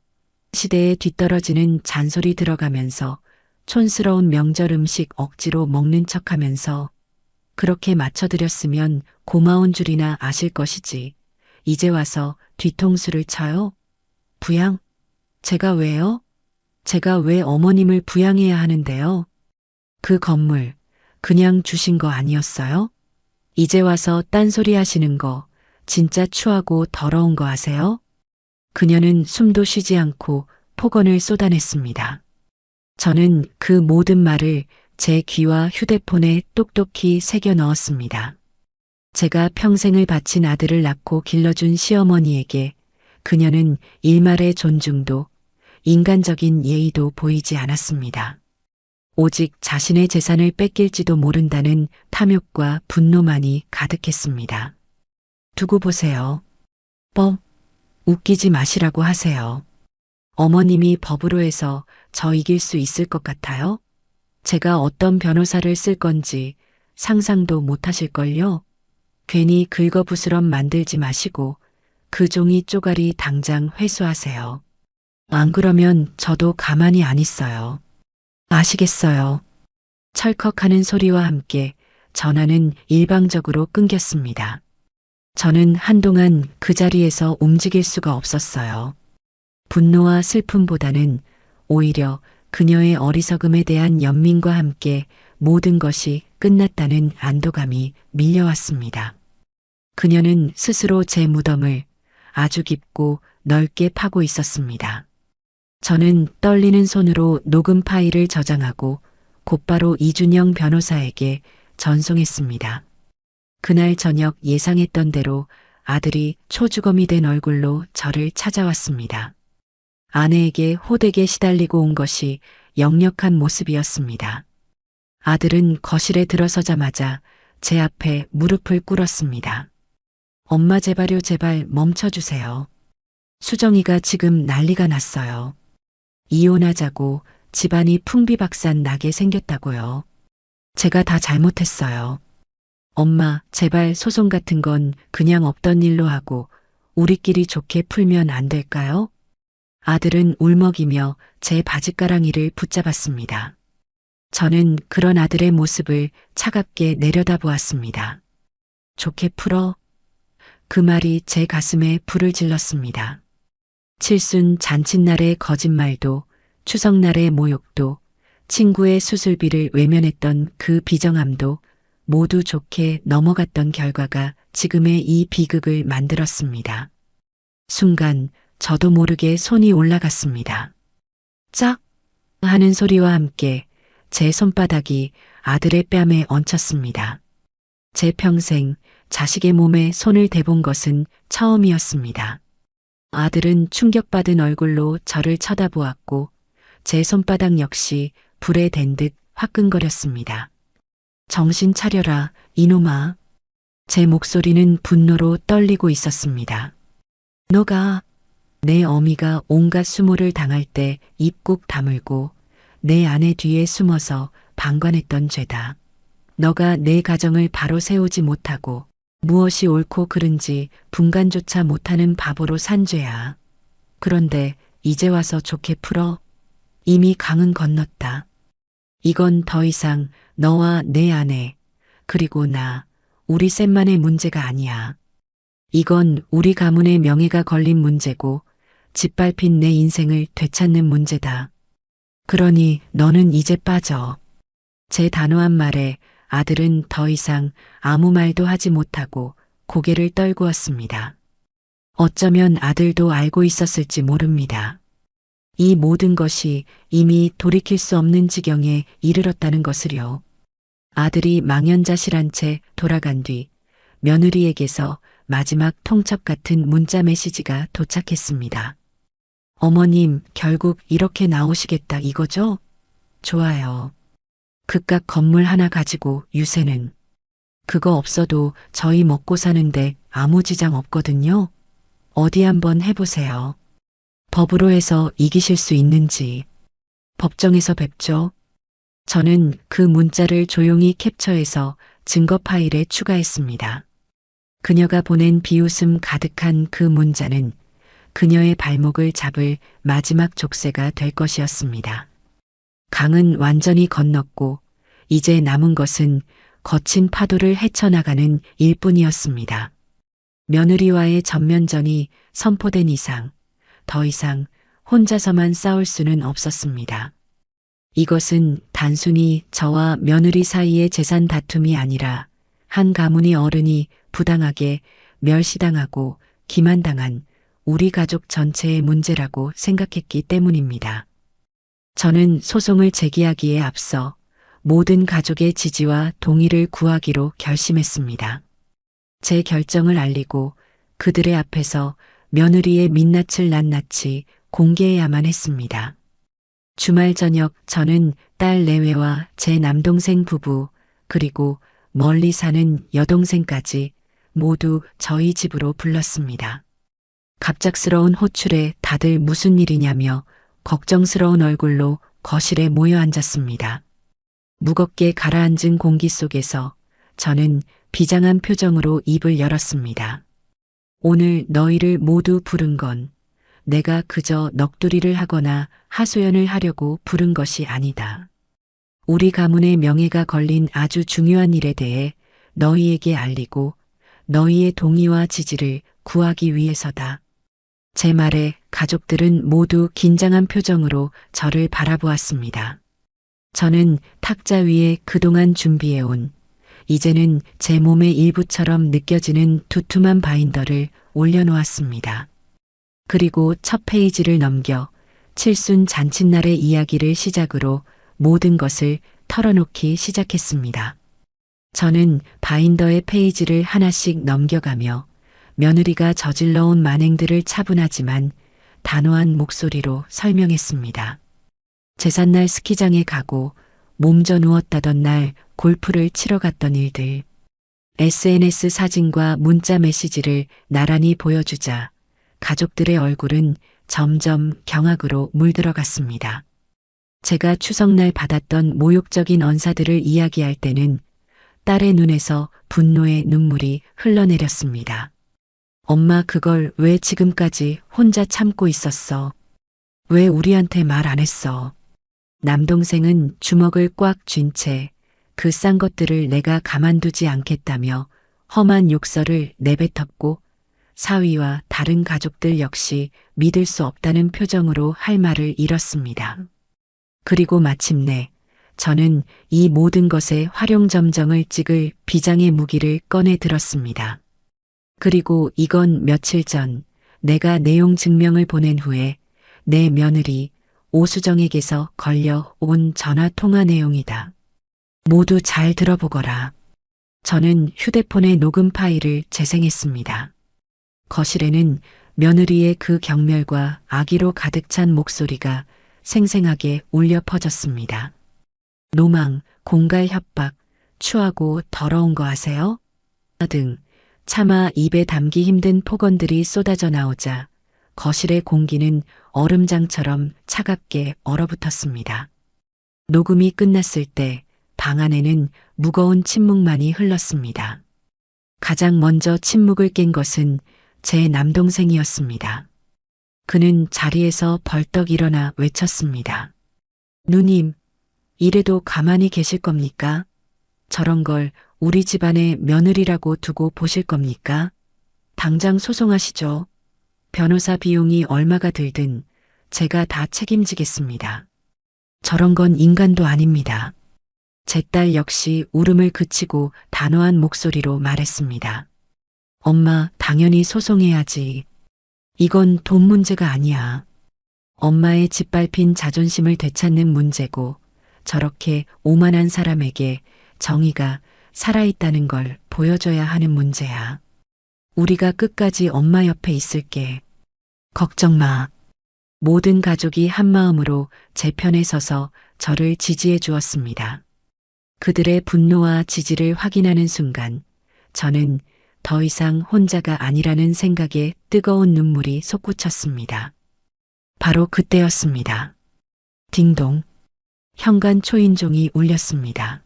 시대에 뒤떨어지는 잔소리 들어가면서 촌스러운 명절 음식 억지로 먹는 척하면서 그렇게 맞춰드렸으면 고마운 줄이나 아실 것이지. 이제 와서 뒤통수를 쳐요? 부양? 제가 왜요? 제가 왜 어머님을 부양해야 하는데요? 그 건물 그냥 주신 거 아니었어요? 이제 와서 딴소리 하시는 거 진짜 추하고 더러운 거 아세요? 그녀는 숨도 쉬지 않고 폭언을 쏟아냈습니다. 저는 그 모든 말을 제 귀와 휴대폰에 똑똑히 새겨 넣었습니다. 제가 평생을 바친 아들을 낳고 길러준 시어머니에게 그녀는 일말의 존중도 인간적인 예의도 보이지 않았습니다. 오직 자신의 재산을 뺏길지도 모른다는 탐욕과 분노만이 가득했습니다. 두고 보세요. 웃기지 마시라고 하세요. 어머님이 법으로 해서 저 이길 수 있을 것 같아요? 제가 어떤 변호사를 쓸 건지 상상도 못 하실걸요? 괜히 긁어부스럼 만들지 마시고 그 종이 쪼가리 당장 회수하세요. 안 그러면 저도 가만히 안 있어요. 아시겠어요? 철컥하는 소리와 함께 전화는 일방적으로 끊겼습니다. 저는 한동안 그 자리에서 움직일 수가 없었어요. 분노와 슬픔보다는 오히려 그녀의 어리석음에 대한 연민과 함께 모든 것이 끝났다는 안도감이 밀려왔습니다. 그녀는 스스로 제 무덤을 아주 깊고 넓게 파고 있었습니다. 저는 떨리는 손으로 녹음 파일을 저장하고 곧바로 이준영 변호사에게 전송했습니다. 그날 저녁 예상했던 대로 아들이 초주검이 된 얼굴로 저를 찾아왔습니다. 아내에게 호되게 시달리고 온 것이 역력한 모습이었습니다. 아들은 거실에 들어서자마자 제 앞에 무릎을 꿇었습니다. 엄마 제발요, 제발 멈춰주세요. 수정이가 지금 난리가 났어요. 이혼하자고 집안이 풍비박산 나게 생겼다고요. 제가 다 잘못했어요. 엄마, 제발 소송 같은 건 그냥 없던 일로 하고 우리끼리 좋게 풀면 안 될까요? 아들은 울먹이며 제 바짓가랑이를 붙잡았습니다. 저는 그런 아들의 모습을 차갑게 내려다보았습니다. 좋게 풀어? 그 말이 제 가슴에 불을 질렀습니다. 칠순 잔칫날의 거짓말도, 추석날의 모욕도, 친구의 수술비를 외면했던 그 비정함도 모두 좋게 넘어갔던 결과가 지금의 이 비극을 만들었습니다. 순간 저도 모르게 손이 올라갔습니다. 짝! 하는 소리와 함께 제 손바닥이 아들의 뺨에 얹혔습니다. 제 평생 자식의 몸에 손을 대본 것은 처음이었습니다. 아들은 충격받은 얼굴로 저를 쳐다보았고 제 손바닥 역시 불에 댄 듯 화끈거렸습니다. 정신 차려라, 이놈아. 제 목소리는 분노로 떨리고 있었습니다. 너가 내 어미가 온갖 수모를 당할 때 입 꾹 다물고 내 아내 뒤에 숨어서 방관했던 죄다. 너가 내 가정을 바로 세우지 못하고 무엇이 옳고 그른지 분간조차 못하는 바보로 산 죄야. 그런데 이제 와서 좋게 풀어? 이미 강은 건넜다. 이건 더 이상 너와 내 아내, 그리고 나, 우리 셋만의 문제가 아니야. 이건 우리 가문의 명예가 걸린 문제고 짓밟힌 내 인생을 되찾는 문제다. 그러니 너는 이제 빠져. 제 단호한 말에 아들은 더 이상 아무 말도 하지 못하고 고개를 떨구었습니다. 어쩌면 아들도 알고 있었을지 모릅니다. 이 모든 것이 이미 돌이킬 수 없는 지경에 이르렀다는 것을요. 아들이 망연자실한 채 돌아간 뒤 며느리에게서 마지막 통첩 같은 문자 메시지가 도착했습니다. 어머님, 결국 이렇게 나오시겠다 이거죠? 좋아요. 그깟 건물 하나 가지고 유세는. 그거 없어도 저희 먹고 사는데 아무 지장 없거든요. 어디 한번 해보세요. 법으로 해서 이기실 수 있는지. 법정에서 뵙죠. 저는 그 문자를 조용히 캡처해서 증거 파일에 추가했습니다. 그녀가 보낸 비웃음 가득한 그 문자는 그녀의 발목을 잡을 마지막 족쇄가 될 것이었습니다. 강은 완전히 건넜고 이제 남은 것은 거친 파도를 헤쳐나가는 일뿐이었습니다. 며느리와의 전면전이 선포된 이상 더 이상 혼자서만 싸울 수는 없었습니다. 이것은 단순히 저와 며느리 사이의 재산 다툼이 아니라 한 가문의 어른이 부당하게 멸시당하고 기만당한 우리 가족 전체의 문제라고 생각했기 때문입니다. 저는 소송을 제기하기에 앞서 모든 가족의 지지와 동의를 구하기로 결심했습니다. 제 결정을 알리고 그들의 앞에서 며느리의 민낯을 낱낱이 공개해야만 했습니다. 주말 저녁 저는 딸 내외와 제 남동생 부부 그리고 멀리 사는 여동생까지 모두 저희 집으로 불렀습니다. 갑작스러운 호출에 다들 무슨 일이냐며 걱정스러운 얼굴로 거실에 모여 앉았습니다. 무겁게 가라앉은 공기 속에서 저는 비장한 표정으로 입을 열었습니다. 오늘 너희를 모두 부른 건 내가 그저 넋두리를 하거나 하소연을 하려고 부른 것이 아니다. 우리 가문의 명예가 걸린 아주 중요한 일에 대해 너희에게 알리고 너희의 동의와 지지를 구하기 위해서다. 제 말에 가족들은 모두 긴장한 표정으로 저를 바라보았습니다. 저는 탁자 위에 그동안 준비해온 이제는 제 몸의 일부처럼 느껴지는 두툼한 바인더를 올려놓았습니다. 그리고 첫 페이지를 넘겨 칠순 잔칫날의 이야기를 시작으로 모든 것을 털어놓기 시작했습니다. 저는 바인더의 페이지를 하나씩 넘겨가며 며느리가 저질러온 만행들을 차분하지만 단호한 목소리로 설명했습니다. 제삿날 스키장에 가고 몸져 누웠다던 날 골프를 치러 갔던 일들, SNS 사진과 문자 메시지를 나란히 보여주자 가족들의 얼굴은 점점 경악으로 물들어갔습니다. 제가 추석날 받았던 모욕적인 언사들을 이야기할 때는 딸의 눈에서 분노의 눈물이 흘러내렸습니다. 엄마, 그걸 왜 지금까지 혼자 참고 있었어? 왜 우리한테 말 안 했어? 남동생은 주먹을 꽉 쥔 채 그 싼 것들을 내가 가만두지 않겠다며 험한 욕설을 내뱉었고, 사위와 다른 가족들 역시 믿을 수 없다는 표정으로 할 말을 잃었습니다. 그리고 마침내 저는 이 모든 것에 활용점정을 찍을 비장의 무기를 꺼내 들었습니다. 그리고 이건 며칠 전 내가 내용 증명을 보낸 후에 내 며느리 오수정에게서 걸려온 전화 통화 내용이다. 모두 잘 들어보거라. 저는 휴대폰의 녹음 파일을 재생했습니다. 거실에는 며느리의 그 경멸과 악의로 가득 찬 목소리가 생생하게 울려 퍼졌습니다. 노망, 공갈 협박, 추하고 더러운 거 아세요? 등 차마 입에 담기 힘든 폭언들이 쏟아져 나오자 거실의 공기는 얼음장처럼 차갑게 얼어붙었습니다. 녹음이 끝났을 때 방 안에는 무거운 침묵만이 흘렀습니다. 가장 먼저 침묵을 깬 것은 제 남동생이었습니다. 그는 자리에서 벌떡 일어나 외쳤습니다. 누님, 이래도 가만히 계실 겁니까? 저런 걸 우리 집안의 며느리라고 두고 보실 겁니까? 당장 소송하시죠. 변호사 비용이 얼마가 들든 제가 다 책임지겠습니다. 저런 건 인간도 아닙니다. 제 딸 역시 울음을 그치고 단호한 목소리로 말했습니다. 엄마, 당연히 소송해야지. 이건 돈 문제가 아니야. 엄마의 짓밟힌 자존심을 되찾는 문제고, 저렇게 오만한 사람에게 정의가 살아있다는 걸 보여줘야 하는 문제야. 우리가 끝까지 엄마 옆에 있을게. 걱정 마. 모든 가족이 한마음으로 제 편에 서서 저를 지지해 주었습니다. 그들의 분노와 지지를 확인하는 순간 저는 더 이상 혼자가 아니라는 생각에 뜨거운 눈물이 솟구쳤습니다. 바로 그때였습니다. 딩동. 현관 초인종이 울렸습니다.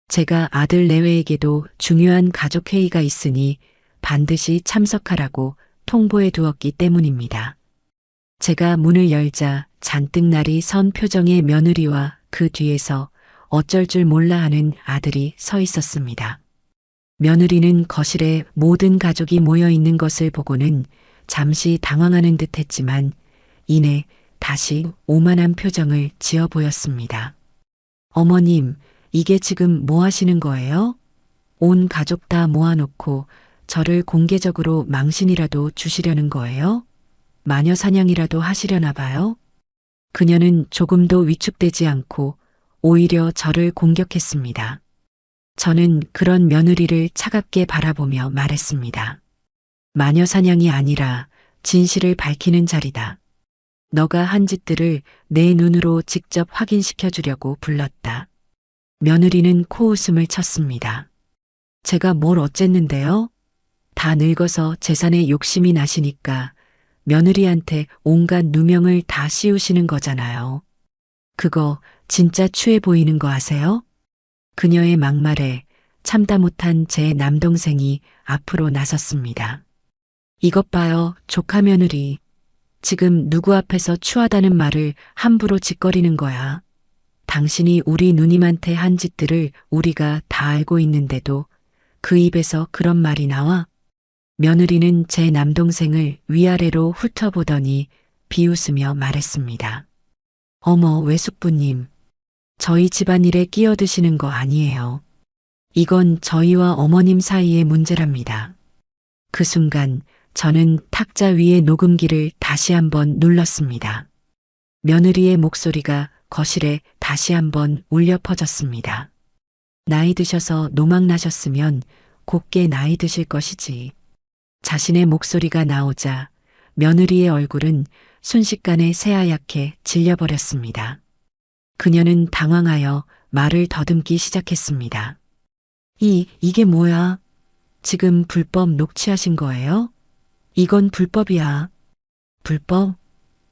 제가 아들 내외에게도 중요한 가족회의가 있으니 반드시 참석하라고 통보해 두었기 때문입니다. 제가 문을 열자 잔뜩 날이 선 표정의 며느리와 그 뒤에서 어쩔 줄 몰라 하는 아들이 서 있었습니다. 며느리는 거실에 모든 가족이 모여 있는 것을 보고는 잠시 당황하는 듯 했지만 이내 다시 오만한 표정을 지어 보였습니다. 어머님, 이게 지금 뭐 하시는 거예요? 온 가족 다 모아놓고 저를 공개적으로 망신이라도 주시려는 거예요? 마녀 사냥이라도 하시려나 봐요? 그녀는 조금도 위축되지 않고 오히려 저를 공격했습니다. 저는 그런 며느리를 차갑게 바라보며 말했습니다. 마녀 사냥이 아니라 진실을 밝히는 자리다. 너가 한 짓들을 내 눈으로 직접 확인시켜 주려고 불렀다. 며느리는 코웃음을 쳤습니다. 제가 뭘 어쨌는데요? 다 늙어서 재산에 욕심이 나시니까 며느리한테 온갖 누명을 다 씌우시는 거잖아요. 그거 진짜 추해 보이는 거 아세요? 그녀의 막말에 참다 못한 제 남동생이 앞으로 나섰습니다. 이것 봐요, 조카 며느리. 지금 누구 앞에서 추하다는 말을 함부로 짓거리는 거야. 당신이 우리 누님한테 한 짓들을 우리가 다 알고 있는데도 그 입에서 그런 말이 나와? 며느리는 제 남동생을 위아래로 훑어보더니 비웃으며 말했습니다. 어머, 외숙부님. 저희 집안일에 끼어드시는 거 아니에요. 이건 저희와 어머님 사이의 문제랍니다. 그 순간 저는 탁자 위의 녹음기를 다시 한번 눌렀습니다. 며느리의 목소리가 거실에 다시 한번 울려 퍼졌습니다. 나이 드셔서 노망나셨으면 곱게 나이 드실 것이지. 자신의 목소리가 나오자 며느리의 얼굴은 순식간에 새하얗게 질려버렸습니다. 그녀는 당황하여 말을 더듬기 시작했습니다. 이게 뭐야? 지금 불법 녹취하신 거예요? 이건 불법이야. 불법?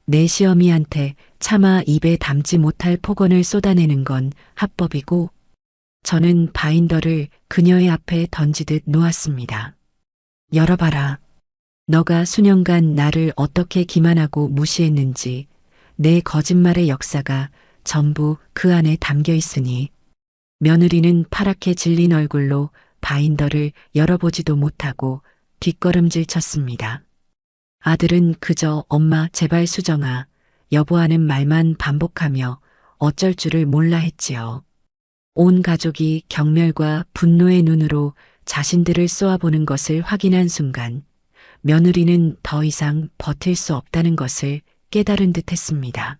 내 시어미한테 차마 입에 담지 못할 폭언을 쏟아내는 건 합법이고, 저는 바인더를 그녀의 앞에 던지듯 놓았습니다. 열어봐라. 너가 수년간 나를 어떻게 기만하고 무시했는지 내 거짓말의 역사가 전부 그 안에 담겨 있으니. 며느리는 파랗게 질린 얼굴로 바인더를 열어보지도 못하고 뒷걸음질 쳤습니다. 아들은 그저 엄마 제발 수정아, 여보하는 말만 반복하며 어쩔 줄을 몰라 했지요. 온 가족이 경멸과 분노의 눈으로 자신들을 쏘아보는 것을 확인한 순간 며느리는 더 이상 버틸 수 없다는 것을 깨달은 듯 했습니다.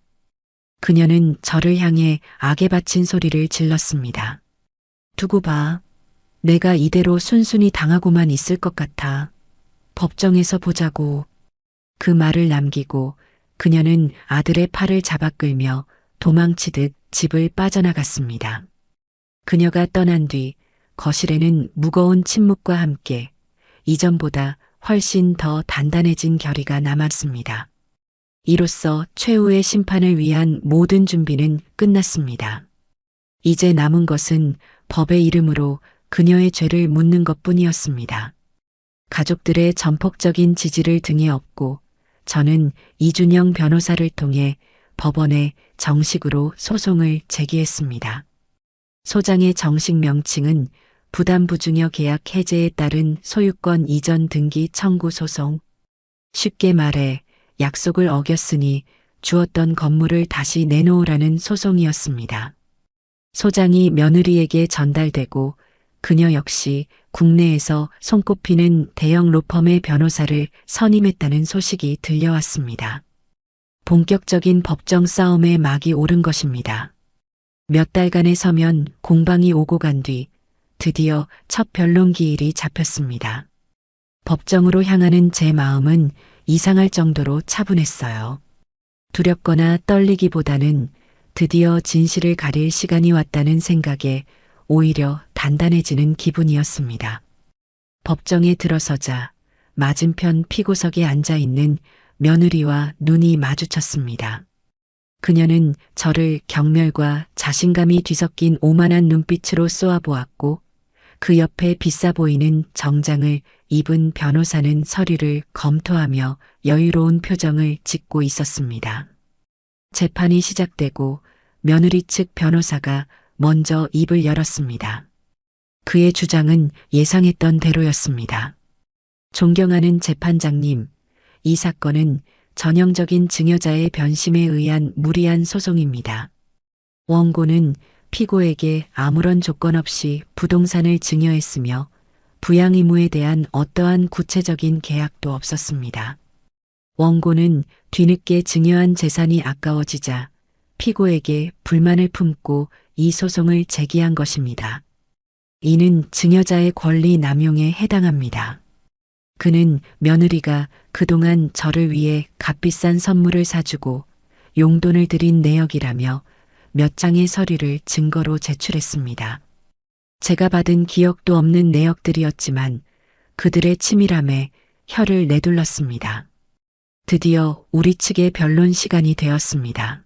그녀는 저를 향해 악에 바친 소리를 질렀습니다. 두고 봐. 내가 이대로 순순히 당하고만 있을 것 같아. 법정에서 보자고. 그 말을 남기고 그녀는 아들의 팔을 잡아 끌며 도망치듯 집을 빠져나갔습니다. 그녀가 떠난 뒤 거실에는 무거운 침묵과 함께 이전보다 훨씬 더 단단해진 결의가 남았습니다. 이로써 최후의 심판을 위한 모든 준비는 끝났습니다. 이제 남은 것은 법의 이름으로 그녀의 죄를 묻는 것뿐이었습니다. 가족들의 전폭적인 지지를 등에 업고 저는 이준영 변호사를 통해 법원에 정식으로 소송을 제기했습니다. 소장의 정식 명칭은 부담부중여 계약 해제에 따른 소유권 이전 등기 청구 소송. 쉽게 말해 약속을 어겼으니 주었던 건물을 다시 내놓으라는 소송이었습니다. 소장이 며느리에게 전달되고 그녀 역시 국내에서 손꼽히는 대형 로펌의 변호사를 선임했다는 소식이 들려왔습니다. 본격적인 법정 싸움의 막이 오른 것입니다. 몇 달간의 서면 공방이 오고 간 뒤 드디어 첫 변론 기일이 잡혔습니다. 법정으로 향하는 제 마음은 이상할 정도로 차분했어요. 두렵거나 떨리기보다는 드디어 진실을 가릴 시간이 왔다는 생각에 오히려 단단해지는 기분이었습니다. 법정에 들어서자 맞은편 피고석에 앉아 있는 며느리와 눈이 마주쳤습니다. 그녀는 저를 경멸과 자신감이 뒤섞인 오만한 눈빛으로 쏘아보았고 그 옆에 비싸 보이는 정장을 입은 변호사는 서류를 검토하며 여유로운 표정을 짓고 있었습니다. 재판이 시작되고 며느리 측 변호사가 먼저 입을 열었습니다. 그의 주장은 예상했던 대로였습니다. 존경하는 재판장님, 이 사건은 전형적인 증여자의 변심에 의한 무리한 소송입니다. 원고는 피고에게 아무런 조건 없이 부동산을 증여했으며 부양 의무에 대한 어떠한 구체적인 계약도 없었습니다. 원고는 뒤늦게 증여한 재산이 아까워지자 피고에게 불만을 품고 이 소송을 제기한 것입니다. 이는 증여자의 권리 남용에 해당합니다. 그는 며느리가 그동안 저를 위해 값비싼 선물을 사주고 용돈을 들인 내역이라며 몇 장의 서류를 증거로 제출했습니다. 제가 받은 기억도 없는 내역들이었지만 그들의 치밀함에 혀를 내둘렀습니다. 드디어 우리 측의 변론 시간이 되었습니다.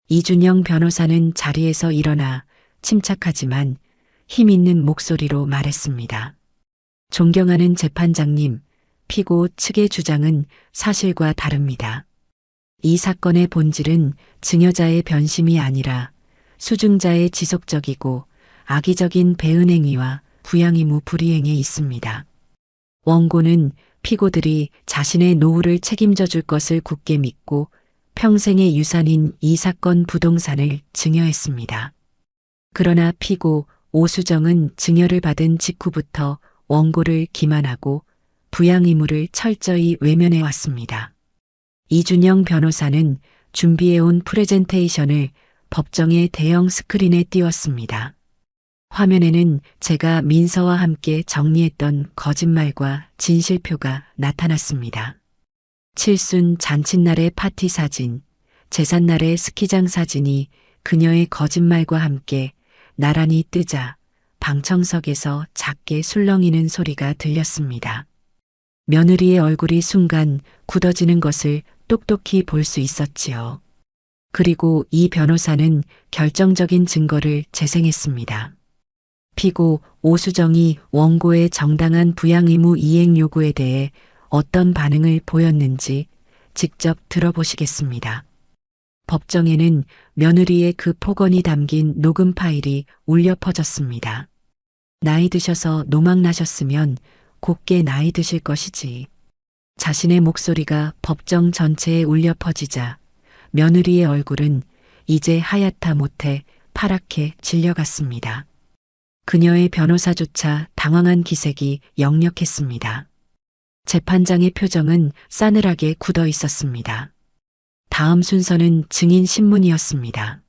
이준영 변호사는 자리에서 일어나 침착하지만 힘 있는 목소리로 말했습니다. 존경하는 재판장님, 피고 측의 주장은 사실과 다릅니다. 이 사건의 본질은 증여자의 변심이 아니라 수증자의 지속적이고 악의적인 배은행위와 부양의무 불이행에 있습니다. 원고는 피고들이 자신의 노후를 책임져 줄 것을 굳게 믿고 평생의 유산인 이 사건 부동산을 증여했습니다. 그러나 피고 오수정은 증여를 받은 직후부터 원고를 기만하고 부양 의무를 철저히 외면해 왔습니다. 이준영 변호사는 준비해온 프레젠테이션을 법정의 대형 스크린에 띄웠습니다. 화면에는 제가 민서와 함께 정리했던 거짓말과 진실표가 나타났습니다. 칠순 잔칫날의 파티 사진, 제삿날의 스키장 사진이 그녀의 거짓말과 함께 나란히 뜨자 방청석에서 작게 술렁이는 소리가 들렸습니다. 며느리의 얼굴이 순간 굳어지는 것을 똑똑히 볼 수 있었지요. 그리고 이 변호사는 결정적인 증거를 재생했습니다. 피고 오수정이 원고의 정당한 부양 의무 이행 요구에 대해 어떤 반응을 보였는지 직접 들어보시겠습니다. 법정에는 며느리의 그 폭언이 담긴 녹음 파일이 울려 퍼졌습니다. 나이 드셔서 노망 나셨으면 곱게 나이 드실 것이지. 자신의 목소리가 법정 전체에 울려 퍼지자 며느리의 얼굴은 이제 하얗다 못해 파랗게 질려갔습니다. 그녀의 변호사조차 당황한 기색이 역력했습니다. 재판장의 표정은 싸늘하게 굳어 있었습니다. 다음 순서는 증인 신문이었습니다.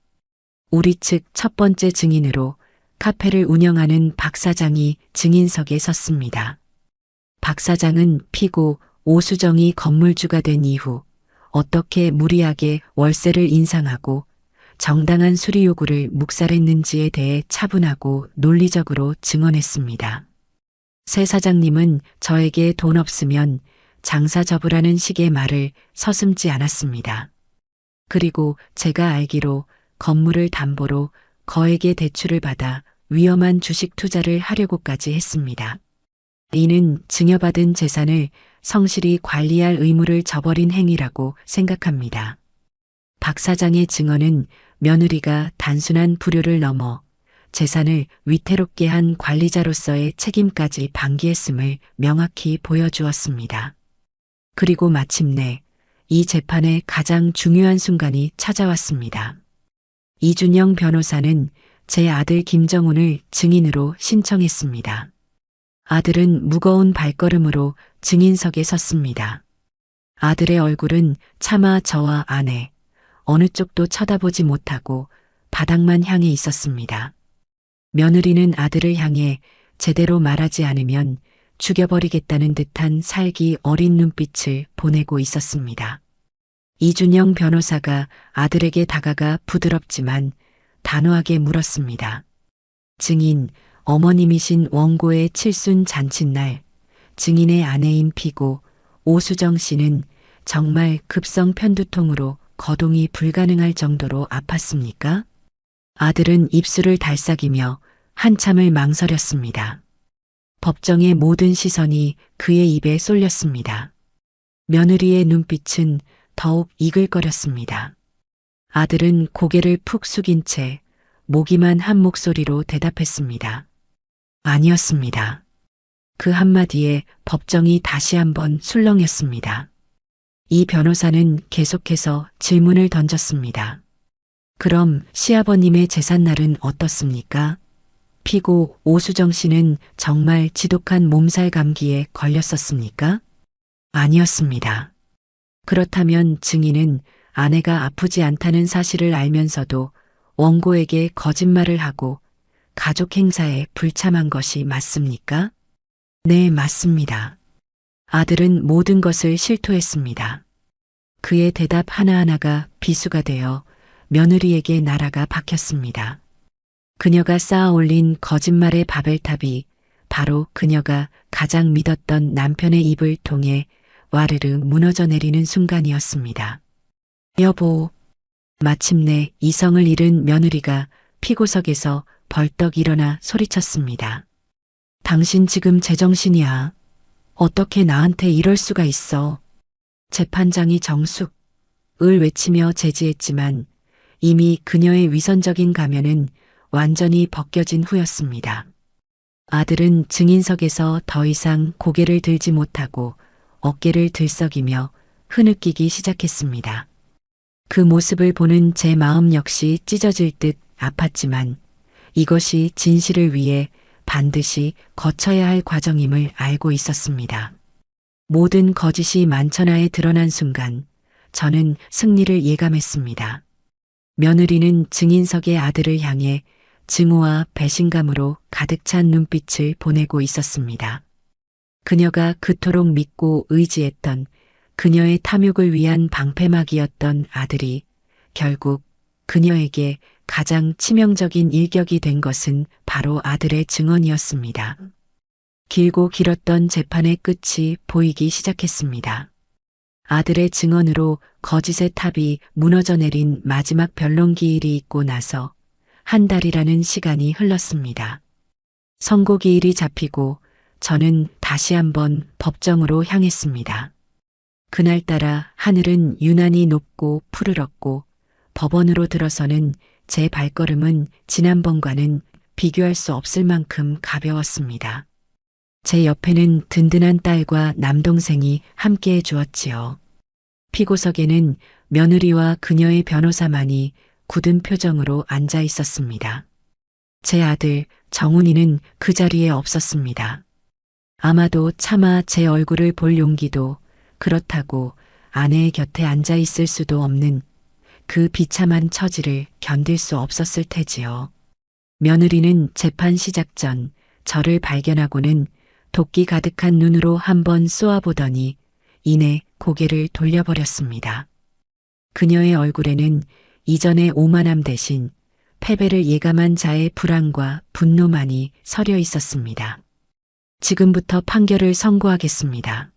우리 측 첫 번째 증인으로 카페를 운영하는 박 사장이 증인석에 섰습니다. 박 사장은 피고 오수정이 건물주가 된 이후 어떻게 무리하게 월세를 인상하고 정당한 수리 요구를 묵살했는지에 대해 차분하고 논리적으로 증언했습니다. 새 사장님은 저에게 돈 없으면 장사 접으라는 식의 말을 서슴지 않았습니다. 그리고 제가 알기로 건물을 담보로 거액의 대출을 받아 위험한 주식 투자를 하려고까지 했습니다. 이는 증여받은 재산을 성실히 관리할 의무를 저버린 행위라고 생각합니다. 박 사장의 증언은 며느리가 단순한 불효를 넘어 재산을 위태롭게 한 관리자로서의 책임까지 방기했음을 명확히 보여주었습니다. 그리고 마침내 이 재판의 가장 중요한 순간이 찾아왔습니다. 이준영 변호사는 제 아들 김정훈을 증인으로 신청했습니다. 아들은 무거운 발걸음으로 증인석에 섰습니다. 아들의 얼굴은 차마 저와 아내, 어느 쪽도 쳐다보지 못하고 바닥만 향해 있었습니다. 며느리는 아들을 향해 제대로 말하지 않으면 죽여버리겠다는 듯한 살기 어린 눈빛을 보내고 있었습니다. 이준영 변호사가 아들에게 다가가 부드럽지만 단호하게 물었습니다. 증인, 어머님이신 원고의 칠순 잔칫날, 증인의 아내인 피고 오수정 씨는 정말 급성 편두통으로 거동이 불가능할 정도로 아팠습니까? 아들은 입술을 달싹이며 한참을 망설였습니다. 법정의 모든 시선이 그의 입에 쏠렸습니다. 며느리의 눈빛은 더욱 이글거렸습니다. 아들은 고개를 푹 숙인 채 모기만 한 목소리로 대답했습니다. 아니었습니다. 그 한마디에 법정이 다시 한번 술렁였습니다. 이 변호사는 계속해서 질문을 던졌습니다. 그럼 시아버님의 제삿날은 어떻습니까? 피고 오수정 씨는 정말 지독한 몸살 감기에 걸렸었습니까? 아니었습니다. 그렇다면 증인은 아내가 아프지 않다는 사실을 알면서도 원고에게 거짓말을 하고 가족 행사에 불참한 것이 맞습니까? 네, 맞습니다. 아들은 모든 것을 실토했습니다. 그의 대답 하나하나가 비수가 되어 며느리에게 나라가 박혔습니다. 그녀가 쌓아 올린 거짓말의 바벨탑이 바로 그녀가 가장 믿었던 남편의 입을 통해 와르르 무너져 내리는 순간이었습니다. 여보. 마침내 이성을 잃은 며느리가 피고석에서 벌떡 일어나 소리쳤습니다. 당신 지금 제정신이야. 어떻게 나한테 이럴 수가 있어. 재판장이 정숙을 외치며 제지했지만 이미 그녀의 위선적인 가면은 완전히 벗겨진 후였습니다. 아들은 증인석에서 더 이상 고개를 들지 못하고 어깨를 들썩이며 흐느끼기 시작했습니다. 그 모습을 보는 제 마음 역시 찢어질 듯 아팠지만 이것이 진실을 위해 반드시 거쳐야 할 과정임을 알고 있었습니다. 모든 거짓이 만천하에 드러난 순간 저는 승리를 예감했습니다. 며느리는 증인석의 아들을 향해 증오와 배신감으로 가득 찬 눈빛을 보내고 있었습니다. 그녀가 그토록 믿고 의지했던 그녀의 탐욕을 위한 방패막이었던 아들이 결국 그녀에게 가장 치명적인 일격이 된 것은 바로 아들의 증언이었습니다. 길고 길었던 재판의 끝이 보이기 시작했습니다. 아들의 증언으로 거짓의 탑이 무너져 내린 마지막 변론기일이 있고 나서 한 달이라는 시간이 흘렀습니다. 선고기일이 잡히고 저는 다시 한번 법정으로 향했습니다. 그날따라 하늘은 유난히 높고 푸르렀고 법원으로 들어서는 제 발걸음은 지난번과는 비교할 수 없을 만큼 가벼웠습니다. 제 옆에는 든든한 딸과 남동생이 함께해 주었지요. 피고석에는 며느리와 그녀의 변호사만이 굳은 표정으로 앉아 있었습니다. 제 아들 정훈이는 그 자리에 없었습니다. 아마도 차마 제 얼굴을 볼 용기도 그렇다고 아내의 곁에 앉아 있을 수도 없는 그 비참한 처지를 견딜 수 없었을 테지요. 며느리는 재판 시작 전 저를 발견하고는 도끼 가득한 눈으로 한번 쏘아보더니 이내 고개를 돌려버렸습니다. 그녀의 얼굴에는 이전의 오만함 대신 패배를 예감한 자의 불안과 분노만이 서려 있었습니다. 지금부터 판결을 선고하겠습니다.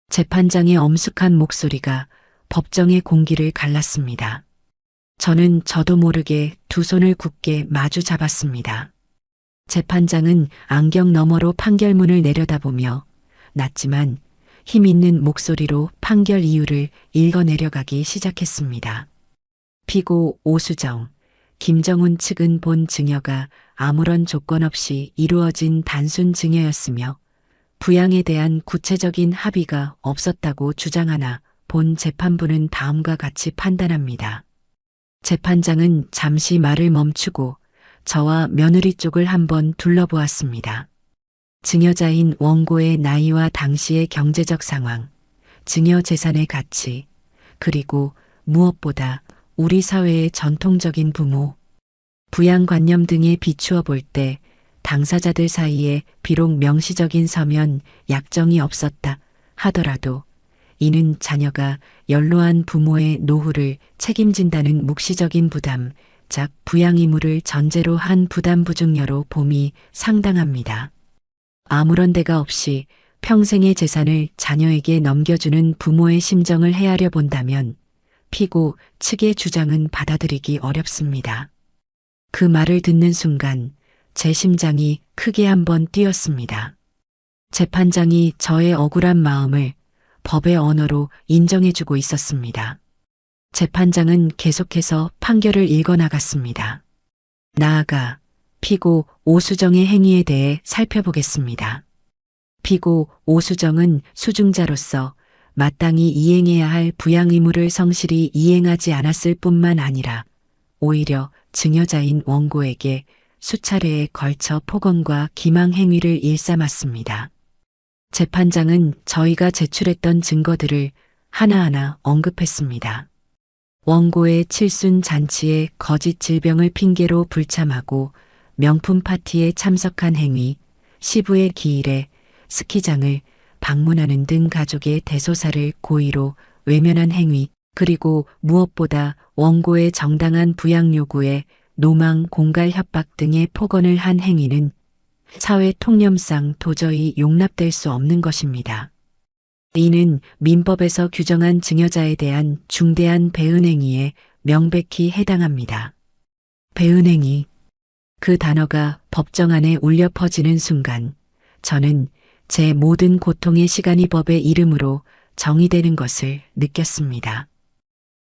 재판장의 엄숙한 목소리가 법정의 공기를 갈랐습니다. 저는 저도 모르게 두 손을 굳게 마주 잡았습니다. 재판장은 안경 너머로 판결문을 내려다보며 낮지만 힘 있는 목소리로 판결 이유를 읽어내려가기 시작했습니다. 피고 오수정, 김정훈 측은 본 증여가 아무런 조건 없이 이루어진 단순 증여였으며 부양에 대한 구체적인 합의가 없었다고 주장하나 본 재판부는 다음과 같이 판단합니다. 재판장은 잠시 말을 멈추고 저와 며느리 쪽을 한번 둘러보았습니다. 증여자인 원고의 나이와 당시의 경제적 상황, 증여 재산의 가치, 그리고 무엇보다 우리 사회의 전통적인 부모, 부양관념 등에 비추어 볼 때 당사자들 사이에 비록 명시적인 서면 약정이 없었다 하더라도 이는 자녀가 연로한 부모의 노후를 책임진다는 묵시적인 부담, 즉 부양 의무를 전제로 한 부담부증여로 봄이 상당합니다. 아무런 대가 없이 평생의 재산을 자녀에게 넘겨주는 부모의 심정을 헤아려 본다면 피고 측의 주장은 받아들이기 어렵습니다. 그 말을 듣는 순간 제 심장이 크게 한번 뛰었습니다. 재판장이 저의 억울한 마음을 법의 언어로 인정해주고 있었습니다. 재판장은 계속해서 판결을 읽어나갔습니다. 나아가 피고 오수정의 행위에 대해 살펴보겠습니다. 피고 오수정은 수증자로서 마땅히 이행해야 할 부양 의무를 성실히 이행하지 않았을 뿐만 아니라 오히려 증여자인 원고에게 수차례에 걸쳐 폭언과 기망 행위를 일삼았습니다. 재판장은 저희가 제출했던 증거들을 하나하나 언급했습니다. 원고의 칠순 잔치에 거짓 질병을 핑계로 불참하고 명품 파티에 참석한 행위, 시부의 기일에 스키장을 방문하는 등 가족의 대소사를 고의로 외면한 행위, 그리고 무엇보다 원고의 정당한 부양 요구에 노망, 공갈 협박 등의 폭언을 한 행위는 사회 통념상 도저히 용납될 수 없는 것입니다. 이는 민법에서 규정한 증여자에 대한 중대한 배은행위에 명백히 해당합니다. 배은행위. 그 단어가 법정 안에 울려 퍼지는 순간 저는 제 모든 고통의 시간이 법의 이름으로 정의되는 것을 느꼈습니다.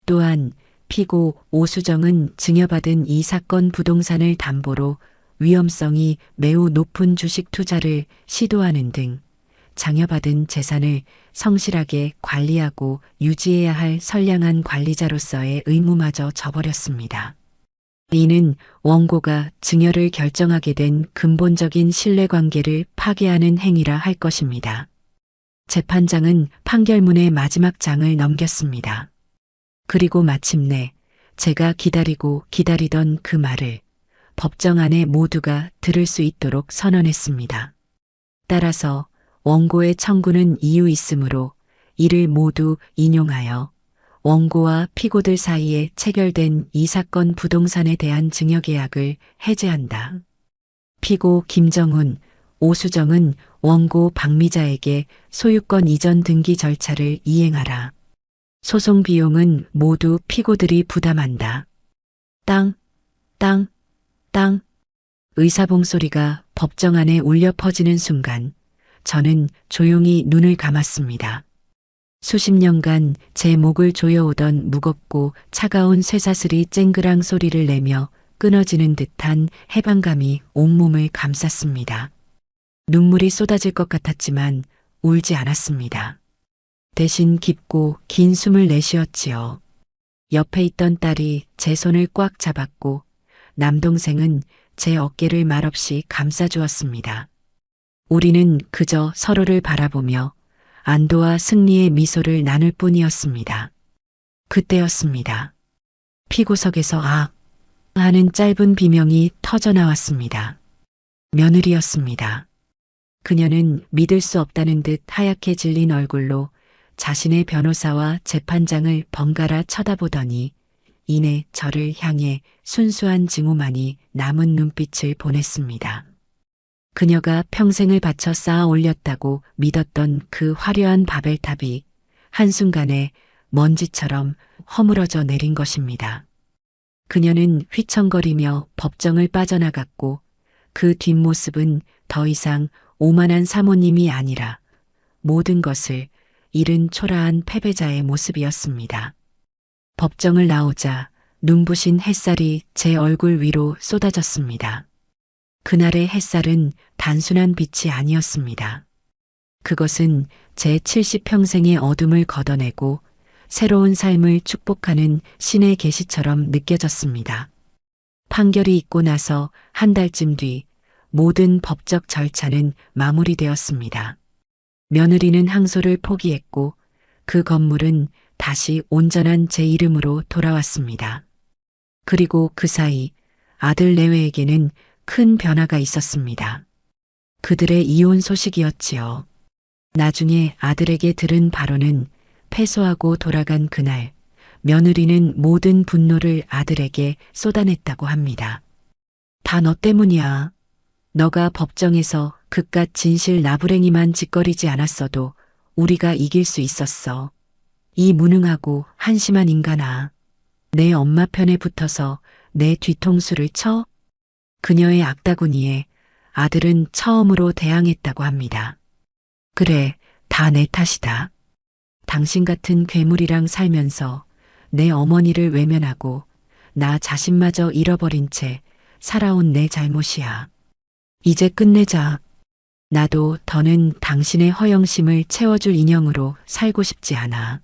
또한 피고 오수정은 증여받은 이 사건 부동산을 담보로 위험성이 매우 높은 주식 투자를 시도하는 등 장여받은 재산을 성실하게 관리하고 유지해야 할 선량한 관리자로서의 의무마저 저버렸습니다. 이는 원고가 증여를 결정하게 된 근본적인 신뢰관계를 파괴하는 행위라 할 것입니다. 재판장은 판결문의 마지막 장을 넘겼습니다. 그리고 마침내 제가 기다리고 기다리던 그 말을 법정 안에 모두가 들을 수 있도록 선언했습니다. 따라서 원고의 청구는 이유 있으므로 이를 모두 인용하여 원고와 피고들 사이에 체결된 이 사건 부동산에 대한 증여계약을 해제한다. 피고 김정훈, 오수정은 원고 박미자에게 소유권 이전 등기 절차를 이행하라. 소송 비용은 모두 피고들이 부담한다. 땅, 땅, 땅. 의사봉 소리가 법정 안에 울려 퍼지는 순간 저는 조용히 눈을 감았습니다. 수십 년간 제 목을 조여오던 무겁고 차가운 쇠사슬이 쨍그랑 소리를 내며 끊어지는 듯한 해방감이 온몸을 감쌌습니다. 눈물이 쏟아질 것 같았지만 울지 않았습니다. 대신 깊고 긴 숨을 내쉬었지요. 옆에 있던 딸이 제 손을 꽉 잡았고 남동생은 제 어깨를 말없이 감싸주었습니다. 우리는 그저 서로를 바라보며 안도와 승리의 미소를 나눌 뿐이었습니다. 그때였습니다. 피고석에서 아 하는 짧은 비명이 터져나왔습니다. 며느리였습니다. 그녀는 믿을 수 없다는 듯 하얗게 질린 얼굴로 자신의 변호사와 재판장을 번갈아 쳐다보더니 이내 저를 향해 순수한 증오만이 남은 눈빛을 보냈습니다. 그녀가 평생을 바쳐 쌓아 올렸다고 믿었던 그 화려한 바벨탑이 한순간에 먼지처럼 허물어져 내린 것입니다. 그녀는 휘청거리며 법정을 빠져나갔고 그 뒷모습은 더 이상 오만한 사모님이 아니라 모든 것을 잃은 초라한 패배자의 모습이었습니다. 법정을 나오자 눈부신 햇살이 제 얼굴 위로 쏟아졌습니다. 그날의 햇살은 단순한 빛이 아니었습니다. 그것은 제 70평생의 어둠을 걷어내고 새로운 삶을 축복하는 신의 계시처럼 느껴졌습니다. 판결이 있고 나서 한 달쯤 뒤 모든 법적 절차는 마무리되었습니다. 며느리는 항소를 포기했고 그 건물은 다시 온전한 제 이름으로 돌아왔습니다. 그리고 그 사이 아들 내외에게는 큰 변화가 있었습니다. 그들의 이혼 소식이었지요. 나중에 아들에게 들은 바로는 패소하고 돌아간 그날 며느리는 모든 분노를 아들에게 쏟아냈다고 합니다. 다 너 때문이야. 너가 법정에서 그깟 진실 나부랭이만 짓거리지 않았어도 우리가 이길 수 있었어. 이 무능하고 한심한 인간아. 내 엄마 편에 붙어서 내 뒤통수를 쳐? 그녀의 악다구니에 아들은 처음으로 대항했다고 합니다. 그래, 다 내 탓이다. 당신 같은 괴물이랑 살면서 내 어머니를 외면하고 나 자신마저 잃어버린 채 살아온 내 잘못이야. 이제 끝내자. 나도 더는 당신의 허영심을 채워줄 인형으로 살고 싶지 않아.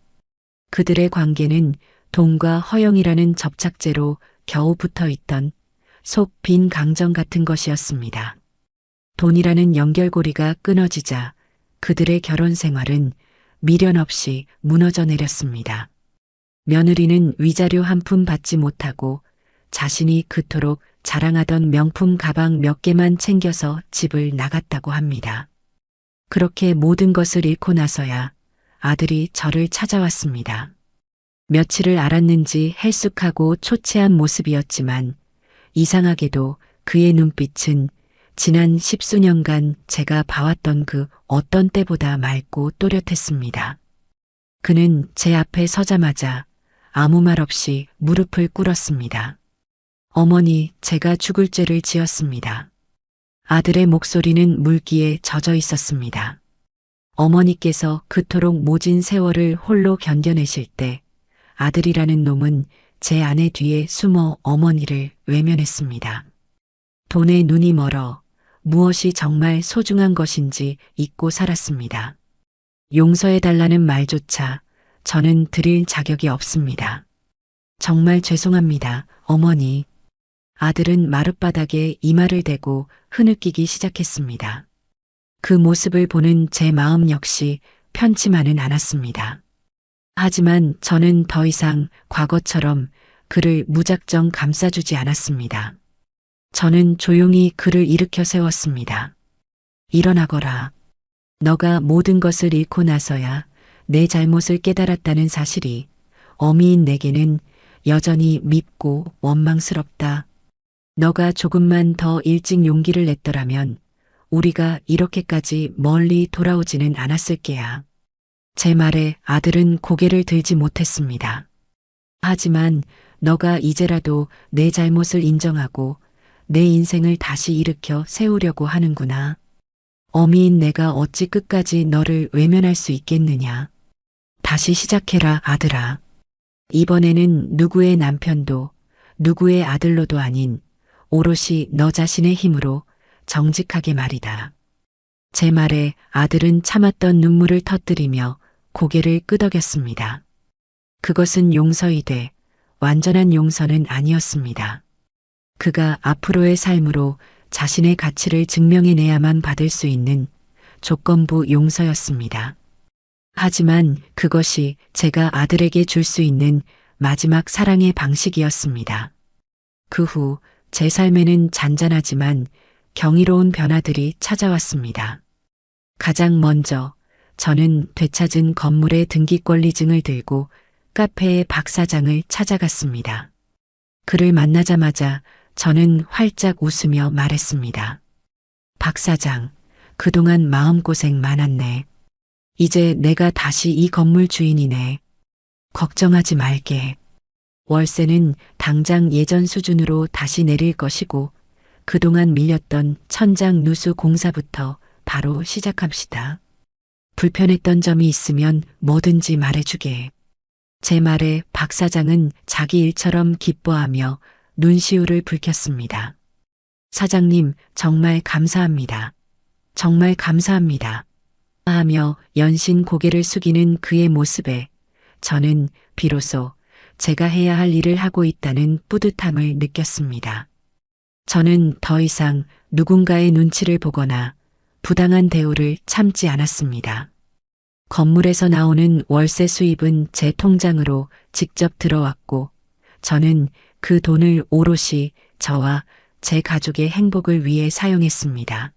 그들의 관계는 돈과 허영이라는 접착제로 겨우 붙어 있던 속 빈 강정 같은 것이었습니다. 돈이라는 연결고리가 끊어지자 그들의 결혼 생활은 미련 없이 무너져 내렸습니다. 며느리는 위자료 한 푼 받지 못하고 자신이 그토록 자랑하던 명품 가방 몇 개만 챙겨서 집을 나갔다고 합니다. 그렇게 모든 것을 잃고 나서야 아들이 저를 찾아왔습니다. 며칠을 알았는지 헬쑥하고 초췌한 모습이었지만 이상하게도 그의 눈빛은 지난 10수년간 제가 봐왔던 그 어떤 때보다 맑고 또렷했습니다. 그는 제 앞에 서자마자 아무 말 없이 무릎을 꿇었습니다. 어머니, 제가 죽을 죄를 지었습니다. 아들의 목소리는 물기에 젖어 있었습니다. 어머니께서 그토록 모진 세월을 홀로 견뎌내실 때 아들이라는 놈은 제 아내 뒤에 숨어 어머니를 외면했습니다. 돈에 눈이 멀어 무엇이 정말 소중한 것인지 잊고 살았습니다. 용서해달라는 말조차 저는 드릴 자격이 없습니다. 정말 죄송합니다, 어머니. 아들은 마룻바닥에 이마를 대고 흐느끼기 시작했습니다. 그 모습을 보는 제 마음 역시 편치만은 않았습니다. 하지만 저는 더 이상 과거처럼 그를 무작정 감싸주지 않았습니다. 저는 조용히 그를 일으켜 세웠습니다. 일어나거라. 너가 모든 것을 잃고 나서야 내 잘못을 깨달았다는 사실이 어미인 내게는 여전히 밉고 원망스럽다. 너가 조금만 더 일찍 용기를 냈더라면 우리가 이렇게까지 멀리 돌아오지는 않았을 게야. 제 말에 아들은 고개를 들지 못했습니다. 하지만 너가 이제라도 내 잘못을 인정하고 내 인생을 다시 일으켜 세우려고 하는구나. 어미인 내가 어찌 끝까지 너를 외면할 수 있겠느냐. 다시 시작해라, 아들아. 이번에는 누구의 남편도 누구의 아들로도 아닌 오롯이 너 자신의 힘으로 정직하게 말이다. 제 말에 아들은 참았던 눈물을 터뜨리며 고개를 끄덕였습니다. 그것은 용서이되 완전한 용서는 아니었습니다. 그가 앞으로의 삶으로 자신의 가치를 증명해내야만 받을 수 있는 조건부 용서였습니다. 하지만 그것이 제가 아들에게 줄 수 있는 마지막 사랑의 방식이었습니다. 그 후 제 삶에는 잔잔하지만 경이로운 변화들이 찾아왔습니다. 가장 먼저 저는 되찾은 건물의 등기권리증을 들고 카페의 박 사장을 찾아갔습니다. 그를 만나자마자 저는 활짝 웃으며 말했습니다. 박 사장, 그동안 마음고생 많았네. 이제 내가 다시 이 건물 주인이네. 걱정하지 말게. 월세는 당장 예전 수준으로 다시 내릴 것이고 그동안 밀렸던 천장 누수 공사부터 바로 시작합시다. 불편했던 점이 있으면 뭐든지 말해주게. 제 말에 박 사장은 자기 일처럼 기뻐하며 눈시울을 붉혔습니다. 사장님, 정말 감사합니다. 정말 감사합니다. 하며 연신 고개를 숙이는 그의 모습에 저는 비로소 제가 해야 할 일을 하고 있다는 뿌듯함을 느꼈습니다. 저는 더 이상 누군가의 눈치를 보거나 부당한 대우를 참지 않았습니다. 건물에서 나오는 월세 수입은 제 통장으로 직접 들어왔고 저는 그 돈을 오롯이 저와 제 가족의 행복을 위해 사용했습니다.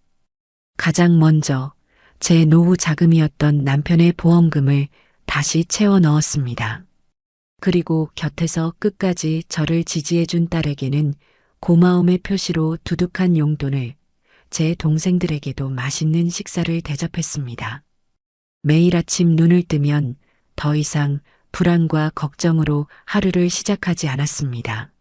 가장 먼저 제 노후 자금이었던 남편의 보험금을 다시 채워 넣었습니다. 그리고 곁에서 끝까지 저를 지지해준 딸에게는 고마움의 표시로 두둑한 용돈을, 제 동생들에게도 맛있는 식사를 대접했습니다. 매일 아침 눈을 뜨면 더 이상 불안과 걱정으로 하루를 시작하지 않았습니다.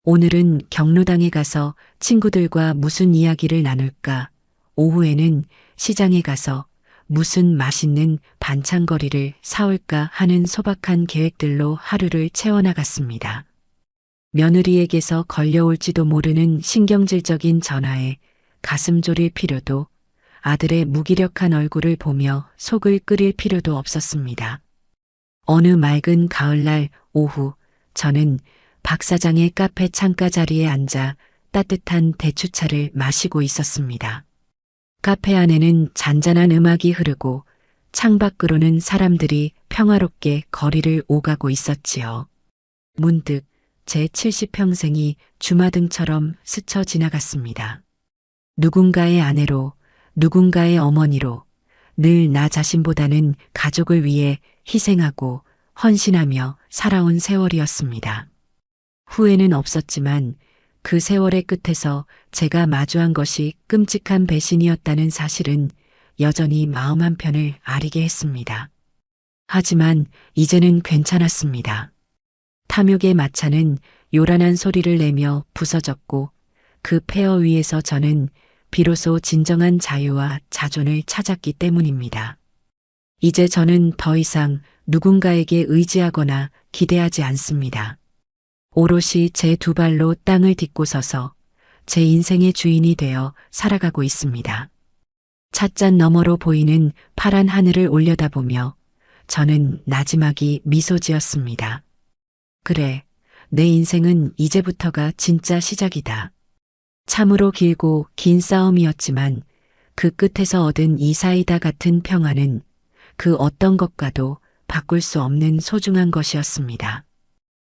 오늘은 경로당에 가서 친구들과 무슨 이야기를 나눌까? 오후에는 시장에 가서 무슨 맛있는 반찬거리를 사올까 하는 소박한 계획들로 하루를 채워나갔습니다. 며느리에게서 걸려올지도 모르는 신경질적인 전화에 가슴 졸일 필요도, 아들의 무기력한 얼굴을 보며 속을 끓일 필요도 없었습니다. 어느 맑은 가을날 오후 저는 박 사장의 카페 창가 자리에 앉아 따뜻한 대추차를 마시고 있었습니다. 카페 안에는 잔잔한 음악이 흐르고 창밖으로는 사람들이 평화롭게 거리를 오가고 있었지요. 문득 제 70평생이 주마등처럼 스쳐 지나갔습니다. 누군가의 아내로, 누군가의 어머니로 늘 나 자신보다는 가족을 위해 희생하고 헌신하며 살아온 세월이었습니다. 후회는 없었지만 그 세월의 끝에서 제가 마주한 것이 끔찍한 배신이었다는 사실은 여전히 마음 한편을 아리게 했습니다. 하지만 이제는 괜찮았습니다. 탐욕의 마차는 요란한 소리를 내며 부서졌고 그 폐허 위에서 저는 비로소 진정한 자유와 자존을 찾았기 때문입니다. 이제 저는 더 이상 누군가에게 의지하거나 기대하지 않습니다. 오롯이 제 두 발로 땅을 딛고 서서 제 인생의 주인이 되어 살아가고 있습니다. 찻잔 너머로 보이는 파란 하늘을 올려다보며 저는 나지막이 미소 지었습니다. 그래, 내 인생은 이제부터가 진짜 시작이다. 참으로 길고 긴 싸움이었지만 그 끝에서 얻은 이 사이다 같은 평화는 그 어떤 것과도 바꿀 수 없는 소중한 것이었습니다.